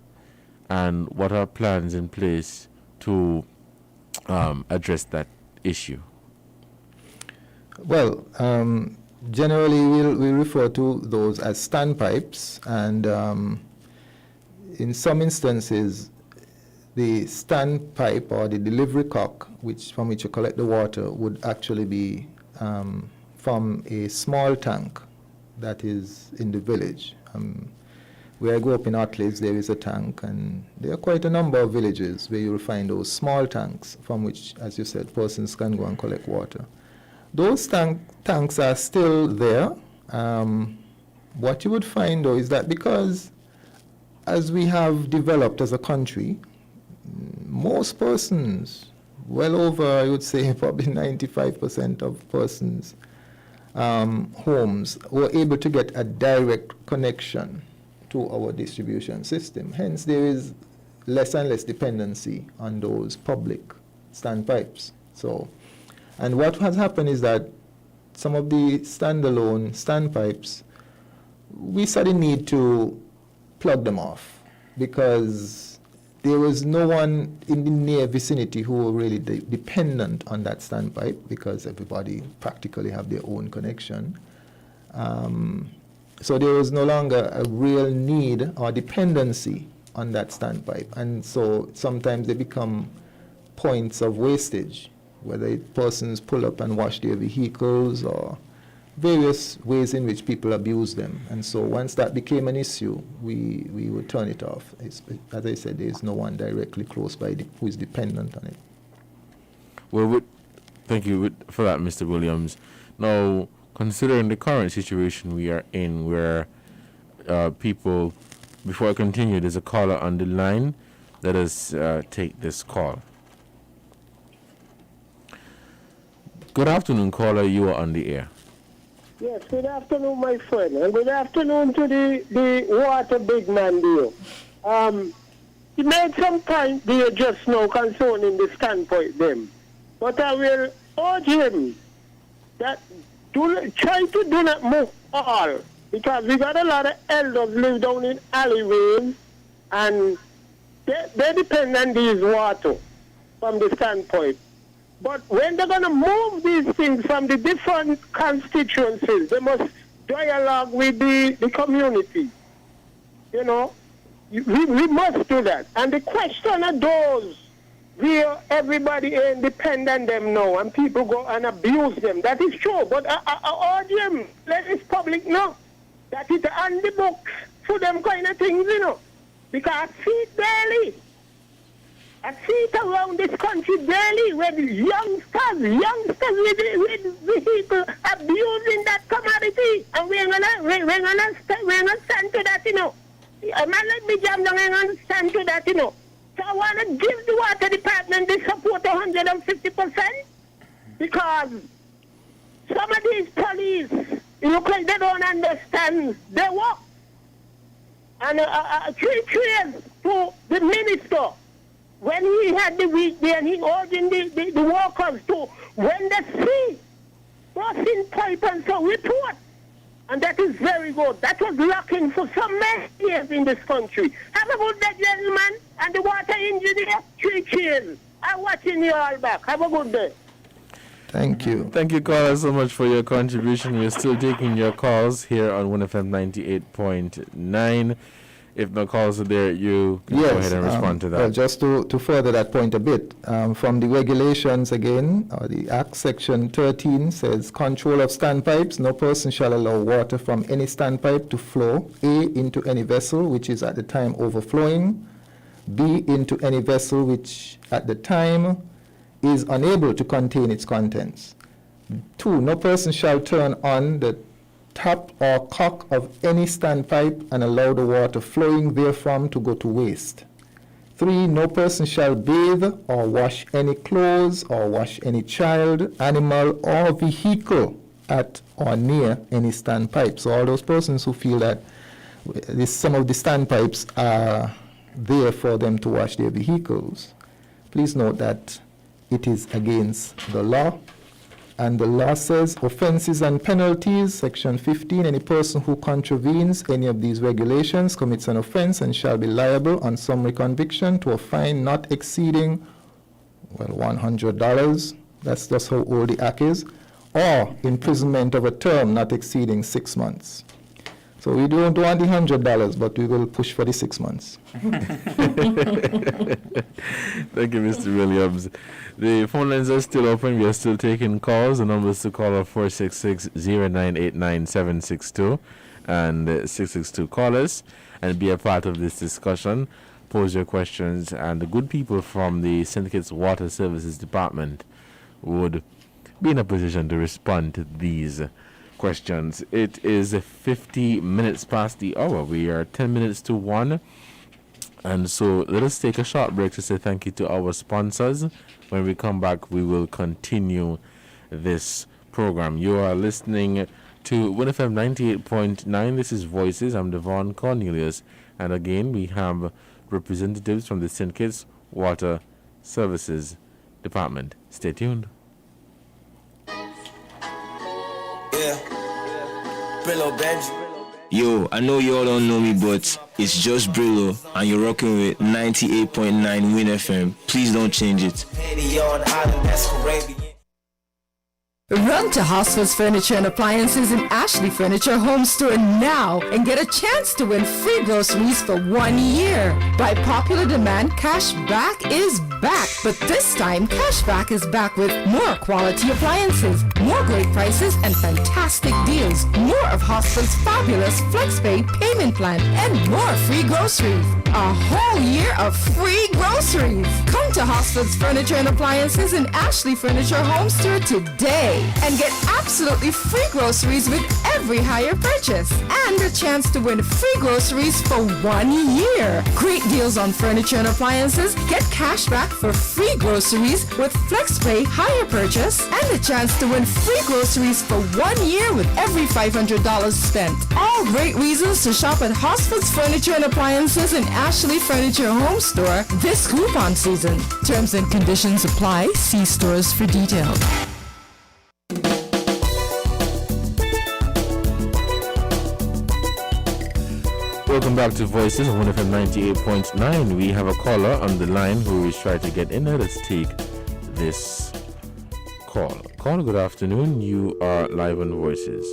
And what are plans in place to address that issue? Well, generally we refer to those as standpipes, and in some instances the standpipe or the delivery cock from which you collect the water would actually be from a small tank that is in the village. Where I grew up in Otleys, there is a tank, and there are quite a number of villages where you will find those small tanks from which, as you said, persons can go and collect water. Those tanks are still there. What you would find, though, is that because as we have developed as a country, most persons, well over, I would say, probably 95% of persons' homes were able to get a direct connection to our distribution system. Hence, there is less and less dependency on those public standpipes. And what has happened is that some of the standalone standpipes, we saw the need to plug them off, because there was no one in the near vicinity who were really dependent on that standpipe, because everybody practically have their own connection. So there was no longer a real need or dependency on that standpipe. And so sometimes they become points of wastage, whether persons pull up and wash their vehicles or various ways in which people abuse them. And so once that became an issue, we would turn it off. As I said, there is no one directly close by who is dependent on it. Well, thank you for that, Mr. Williams. Now, considering the current situation we are in, where people, before I continue, there's a caller on the line. Let us take this call. Good afternoon, caller. You are on the air. Yes, good afternoon, my friend, and good afternoon to the water big man there. He made some point there just now concerning the standpoint them, but I will urge him that try to do not move all, because we got a lot of elders live down in alleyways, and they depend on these water from the standpoint. But when they're going to move these things from the different constituencies, they must dialogue with the community. You know, we must do that. And the question of those where everybody ain't depend on them now and people go and abuse them, that is true. But I urge them, let this public know that it's on the books for them kind of things, you know. Because I see it daily. I see it around this country daily with youngsters with vehicle abusing that commodity. And we're gonna stand to that, you know. Man, let me jam down and stand to that, you know. So I want to give the water department the support 150%, because some of these police, you look like they don't understand their work. And 3 years to the minister, when he had the week there, and he urging the workers to, when they see busting pipe and so, report. And that is very good. That was lacking for some many years in this country. Have a good day, gentlemen, and the water engineer, 3 cheers. I'm watching you all back. Have a good day. Thank you. Thank you, caller, so much for your contribution. We're still taking your calls here on 1FM 98.9. If no calls are there, you can go ahead and respond to that. Well, just to further that point a bit, from the regulations again, the Act Section 13 says, control of standpipes. No person shall allow water from any standpipe to flow, A, into any vessel which is at the time overflowing, B, into any vessel which at the time is unable to contain its contents. 2, no person shall turn on the tap or cock of any standpipe and allow the water flowing therefrom to go to waste. 3, no person shall bathe or wash any clothes or wash any child, animal, or vehicle at or near any standpipe. So all those persons who feel that some of the standpipes are there for them to wash their vehicles, please note that it is against the law. And the law says offenses and penalties, Section 15, any person who contravenes any of these regulations commits an offense and shall be liable on summary conviction to a fine not exceeding, $100. That's just how old the act is, or imprisonment of a term not exceeding 6 months. So we don't want the $100, but we will push for the 6 months. Thank you, Mr. Williams. The phone lines are still open. We are still taking calls. The numbers to call are 466-0989-762 and 662. Call us and be a part of this discussion. Pose your questions, and the good people from the Syndicate's Water Services Department would be in a position to respond to these questions. It is 50 minutes past the hour. We are 10 minutes to 1. And so let us take a short break to say thank you to our sponsors. When we come back, we will continue this program. You are listening to 1FM 98.9. This is Voices. I'm Devon Cornelius. And again, we have representatives from the Syndicate's Water Services Department. Stay tuned. Yeah. Brillo, Benj. Yo, I know you all don't know me, but it's just Brillo, and you're rocking with 98.9 Win FM. Please don't change it. Run to Hosford's Furniture and Appliances in Ashley Furniture Home Store now and get a chance to win free groceries for 1 year. By popular demand, Cashback is back, but this time Cashback is back with more quality appliances, more great prices and fantastic deals, more of Hosford's fabulous FlexPay payment plan, and more free groceries. A whole year of free groceries. Come to Hosford's Furniture and Appliances in Ashley Furniture Home Store today and get absolutely free groceries with every higher purchase and a chance to win free groceries for 1 year. Great deals on furniture and appliances. Get cash back for free groceries with FlexPay higher purchase and a chance to win free groceries for 1 year with every $500 spent. All great reasons to shop at Hosford's Furniture and Appliances in Ashley Furniture Home Store this coupon season. Terms and conditions apply. See stores for details. Welcome back to Voices on 1FM 98.9. We have a caller on the line who is trying to get in. Let's take this call. Caller, good afternoon. You are live on Voices.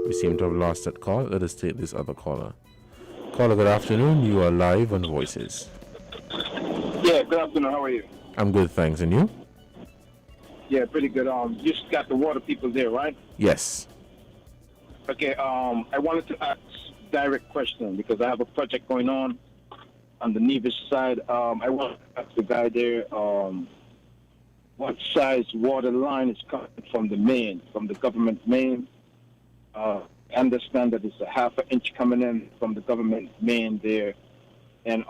We seem to have lost that call. Let us take this other caller. Caller, good afternoon. You are live on Voices. Yeah, good afternoon. How are you? I'm good, thanks. And you? Yeah, pretty good. You just got the water people there, right? Yes. Okay, I wanted to ask direct question because I have a project going on on the Nevis side. I want to ask the guy there, what size water line is coming from the main, from the government main? I understand that it's a half an inch coming in from the government main there. And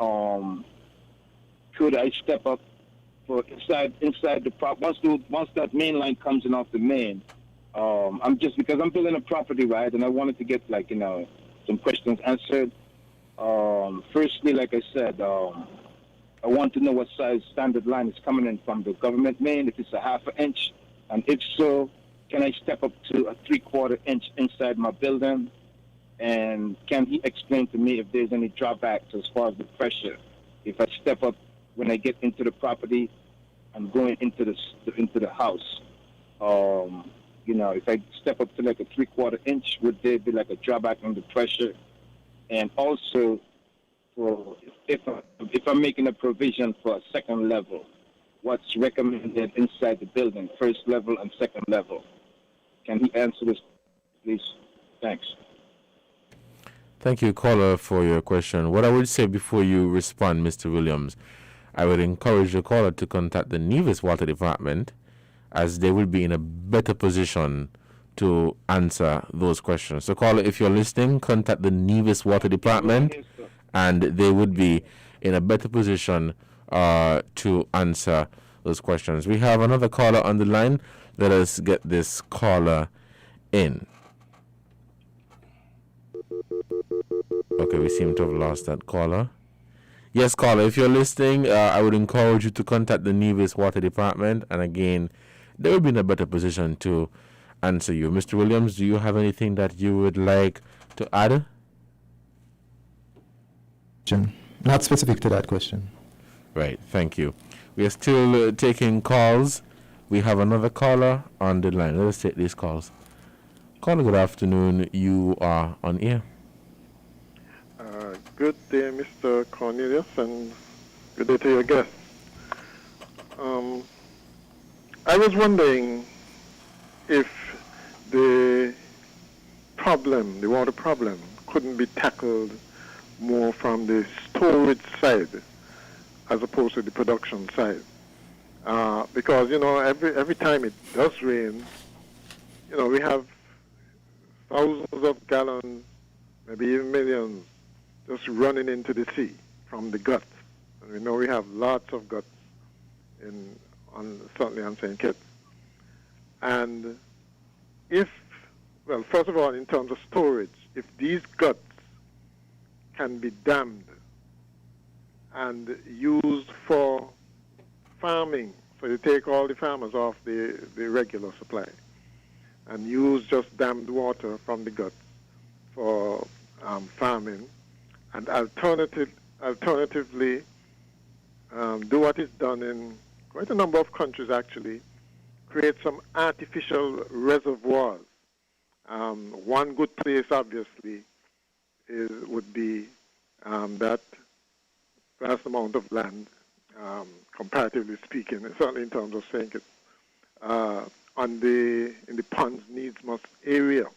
could I step up for inside the prop once that main line comes in off the main? I'm just because I'm building a property, right, and I wanted to get some questions answered. Firstly, like I said, I want to know what size standard line is coming in from the government main, if it's a half an inch, and if so, can I step up to a 3/4 inch inside my building? And can he explain to me if there's any drawbacks as far as the pressure? If I step up when I get into the property, I'm going into the house. If I step up to like a 3/4 inch, would there be like a drawback on the pressure? And also, if I'm making a provision for a second level, what's recommended inside the building, first level and second level? Can he answer this, please? Thanks. Thank you, caller, for your question. What I would say before you respond, Mr. Williams, I would encourage the caller to contact the Nevis Water Department, as they will be in a better position to answer those questions. So, caller, if you're listening, contact the Nevis Water Department, and they would be in a better position to answer those questions. We have another caller on the line. Let us get this caller in. Okay, we seem to have lost that caller. Yes, caller, if you're listening, I would encourage you to contact the Nevis Water Department, and again, they will be in a better position to answer you. Mr. Williams, do you have anything that you would like to add? Not specific to that question. Right, thank you. We are still taking calls. We have another caller on the line. Let us take these calls. Caller, good afternoon. You are on air. Good day, Mr. Cornelius, and good day to your guests. I was wondering if the water problem, couldn't be tackled more from the storage side as opposed to the production side. Because, every time it does rain, we have thousands of gallons, maybe even millions, just running into the sea from the guts. And we know we have lots of guts certainly on St. Kitts. And first of all, in terms of storage, if these guts can be dammed and used for farming, so you take all the farmers off the regular supply and use just dammed water from the guts for farming, and alternatively do what is done in quite a number of countries actually, create some artificial reservoirs. One good place obviously would be that vast amount of land, comparatively speaking, certainly in terms of St. Kitts, in the Ponds Needsmust area.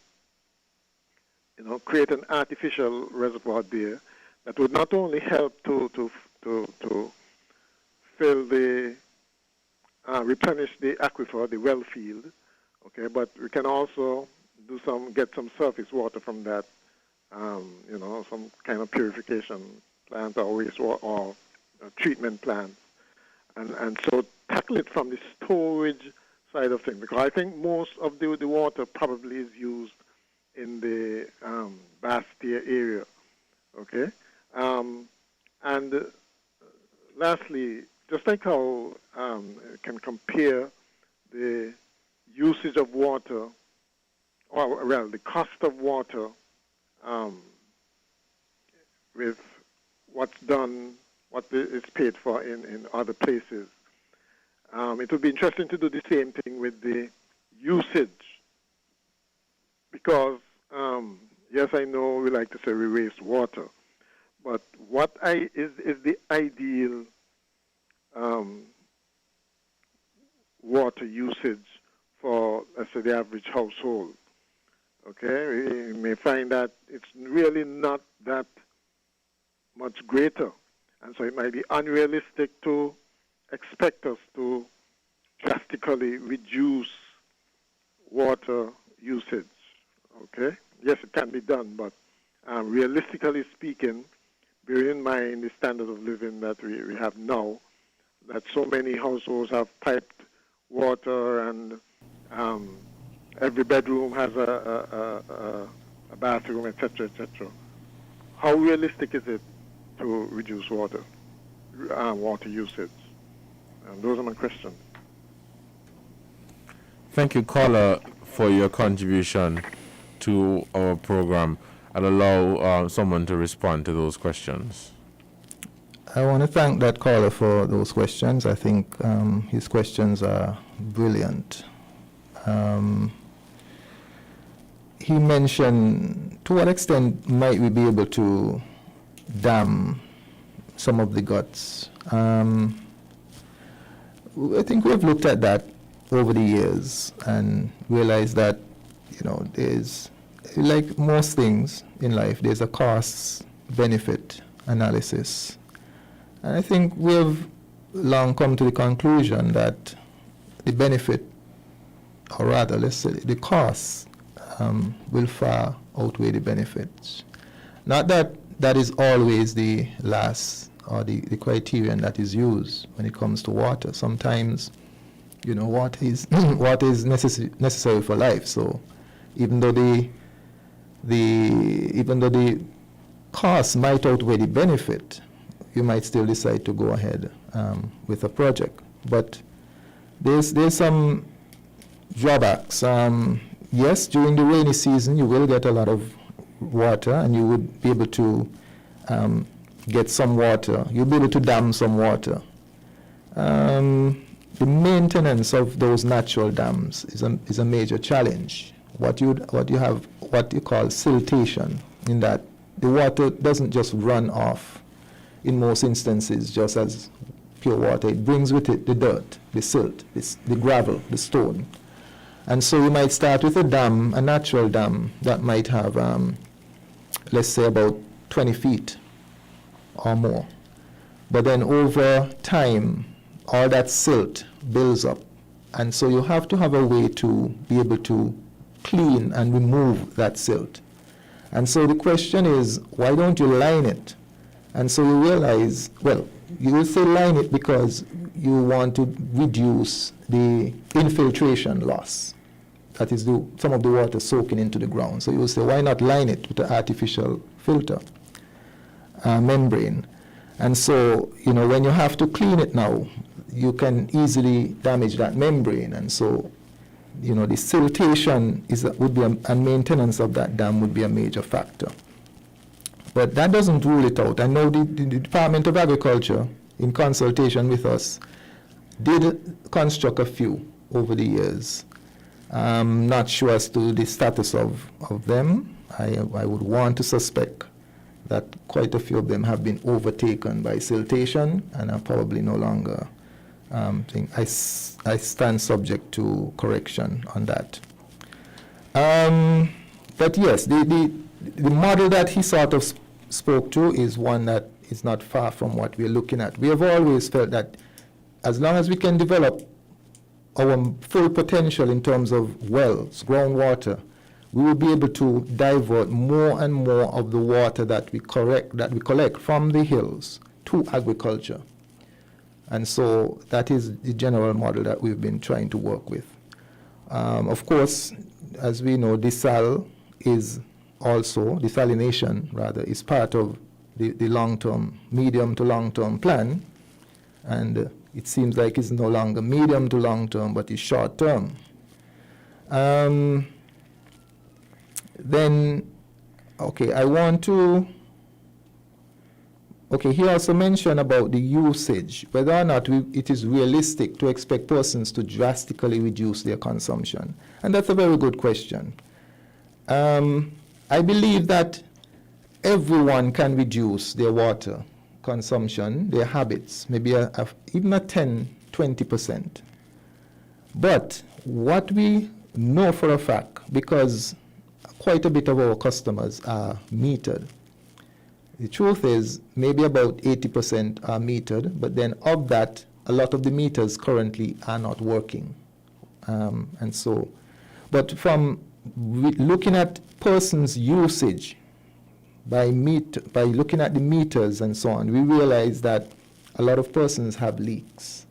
Create an artificial reservoir there that would not only help to fill the replenish the aquifer, the well field, okay, but we can also get some surface water from that, some kind of purification plant or wastewater or treatment plant, and so tackle it from the storage side of things, because I think most of the water probably is used in the Bastia area, okay? And lastly, just like how can compare the usage of water, the cost of water with what's done, what is paid for in other places. It would be interesting to do the same thing with the usage, because yes, I know we like to say we waste water, but what is the ideal water usage for, let's say, the average household? Okay, we may find that it's really not that much greater. And so it might be unrealistic to expect us to drastically reduce water usage. Okay? Yes, it can be done, but realistically speaking, bear in mind the standard of living that we have now, that so many households have piped water and every bedroom has a bathroom, etc., etc. How realistic is it to reduce water usage? Those are my questions. Thank you, caller, for your contribution to our program. I'll allow someone to respond to those questions. I want to thank that caller for those questions. I think his questions are brilliant. He mentioned, to what extent might we be able to dam some of the guts? I think we've looked at that over the years and realized that, there's, like most things in life, there's a cost-benefit analysis. And I think we've long come to the conclusion that the benefit, or rather, let's say, the costs will far outweigh the benefits. Not that that is always the last or the criterion that is used when it comes to water. Sometimes, water is water is necessary for life. So even though the cost might outweigh the benefit, you might still decide to go ahead with a project. But there's some drawbacks. Yes, during the rainy season, you will get a lot of water, and you would be able to get some water. You'll be able to dam some water. The maintenance of those natural dams is a major challenge. What you call siltation, in that the water doesn't just run off in most instances just as pure water. It brings with it the dirt, the silt, the gravel, the stone. And so you might start with a dam, a natural dam, that might have, let's say, about 20 feet or more. But then over time, all that silt builds up. And so you have to have a way to be able to clean and remove that silt. And so the question is, why don't you line it? And so you realize, well, you will say line it because you want to reduce the infiltration loss. That is some of the water soaking into the ground. So you will say, why not line it with an artificial filter membrane? And so, when you have to clean it now, you can easily damage that membrane. And so, the siltation would be and maintenance of that dam would be a major factor. But that doesn't rule it out. I know the Department of Agriculture, in consultation with us, did construct a few over the years. I'm not sure as to the status of them. I would want to suspect that quite a few of them have been overtaken by siltation and are probably no longer. I stand subject to correction on that. But yes, the model that he sort of spoke to is one that is not far from what we're looking at. We have always felt that as long as we can develop our full potential in terms of wells, groundwater, we will be able to divert more and more of the water that we collect from the hills to agriculture. And so that is the general model that we've been trying to work with. Of course, as we know, desalination is part of the long-term, medium to long-term plan. And it seems like it's no longer medium to long-term, but it's short-term. Then, okay, he also mentioned about the usage, whether or not it is realistic to expect persons to drastically reduce their consumption. And that's a very good question. I believe that everyone can reduce their water consumption, their habits, maybe even a 10-20%. But what we know for a fact, because quite a bit of our customers are metered, The truth is, maybe about 80% are metered, but then of that, a lot of the meters currently are not working. But from looking at persons' usage, by looking at the meters and so on, we realize that a lot of persons have leaks,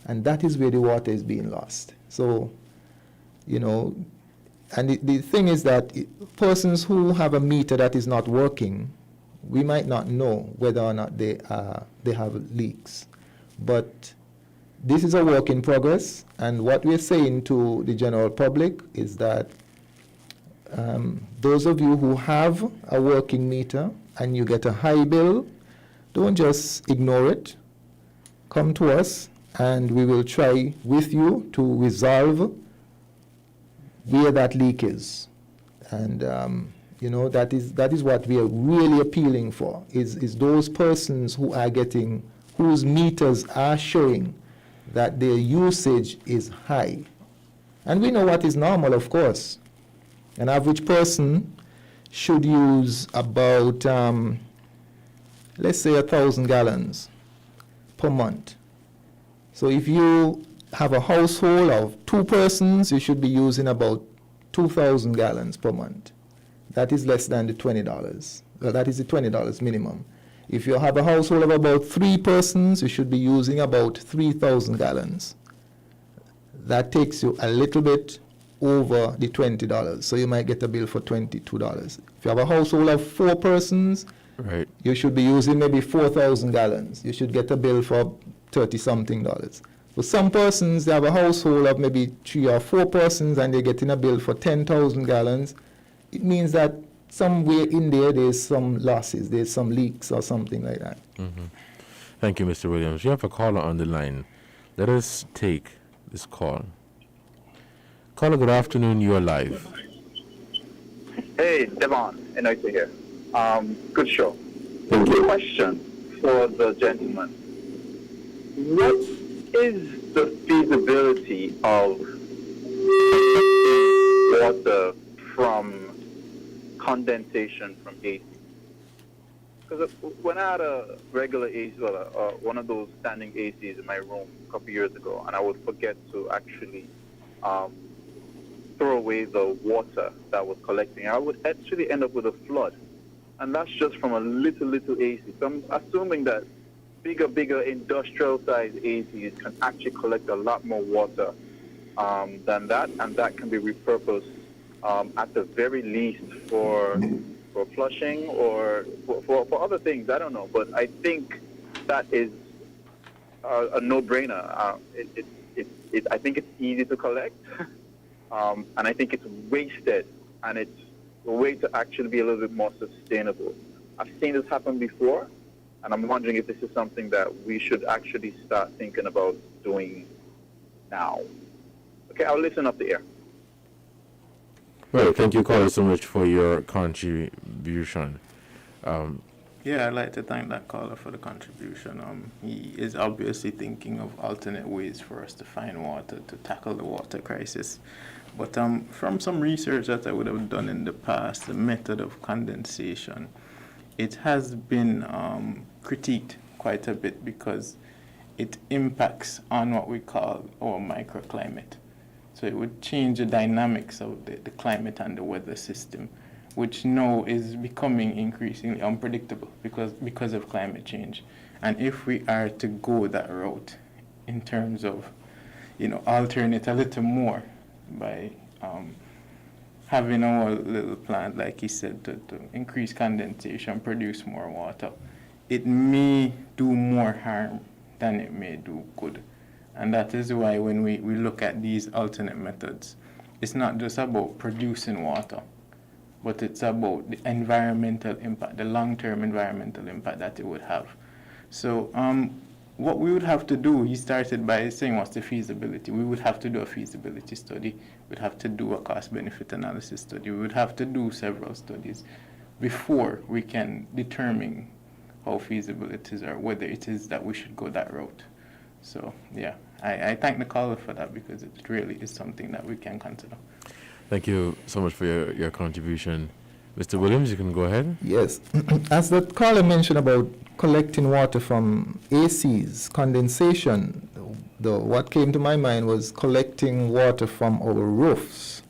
and that is where the water is being lost. So, and the thing is that persons who have a meter that is not working, we might not know whether or not they have leaks. But this is a work in progress, and what we're saying to the general public is that those of you who have a working meter and you get a high bill, don't just ignore it. Come to us, and we will try with you to resolve where that leak is. And that is what we are really appealing for, is those persons who are whose meters are showing that their usage is high. And we know what is normal, of course. An average person should use about, let's say, 1,000 gallons per month. So if you have a household of 2 persons, you should be using about 2,000 gallons per month. That is less than the $20. Well, that is the $20 minimum. If you have a household of about 3 persons, you should be using about 3,000 gallons. That takes you a little bit over the $20. So you might get a bill for $22. If you have a household of 4 persons, right, you should be using maybe 4,000 gallons. You should get a bill for $30-something. For some persons, they have a household of maybe 3 or 4 persons and they're getting a bill for 10,000 gallons. It means that somewhere in there's some losses, there's some leaks or something like that. Mm-hmm. Thank you, Mr. Williams. You have a caller on the line. Let us take this call. Caller, good afternoon. You are live. Hey, Devon, nice to hear. Good show. Question for the gentleman. What is the feasibility of water from condensation from AC? Because when I had a regular AC, one of those standing ACs in my room a couple years ago, and I would forget to actually throw away the water that was collecting, I would actually end up with a flood. And that's just from a little AC. So I'm assuming that bigger industrial-sized ACs can actually collect a lot more water than that, and that can be repurposed at the very least for flushing or for other things. I don't know, but I think that is a no-brainer. I think it's easy to collect, and I think it's wasted, and it's a way to actually be a little bit more sustainable. I've seen this happen before, and I'm wondering if this is something that we should actually start thinking about doing now. Okay, I'll listen up the air. Well, thank you, caller, so much for your contribution. Yeah, I'd like to thank that caller for the contribution. He is obviously thinking of alternate ways for us to find water to tackle the water crisis. But from some research that I would have done in the past, the method of condensation, it has been critiqued quite a bit because it impacts on what we call our microclimate. So it would change the dynamics of the climate and the weather system, which now is becoming increasingly unpredictable because of climate change. And if we are to go that route in terms of, altering it a little more by having our little plant, like he said, to increase condensation, produce more water, it may do more harm than it may do good. And that is why when we look at these alternate methods, it's not just about producing water, but it's about the environmental impact, the long-term environmental impact that it would have. So what we would have to do, he started by saying what's the feasibility. We would have to do a feasibility study. We'd have to do a cost-benefit analysis study. We would have to do several studies before we can determine how feasible it is or whether it is that we should go that route. So, yeah, I thank the caller for that because it really is something that we can consider. Thank you so much for your contribution. Mr. Williams, you can go ahead. Yes. As the caller mentioned about collecting water from ACs, condensation, what came to my mind was collecting water from our roofs.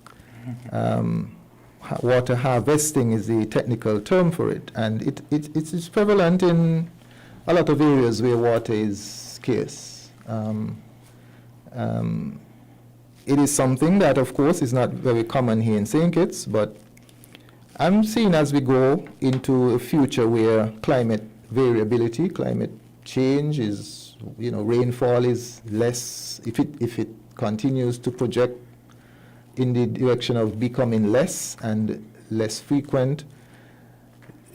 Water harvesting is the technical term for it, and it's prevalent in a lot of areas where water is scarce. It is something that, of course, is not very common here in St. Kitts, but I'm seeing as we go into a future where climate variability, climate change is, rainfall is less, if it continues to project in the direction of becoming less and less frequent,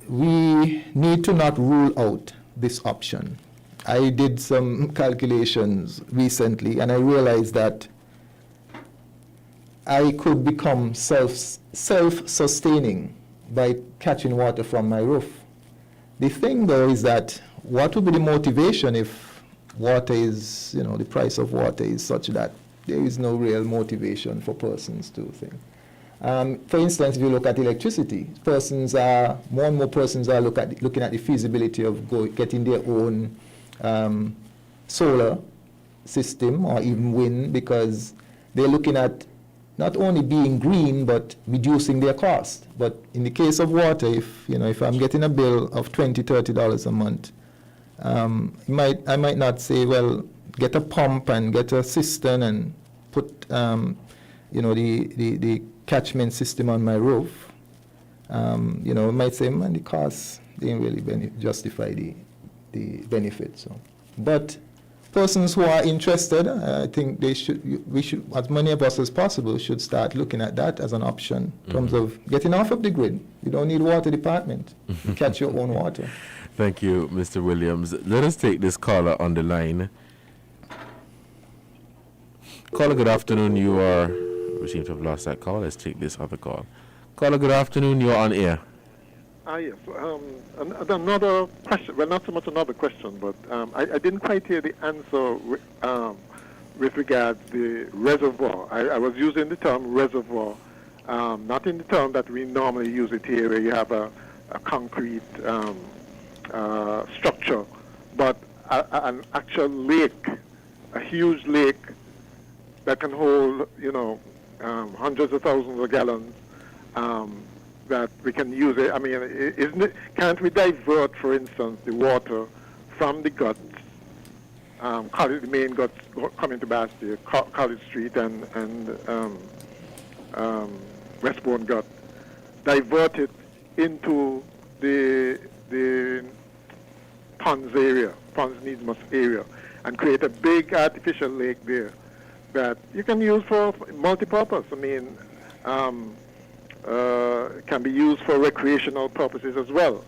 we need to not rule out this option. I did some calculations recently and I realized that I could become self-sustaining by catching water from my roof. The thing though is that what would be the motivation if water is, the price of water is such that there is no real motivation for persons to think. For instance, if you look at electricity, more and more persons are looking at the feasibility of getting their own solar system or even wind, because they're looking at not only being green but reducing their cost. But in the case of water, if I'm getting a bill of $20, $30 a month, I might not say, well, get a pump and get a cistern and put the catchment system on my roof. I might say, man, the costs didn't really justify the benefit. So, but persons who are interested, I think we should, as many of us as possible, should start looking at that as an option in terms of getting off of the grid. You don't need water department. You catch your own water. Thank you, Mr. Williams. Let us take this caller on the line. Caller, good afternoon. We seem to have lost that call. Let's take this other call. Caller, good afternoon. You're on air. Yes. Another question, well, not so much another question, but I didn't quite hear the answer with regards to the reservoir. I was using the term reservoir, not in the term that we normally use it here, where you have a concrete structure, but an actual lake, a huge lake that can hold, hundreds of thousands of gallons, that we can use it. I mean, can't we divert, for instance, the water from the guts, the main guts coming to Bastille, College Street and Westbourne Gut, divert it into the Ponds Needmouth area, and create a big artificial lake there that you can use for multi-purpose. I mean, can be used for recreational purposes as well,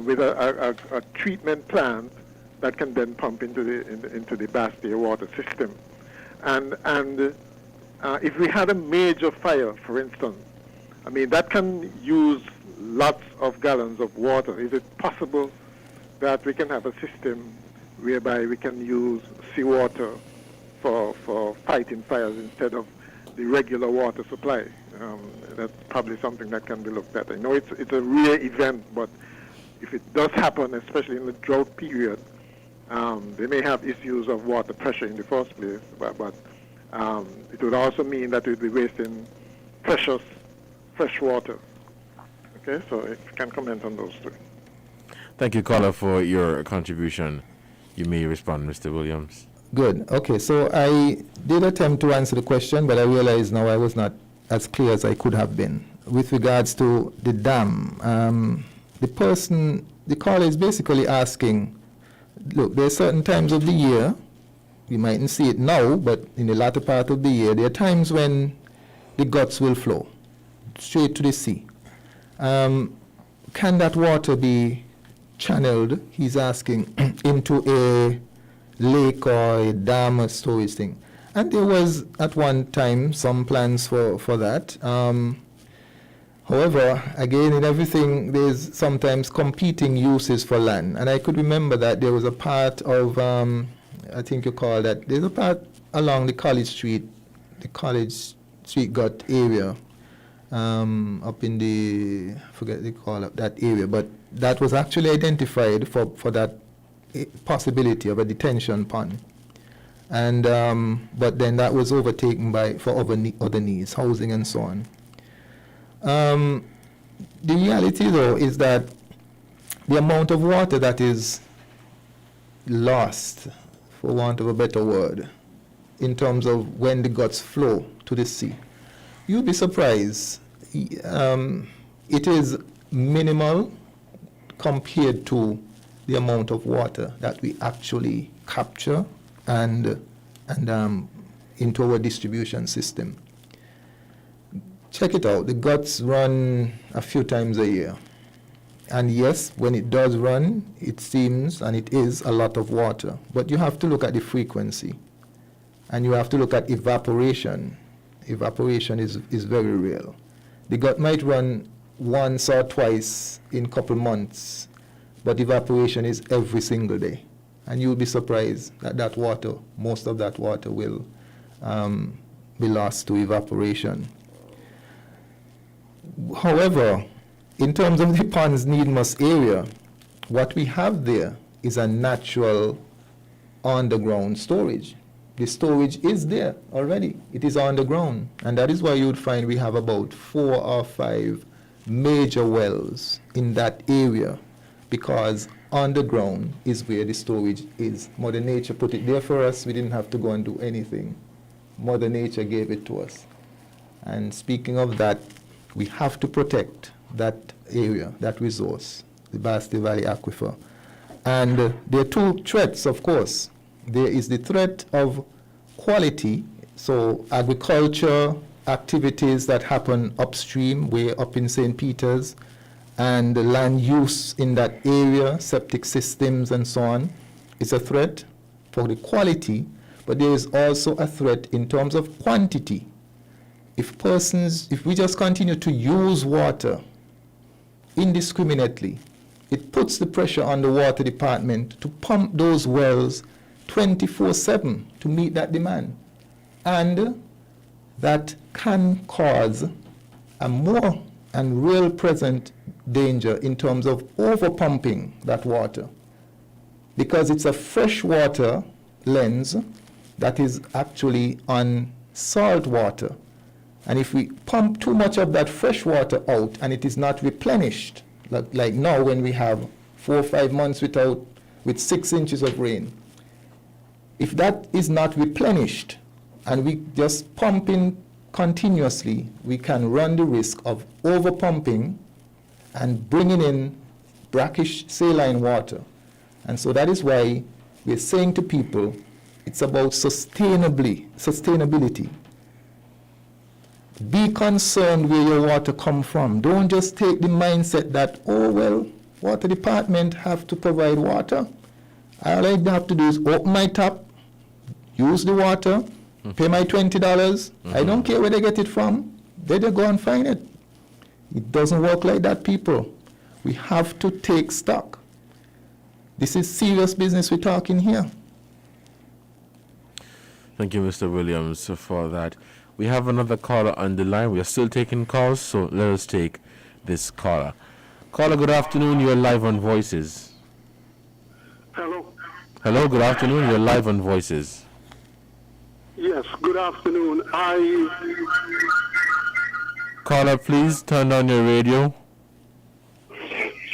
with a treatment plant that can then pump into the Bastille water system. And if we had a major fire, for instance, I mean, that can use lots of gallons of water. Is it possible that we can have a system whereby we can use seawater for fighting fires instead of the regular water supply? That's probably something that can be looked at. I know it's a rare event, but if it does happen, especially in the drought period, they may have issues of water pressure in the first place, but it would also mean that we'd be wasting precious fresh water. Okay, so if you can comment on those two. Thank you, caller, for your contribution. You may respond, Mr. Williams. Good. Okay, so I did attempt to answer the question, but I realize now I was not as clear as I could have been. With regards to the dam, the caller is basically asking, look, there are certain times of the year, you mightn't see it now, but in the latter part of the year, there are times when the guts will flow straight to the sea. Can that water be channeled, he's asking, into a lake or a dam or storage thing? And there was at one time some plans for that. However, again, in everything, there's sometimes competing uses for land. And I could remember that there was a part of, I think you call that, there's a part along the College Street gut area. up in the, I forget they call it that area, but that was actually identified for that possibility of a detention pond. And but then that was overtaken for other needs, housing and so on. The reality, though, is that the amount of water that is lost, for want of a better word, in terms of when the guts flow to the sea, you'd be surprised. It is minimal compared to the amount of water that we actually capture and into our distribution system. Check it out. The guts run a few times a year. And yes, when it does run, it seems, and it is, a lot of water. But you have to look at the frequency. And you have to look at evaporation. Evaporation is very real. The gut might run once or twice in a couple months, but evaporation is every single day. And you'll be surprised that water, most of that water will be lost to evaporation. However, in terms of the Ponds Needmust area, what we have there is a natural underground storage. The storage is there already. It is underground. And that is why you would find we have about 4 or 5 major wells in that area, because underground is where the storage is. Mother Nature put it there for us. We didn't have to go and do anything. Mother Nature gave it to us. And speaking of that, we have to protect that area, that resource, the Basti Valley Aquifer. And there are 2 threats, of course. There is the threat of quality, so agriculture activities that happen upstream, way up in St. Peter's, and the land use in that area, septic systems and so on, is a threat for the quality, but there is also a threat in terms of quantity. If we just continue to use water indiscriminately, it puts the pressure on the water department to pump those wells 24/7 to meet that demand. And that can cause a more and real present danger in terms of overpumping that water, because it's a freshwater lens that is actually on salt water. And if we pump too much of that fresh water out and it is not replenished, like now when we have 4 or 5 months with 6 inches of rain, if that is not replenished and we just pump in continuously, we can run the risk of overpumping and bringing in brackish saline water. And so that is why we're saying to people, it's about sustainability. Be concerned where your water come from. Don't just take the mindset that, oh, well, water department have to provide water. All I have to do is open my tap, use the water, pay my $20. I don't care where they get it from. They just go and find it. It doesn't work like that, people. We have to take stock. This is serious business we're talking here. Thank you, Mr. Williams, for that. We have another caller on the line. We are still taking calls, so let us take this caller. Caller, good afternoon. You're live on Voices. Hello. Hello, good afternoon. You're live on Voices. Yes, good afternoon. Caller, please turn on your radio.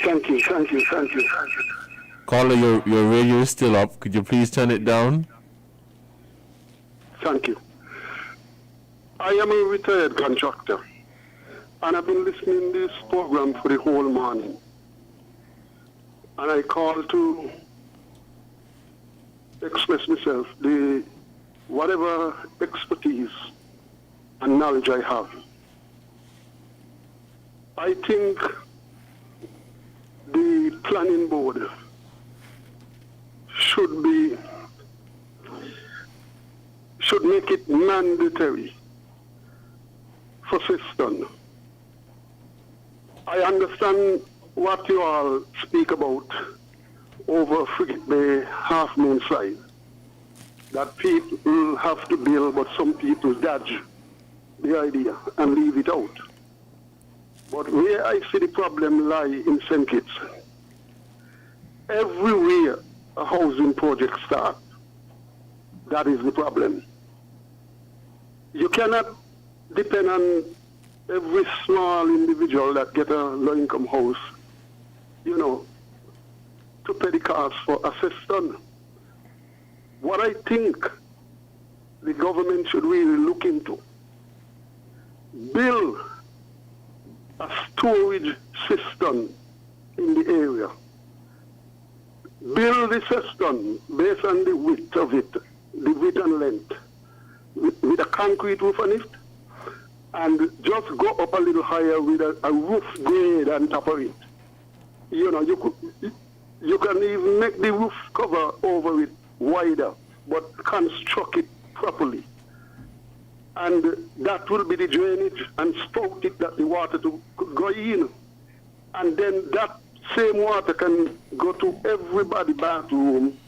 Thank you. Caller, your radio is still up. Could you please turn it down? Thank you. I am a retired contractor, and I've been listening to this program for the whole morning. And I call to express myself, whatever expertise and knowledge I have. I think the planning board should make it mandatory for Siston. I understand what you all speak about over Frigate Bay Half Moon side, that people have to build, but some people dodge the idea and leave it out. But where I see the problem lie in St. Kitts, everywhere a housing project starts, that is the problem. You cannot depend on every small individual that get a low-income house, to pay the cost for assistance. What I think the government should really look into, build a storage system in the area. Build the system based on the width of it, the width and length, with a concrete roof on it, and just go up a little higher with a roof grade on top of it. You can even make the roof cover over it wider, but construct it properly. And that will be the drainage and spout it that the water could go in. And then that same water can go to everybody's bathroom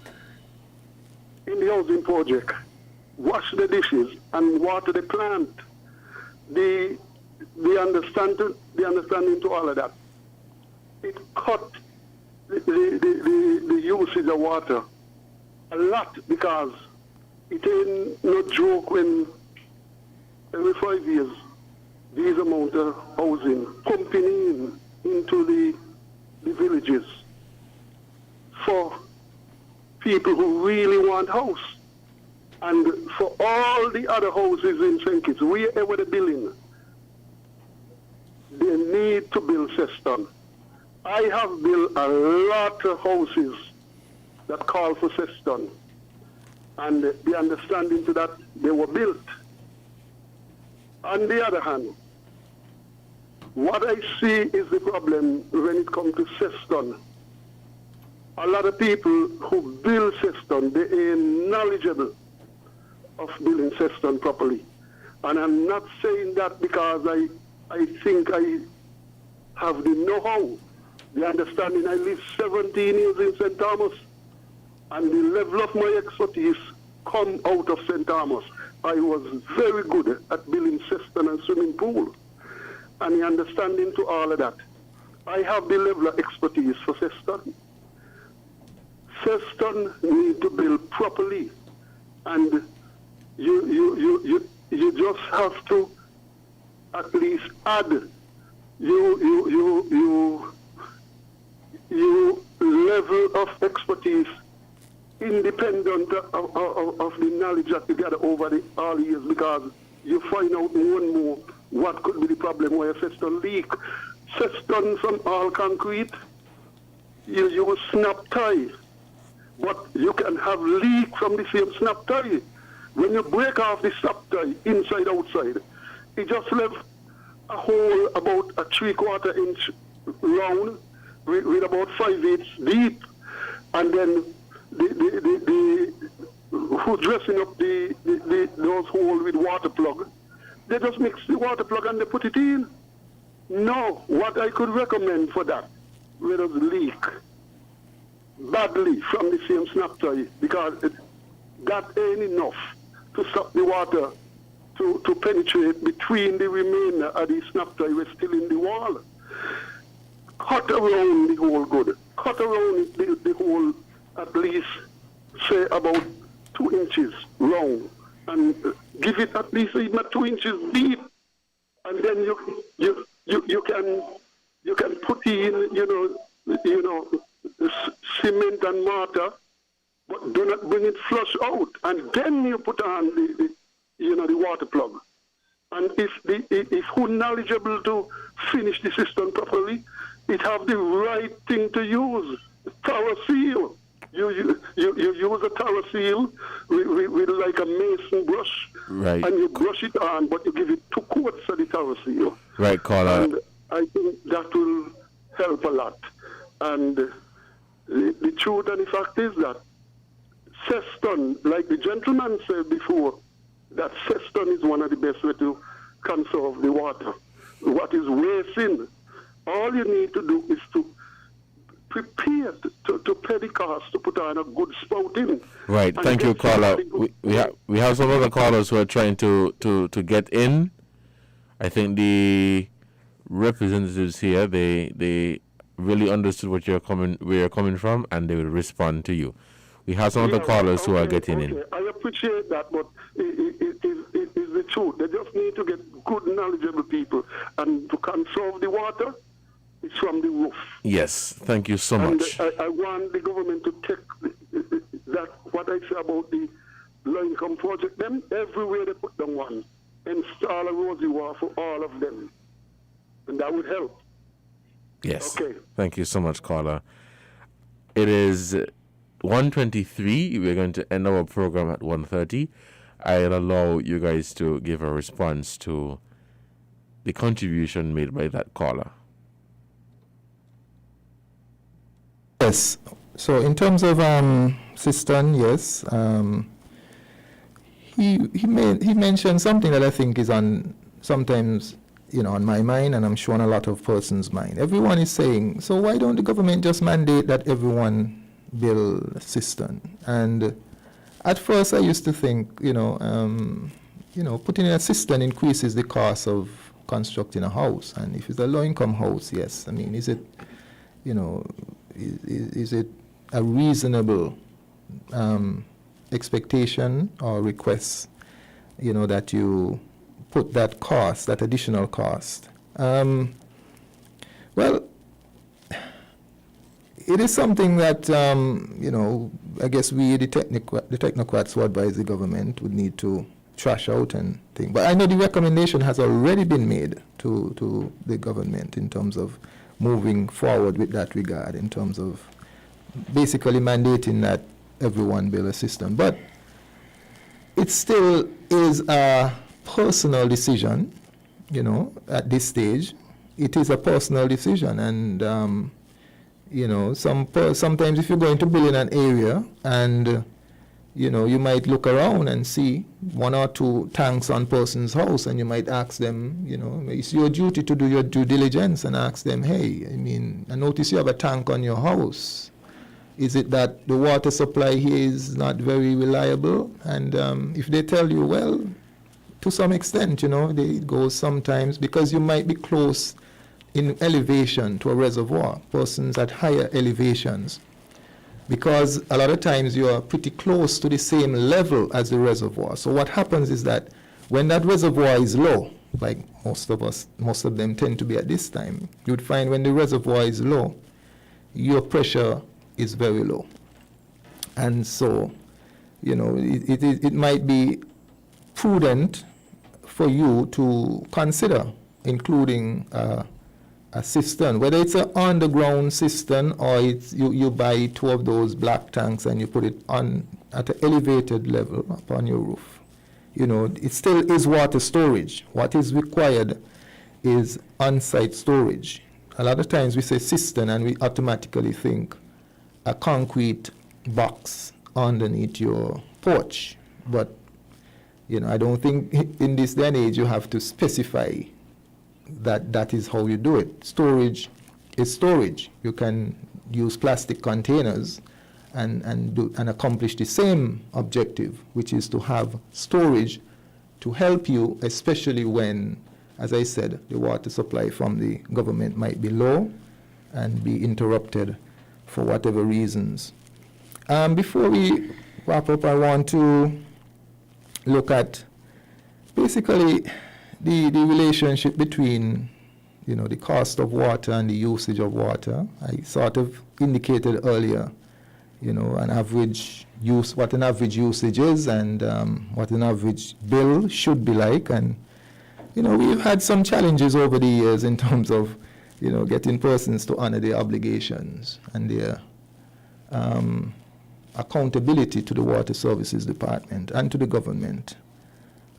in the housing project, wash the dishes and water the plant. The understanding to all of that. It cut the usage of water a lot, because it ain't no joke when every 5 years these amount of housing pumping into the villages for people who really want house. And for all the other houses in St. Kitts, wherever they're building, they need to build cistern. I have built a lot of houses that call for cistern, and the understanding to that they were built. On the other hand, what I see is the problem when it comes to cistern. A lot of people who build cistern, they ain't knowledgeable of building cistern properly. And I'm not saying that because I think I have the know-how, the understanding. I lived 17 years in St. Thomas, and the level of my expertise come out of St. Thomas. I was very good at building cistern and swimming pool, and the understanding to all of that. I have the level of expertise for cistern. Cistern need to build properly, and you just have to at least add you level of expertise independent of the knowledge that you gather over all the years, because you find out more and more what could be the problem where a cistern leak. Cistern from all concrete, you use snap tie, but you can have leak from the same snap tie. When you break off the snap tie inside outside, it just left a hole about a 3/4 inch round with about 5/8 deep, and then the who dressing up those holes with water plug, they just mix the water plug and they put it in. No, what I could recommend for that, where it leak badly from the same snap tie, because that ain't enough to stop the water to penetrate between the remainder of the snap tie was still in the wall. Cut around the hole good. Cut around the hole at least, say, about 2 inches long, and give it at least even 2 inches deep, and then you can put in cement and mortar, but do not bring it flush out, and then you put on the water plug. And if who knowledgeable to finish the system properly, it have the right thing to use. Tower seal. You use a tower seal with like a mason brush, right, and you brush it on, but you give it 2 coats of the tower seal. Right, caller. And I think that will help a lot. And the truth and the fact is that cistern, like the gentleman said before, that cistern is one of the best way to conserve the water. What is wasting? All you need to do is to prepare to pay the cost to put on a good spout in. Right, thank you, caller. We have some other callers who are trying to get in. I think the representatives here, they really understood where you're coming from, and they will respond to you. We have some other callers who are getting in. I appreciate that, but it is the truth. They just need to get good, knowledgeable people, and to conserve the water, it's from the roof. Yes, thank you so much. And I want the government to take that, what I say about the low-income project, them, everywhere they put them one, install a rosy wall for all of them. And that would help. Yes. Okay. Thank you so much, caller. It is 1:23. We're going to end our program at 1:30. I'll allow you guys to give a response to the contribution made by that caller. Yes. So in terms of cistern, yes, he mentioned something that I think is on sometimes, on my mind, and I'm sure on a lot of persons' mind. Everyone is saying, so why don't the government just mandate that everyone build a cistern? And at first I used to think, putting in a cistern increases the cost of constructing a house. And if it's a low-income house, yes. I mean, is it a reasonable expectation or request, that you put that cost, that additional cost? Well, it is something that, I guess we, the technocrats who advise the government, would need to trash out and think. But I know the recommendation has already been made to the government in terms of moving forward with that regard, in terms of basically mandating that everyone build a system. But it still is a personal decision, at this stage. It is a personal decision, and sometimes if you're going to build in an area and you might look around and see one or two tanks on person's house, and you might ask them, it's your duty to do your due diligence and ask them, hey, I notice you have a tank on your house. Is it that the water supply here is not very reliable? And if they tell you, well, to some extent, it goes sometimes, because you might be close in elevation to a reservoir, persons at higher elevations, because a lot of times you are pretty close to the same level as the reservoir. So what happens is that when that reservoir is low, like most of them tend to be at this time, you would find when the reservoir is low, your pressure is very low. And so, it might be prudent for you to consider including a cistern, whether it's an underground cistern or it's you buy two of those black tanks and you put it on at an elevated level upon your roof. It still is water storage. What is required is on-site storage. A lot of times we say cistern and we automatically think a concrete box underneath your porch. But, I don't think in this day and age you have to specify that is how you do it. Storage is storage. You can use plastic containers and accomplish the same objective, which is to have storage to help you, especially when, as I said, the water supply from the government might be low and be interrupted for whatever reasons. Before we wrap up, I want to look at basically the relationship between, the cost of water and the usage of water. I sort of indicated earlier, an average use, what an average usage is, and what an average bill should be like. And, we've had some challenges over the years in terms of, getting persons to honor their obligations and their accountability to the Water Services Department and to the government.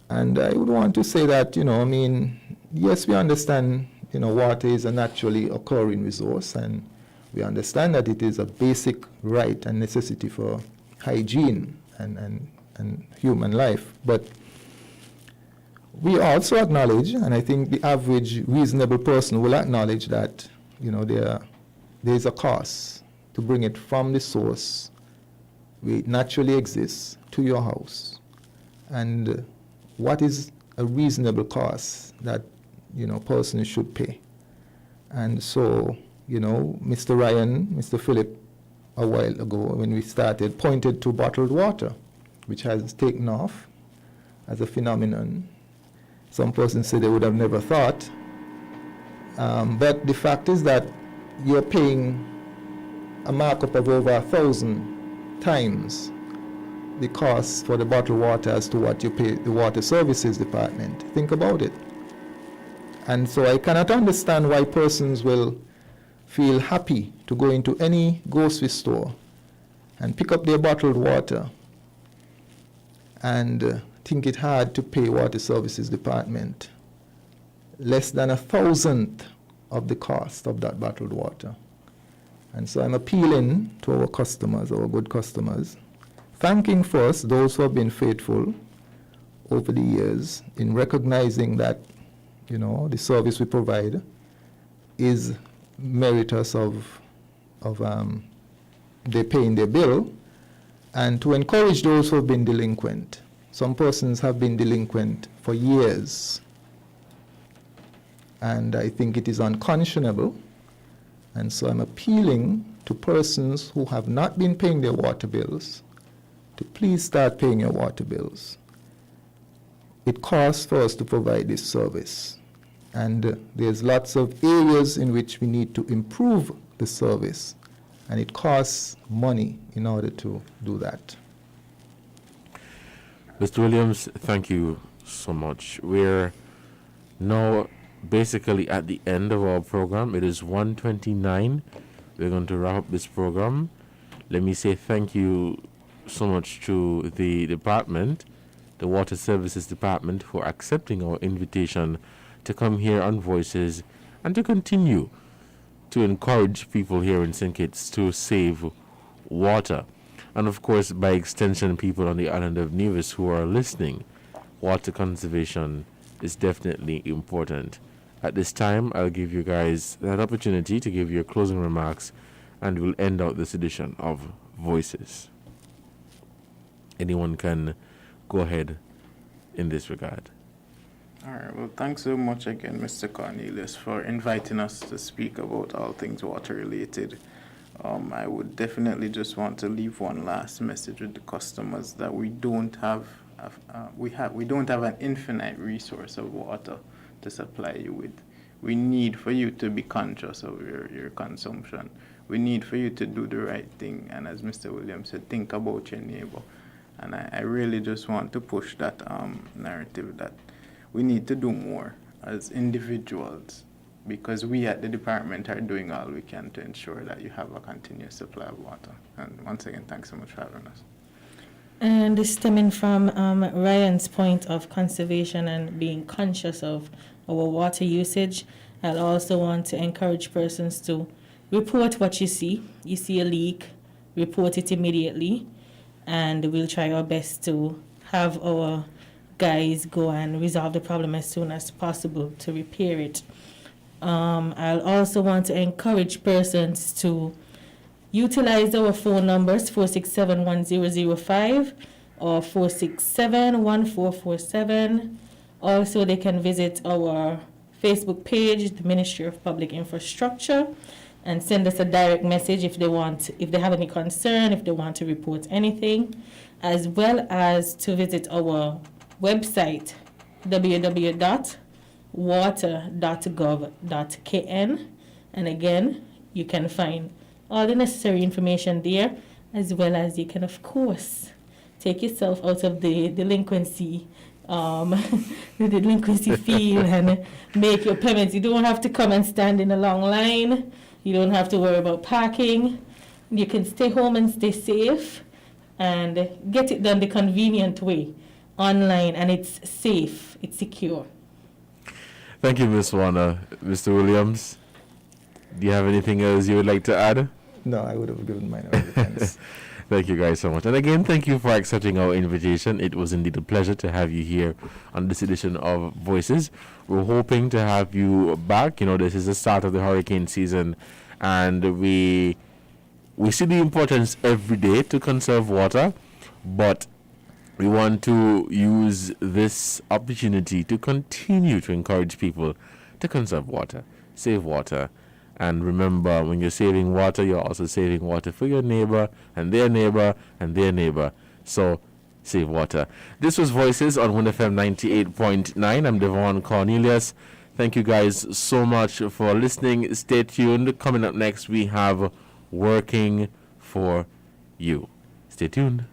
And I would want to say that, yes, we understand, water is a naturally occurring resource, and we understand that it is a basic right and necessity for hygiene and human life. But we also acknowledge, and I think the average reasonable person will acknowledge that, there is a cost to bring it from the source where it naturally exists to your house. And what is a reasonable cost that, persons should pay? And so, Mr. Ryan, Mr. Philip, a while ago when we started, pointed to bottled water, which has taken off as a phenomenon. Some persons say they would have never thought. But the fact is that you're paying a markup of over 1,000 times the cost for the bottled water as to what you pay the Water Services Department. Think about it. And so I cannot understand why persons will feel happy to go into any grocery store and pick up their bottled water and think it hard to pay Water Services Department less than 1,000th of the cost of that bottled water. And so I'm appealing to our customers, our good customers, thanking first those who have been faithful over the years in recognizing that, the service we provide is meritorious of they paying their bill, and to encourage those who have been delinquent. Some persons have been delinquent for years, and I think it is unconscionable. And so I'm appealing to persons who have not been paying their water bills to please start paying your water bills. It costs for us to provide this service, and there's lots of areas in which we need to improve the service, and it costs money in order to do that. Mr. Williams, thank you so much. We're now basically at the end of our program. It is 1:29. We're going to wrap up this program. Let me say thank you so much to the department, the Water Services Department, for accepting our invitation to come here on Voices and to continue to encourage people here in St. Kitts to save water. And of course, by extension, people on the island of Nevis who are listening, water conservation is definitely important. At this time, I'll give you guys that opportunity to give your closing remarks, and we'll end out this edition of Voices. Anyone can go ahead in this regard. All right. Well, thanks so much again, Mr. Cornelius, for inviting us to speak about all things water-related. I would definitely just want to leave one last message with the customers that we don't have an infinite resource of water to supply you with. We need for you to be conscious of your consumption. We need for you to do the right thing, and as Mr. Williams said, think about your neighbor. And I really just want to push that narrative that we need to do more as individuals, because we at the department are doing all we can to ensure that you have a continuous supply of water. And once again, thanks so much for having us. And stemming from Ryan's point of conservation and being conscious of our water usage, I'll also want to encourage persons to report what you see. You see a leak, report it immediately, and we'll try our best to have our guys go and resolve the problem as soon as possible to repair it. I'll also want to encourage persons to utilize our phone numbers 467-1005 or 467-1447. Also, they can visit our Facebook page, the Ministry of Public Infrastructure, and send us a direct message if they have any concern, if they want to report anything, as well as to visit our website, www.water.gov.kn. And again, you can find all the necessary information there, as well as you can, of course, take yourself out of the delinquency field and make your payments. You don't have to come and stand in a long line. You don't have to worry about parking. You can stay home and stay safe and get it done the convenient way, online, and it's safe, it's secure. Thank you, Ms. Warner. Mr. Williams, do you have anything else you would like to add? No, I would have given mine already. Thanks. Thank you guys so much. And again, thank you for accepting our invitation. It was indeed a pleasure to have you here on this edition of Voices. We're hoping to have you back. This is the start of the hurricane season, and we see the importance every day to conserve water, but we want to use this opportunity to continue to encourage people to conserve water, save water, And remember, when you're saving water, you're also saving water for your neighbor and their neighbor and their neighbor. So save water. This was Voices on 1FM 98.9. I'm Devon Cornelius. Thank you guys so much for listening. Stay tuned. Coming up next, we have Working for You. Stay tuned.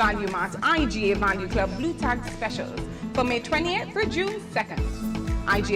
Value Mart IGA Value Club Blue Tag Specials for May 20th through June 2nd. IGA